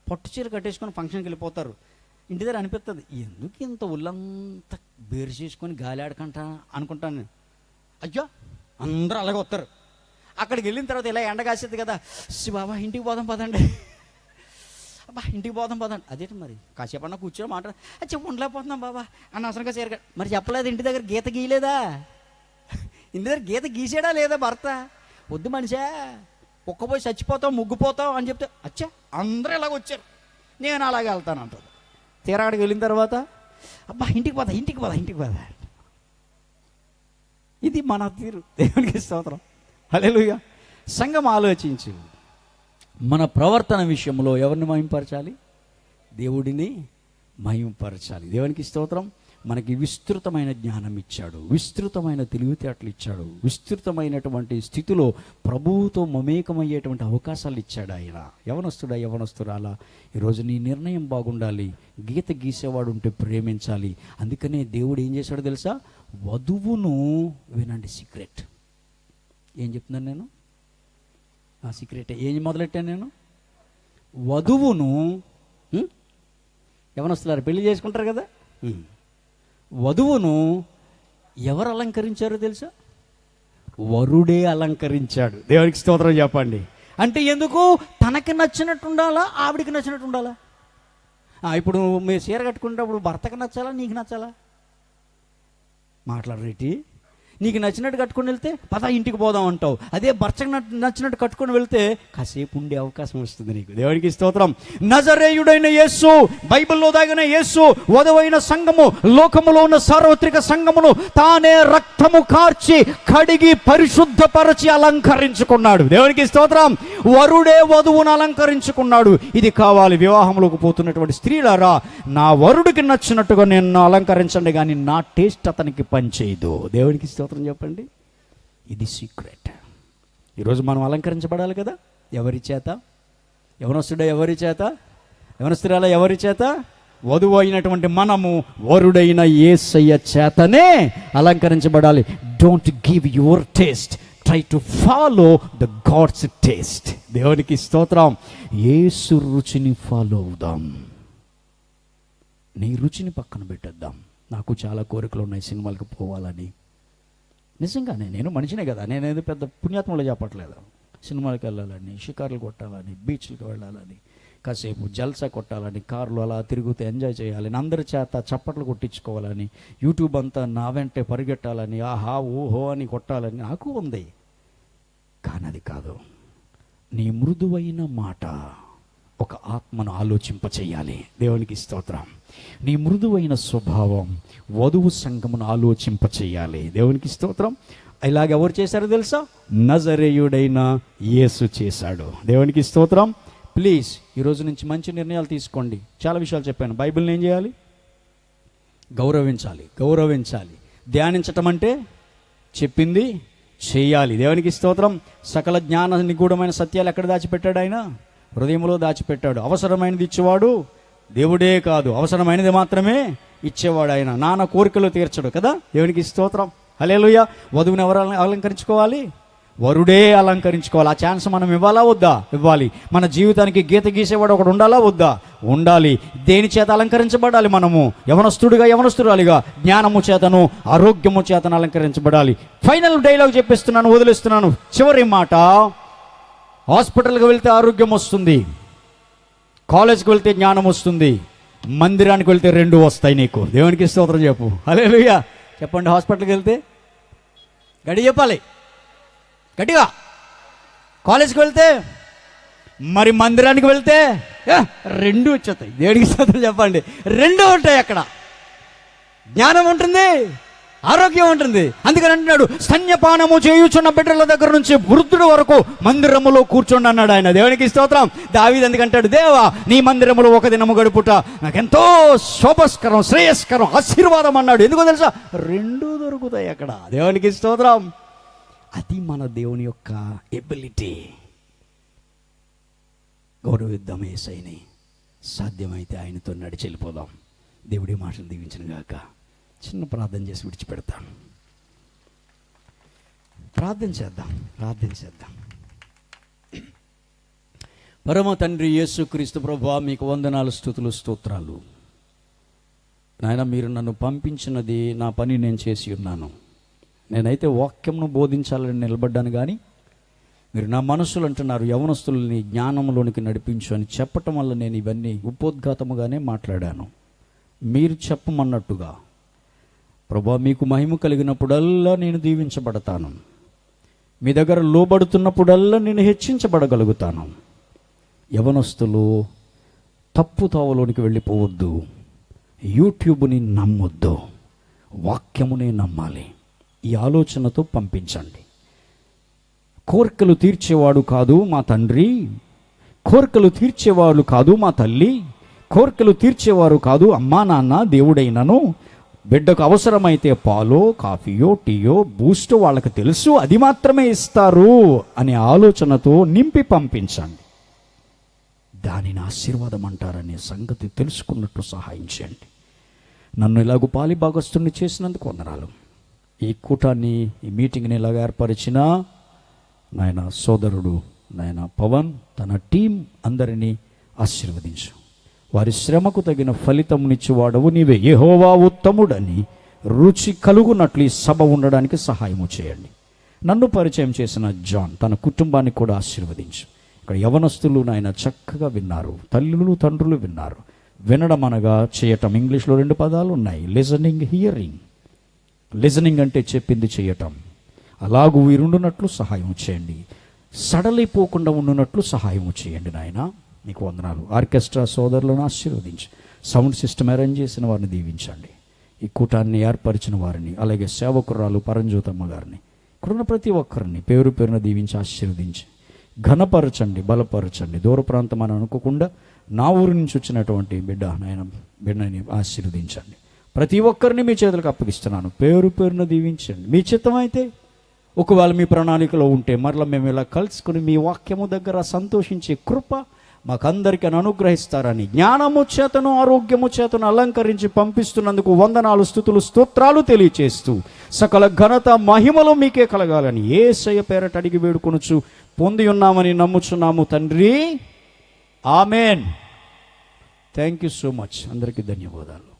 పట్టు చీర కట్టేసుకొని ఫంక్షన్కి వెళ్ళిపోతారు. ఇంటి దగ్గర అనిపిస్తుంది, ఎందుకు ఇంత ఒళ్ళంతా బేరు చేసుకొని గాలి ఆడకంటా అనుకుంటాను నేను. అయ్యో అందరూ అలాగే వస్తారు. అక్కడికి వెళ్ళిన తర్వాత ఇలా ఎండ కాసేది కదా, బాబా ఇంటికి పోదాం పదండి, అబ్బా ఇంటికి పోదాం పదండి. అదేంటి మరి కాసేపు అన్నా కూర్చొని మాట చెప్పి ఉండలేకపోతున్నాం బాబా అనవసరంగా చేరగా. మరి చెప్పలేదు, ఇంటి దగ్గర గీత గీయలేదా? ఇంటి దగ్గర గీత గీసాడా లేదా భర్త? వద్దు మనిషా, ఒక్కపోయి చచ్చిపోతాం ముగ్గుపోతాం అని చెప్తే అచ్చా అందరూ ఇలాగ వచ్చారు, నేను అలాగే వెళ్తాను అంటుంది. తీరా అక్కడికి వెళ్ళిన తర్వాత అబ్బా ఇంటికి పోదా ఇంటికి పోదా ఇంటికి పోదా. ఇది మన తీరు. దేవునికి స్తోత్రం. హల్లెలూయా. సంఘం ఆలోచించు, మన ప్రవర్తన విషయంలో ఎవరిని మహింపరచాలి? దేవుడిని మహింపరచాలి. దేవునికి స్తోత్రం. మనకి విస్తృతమైన జ్ఞానం ఇచ్చాడు, విస్తృతమైన తెలివితేటలు ఇచ్చాడు, విస్తృతమైనటువంటి స్థితిలో ప్రభువుతో మమేకమయ్యేటువంటి అవకాశాలు ఇచ్చాడు ఆయన. యవనస్తురాలా, ఈరోజు నీ నిర్ణయం బాగుండాలి. గీత గీసేవాడు ఉంటే ప్రేమించాలి. అందుకనే దేవుడు ఏం చేశాడో తెలుసా? వధువును వినండి, సీక్రెట్. ఏం చెప్తున్నాను నేను? ఆ సీక్రెట్ ఏం మొదలెట్టాను నేను? వధువును, యవనస్తులారు పెళ్లి చేసుకుంటారు కదా, వధువును ఎవరు అలంకరించారో తెలుసా? వరుడే అలంకరించాడు. దేవునికి స్తోత్రం చెప్పండి. అంటే ఎందుకు? తనకి నచ్చినట్టు ఉండాలా, ఆవిడికి నచ్చినట్టు ఉండాలా? ఇప్పుడు మీరు చీర కట్టుకునేటప్పుడు భర్తకి నచ్చాలా, నీకు నచ్చాలా? మాట్లాడరేటి? నీకు నచ్చినట్టు కట్టుకొని వెళ్తే పద ఇంటికి పోదాం అంటావు. అదే భర్తకు నచ్చినట్టు కట్టుకొని వెళ్తే కాసేపు ఉండే అవకాశం వస్తుంది నీకు. దేవునికి స్తోత్రం. నజరేయుడైన యేసు, బైబిల్లో దాగిన యేసు, వధువైన సంఘము, లోకములో ఉన్న సార్వత్రిక సంఘమును తానే రక్తము కార్చి కడిగి పరిశుద్ధపరచి అలంకరించుకున్నాడు. దేవునికి స్తోత్రం. వరుడే వధువును అలంకరించుకున్నాడు. ఇది కావాలి. వివాహంలోకి పోతున్నటువంటి స్త్రీలారా, నా వరుడికి నచ్చినట్టుగా నేను అలంకరించండి, కానీ నా టేస్ట్ అతనికి పనిచేయదు. దేవునికి స్తోత్రం చెప్పండి. ఇది సీక్రెట్. ఈరోజు మనం అలంకరించబడాలి కదా. ఎవరి చేత? యవనస్తుడా ఎవరి చేత? యవనస్తురాలా ఎవరి చేత? వధువు అయినటువంటి మనము వరుడైన యేసయ్య చేతనే అలంకరించబడాలి. Don't give your taste, try to follow the God's taste. దేవునికి స్తోత్రం. యేసు రుచిని ఫాలో అవుదాం. నీ రుచిని పక్కన పెట్టేద్దాం. నాకు చాలా కోరికలు ఉన్నాయి సినిమాలకు పోవాలని. నిజంగానే నేను మనిషినే కదా, నేనేదో పెద్ద పుణ్యాత్మలో చెప్పట్లేదు. సినిమాలకు వెళ్ళాలని, షికార్లు కొట్టాలని, బీచ్లకు వెళ్ళాలని, కాసేపు జల్సా కొట్టాలని, కార్లు అలా తిరుగుతూ ఎంజాయ్ చేయాలని, అందరి చేత చప్పట్లు కొట్టించుకోవాలని, యూట్యూబ్ అంతా నా వెంటే పరిగెట్టాలని, ఆహా ఓహో అని కొట్టాలని నాకు ఉంది. కానీ అది కాదు. నీ మృదువైన మాట ఒక ఆత్మను ఆలోచింపచేయాలి. దేవునికి స్తోత్రం. నీ మృదువైన స్వభావం వధువు సంఘమును ఆలోచింపచేయాలి. దేవునికి స్తోత్రం. ఇలాగ ఎవరు చేశారో తెలుసా? నజరేయుడైన యేసు చేశాడు. దేవునికి స్తోత్రం. ప్లీజ్ ఈరోజు నుంచి మంచి నిర్ణయాలు తీసుకోండి. చాలా విషయాలు చెప్పాను. బైబిల్ని ఏం చేయాలి? గౌరవించాలి. ధ్యానించటం అంటే చెప్పింది చేయాలి. దేవునికి స్తోత్రం. సకల జ్ఞాన నిగూఢమైన సత్యాలు ఎక్కడ దాచిపెట్టాడు ఆయన? హృదయంలో దాచిపెట్టాడు. అవసరమైనది ఇచ్చేవాడు దేవుడే కాదు, అవసరమైనది మాత్రమే ఇచ్చేవాడు ఆయన. నాన్న కోరికలు తీర్చడు కదా. దేవునికి స్తోత్రం. హల్లెలూయా. వధువుని ఎవరు అలంకరించుకోవాలి? వరుడే అలంకరించుకోవాలి. ఆ ఛాన్స్ మనం ఇవ్వాలా వద్దా? ఇవ్వాలి. మన జీవితానికి గీత గీసేవాడు ఒకడు ఉండాలా వద్దా? ఉండాలి. దేని చేత అలంకరించబడాలి? మనము యవనస్తురాలిగా జ్ఞానము చేతను ఆరోగ్యము చేతను అలంకరించబడాలి. ఫైనల్ డైలాగ్ చెప్పిస్తున్నాను, వదిలేస్తున్నాను. చివరి మాట, హాస్పిటల్కి వెళ్తే ఆరోగ్యం వస్తుంది, కాలేజ్కి వెళ్తే జ్ఞానం వస్తుంది, మందిరానికి వెళ్తే 2 వస్తాయి నీకు. దేవునికి స్తోత్రం చెప్పు. హల్లెలూయా చెప్పండి. హాస్పిటల్కి వెళ్తే గడి చెప్పాలి, గట్టిగా. కాలేజ్కి వెళ్తే, మరి మందిరానికి వెళ్తే 2 వచ్చేస్తాయి. దేవునికి స్తోత్రం చెప్పండి. 2 ఉంటాయి అక్కడ. జ్ఞానం ఉంటుంది, ఆరోగ్యం ఉంటుంది. అందుకని అంటున్నాడు, స్తన్యపానము చేయుచున్న బిడ్డల దగ్గర నుంచి వృద్ధుడు వరకు మందిరములో కూర్చోండి అన్నాడు ఆయన. దేవునికి స్తోత్రం. దావీదు ఎందుకంటాడు, దేవా నీ మందిరములో ఒక దినము గడుపుట నాకెంతో శోభస్కరం, శ్రేయస్కరం, ఆశీర్వాదం అన్నాడు. ఎందుకో తెలుసా? 2 దొరుకుతాయి అక్కడ. దేవునికి స్తోత్రం. అది మన దేవుని యొక్క ఎబిలిటీ. గౌరవిద్దాం యేసయ్యని, సాధ్యమైతే ఆయనతో నడిచి వెళ్ళిపోదాం. దేవుడి మాటలు దీవించిన గాక. చిన్న ప్రార్థన చేసి విడిచిపెడతాను. ప్రార్థన చేద్దాం. పరమ తండ్రి యేసుక్రీస్తు ప్రభువా, మీకు వందనాలు, స్తుతులు, స్తోత్రాలు. నాయన, మీరు నన్ను పంపించినది నా పని నేను చేసి ఉన్నాను. నేనైతే వాక్యంను బోధించాలని నిలబడ్డాను, కానీ మీరు నా మనసులు అంటున్నారు యవనస్తుల్ని జ్ఞానంలోనికి నడిపించు అని చెప్పటం వల్ల నేను ఇవన్నీ ఉపోద్ఘాతముగానే మాట్లాడాను. మీరు చెప్పమన్నట్టుగా ప్రభువా, మీకు మహిమ కలిగినప్పుడల్లా నేను దీవించబడతాను. మీ దగ్గర లోబడుతున్నప్పుడల్లా నేను హెచ్చించబడగలుగుతాను. యవనస్తులు తప్పు తావలోనికి వెళ్ళిపోవద్దు. యూట్యూబ్ని నమ్మొద్దు, వాక్యమునే నమ్మాలి. ఈ ఆలోచనతో పంపించండి. కోరికలు తీర్చేవాడు కాదు మా తండ్రి, కోరికలు తీర్చేవాడు కాదు మా తల్లి, కోరికలు తీర్చేవారు కాదు అమ్మా నాన్న, దేవుడైనను బిడ్డకు అవసరమైతే పాలో, కాఫీయో, టీయో, బూస్టో వాళ్ళకి తెలుసు, అది మాత్రమే ఇస్తారు అనే ఆలోచనతో నింపి పంపించండి. దానిని ఆశీర్వాదం అంటారనే సంగతి తెలుసుకున్నట్టు సహాయం చేయండి. నన్ను ఇలాగ పాలి భాగస్తుని చేసినందుకు వందనాలు. ఈ కూటాన్ని, ఈ మీటింగ్ని ఇలాగ ఏర్పరిచిన నాయన సోదరుడు నాయన పవన్, తన టీం అందరినీ ఆశీర్వదించు. వారి శ్రమకు తగిన ఫలితమునిచ్చేవాడవు నీవే. యెహోవా ఉత్తముడని రుచి కలుగునట్లు ఈ సభ ఉండడానికి సహాయము చేయండి. నన్ను పరిచయం చేసిన జాన్, తన కుటుంబాన్ని కూడా ఆశీర్వదించు. ఇక్కడ యవనస్తులు నాయన చక్కగా విన్నారు, తల్లులు తండ్రులు విన్నారు. వినడం అనగా చేయటం. ఇంగ్లీష్లో 2 పదాలు ఉన్నాయి, లిజనింగ్, హియరింగ్. లిజనింగ్ అంటే చెప్పింది చేయటం. అలాగూ వీరుండునట్లు సహాయం చేయండి. సడలిపోకుండా ఉండునట్లు సహాయం చేయండి నాయన. నీకు వందనాలు. ఆర్కెస్ట్రా సోదరులను ఆశీర్వదించి, సౌండ్ సిస్టమ్ అరేంజ్ చేసిన వారిని దీవించండి. ఈ కూటాన్ని ఏర్పరిచిన వారిని, అలాగే సేవకురాలు పరంజ్యోతమ్మ గారిని, ఇక్కడున్న ప్రతి ఒక్కరిని పేరు పేరున దీవించి ఆశీర్వదించి ఘనపరచండి, బలపరచండి. దూర ప్రాంతం అని అనుకోకుండా నా ఊరి నుంచి వచ్చినటువంటి బిడ్డని ఆశీర్వదించండి. ప్రతి ఒక్కరిని మీ చేతులకు అప్పగిస్తున్నాను. పేరు పేరున దీవించండి. మీ చిత్తమైతే, ఒకవేళ మీ ప్రణాళికలో ఉంటే మరలా మేము ఇలా కలుసుకుని మీ వాక్యము దగ్గర సంతోషించే కృప మాకందరికీ అనుగ్రహిస్తారని, జ్ఞానము చేతను ఆరోగ్యము చేతను అలంకరించి పంపిస్తున్నందుకు వందనాలు, స్తుతులు, స్తోత్రాలు తెలియచేస్తూ సకల ఘనత మహిమలు మీకే కలగాలని యేసయ్య పేరట అడిగి వేడుకొనుచు పొంది ఉన్నామని నమ్ముచున్నాము తండ్రి. Amen. Thank you so much. అందరికీ ధన్యవాదాలు.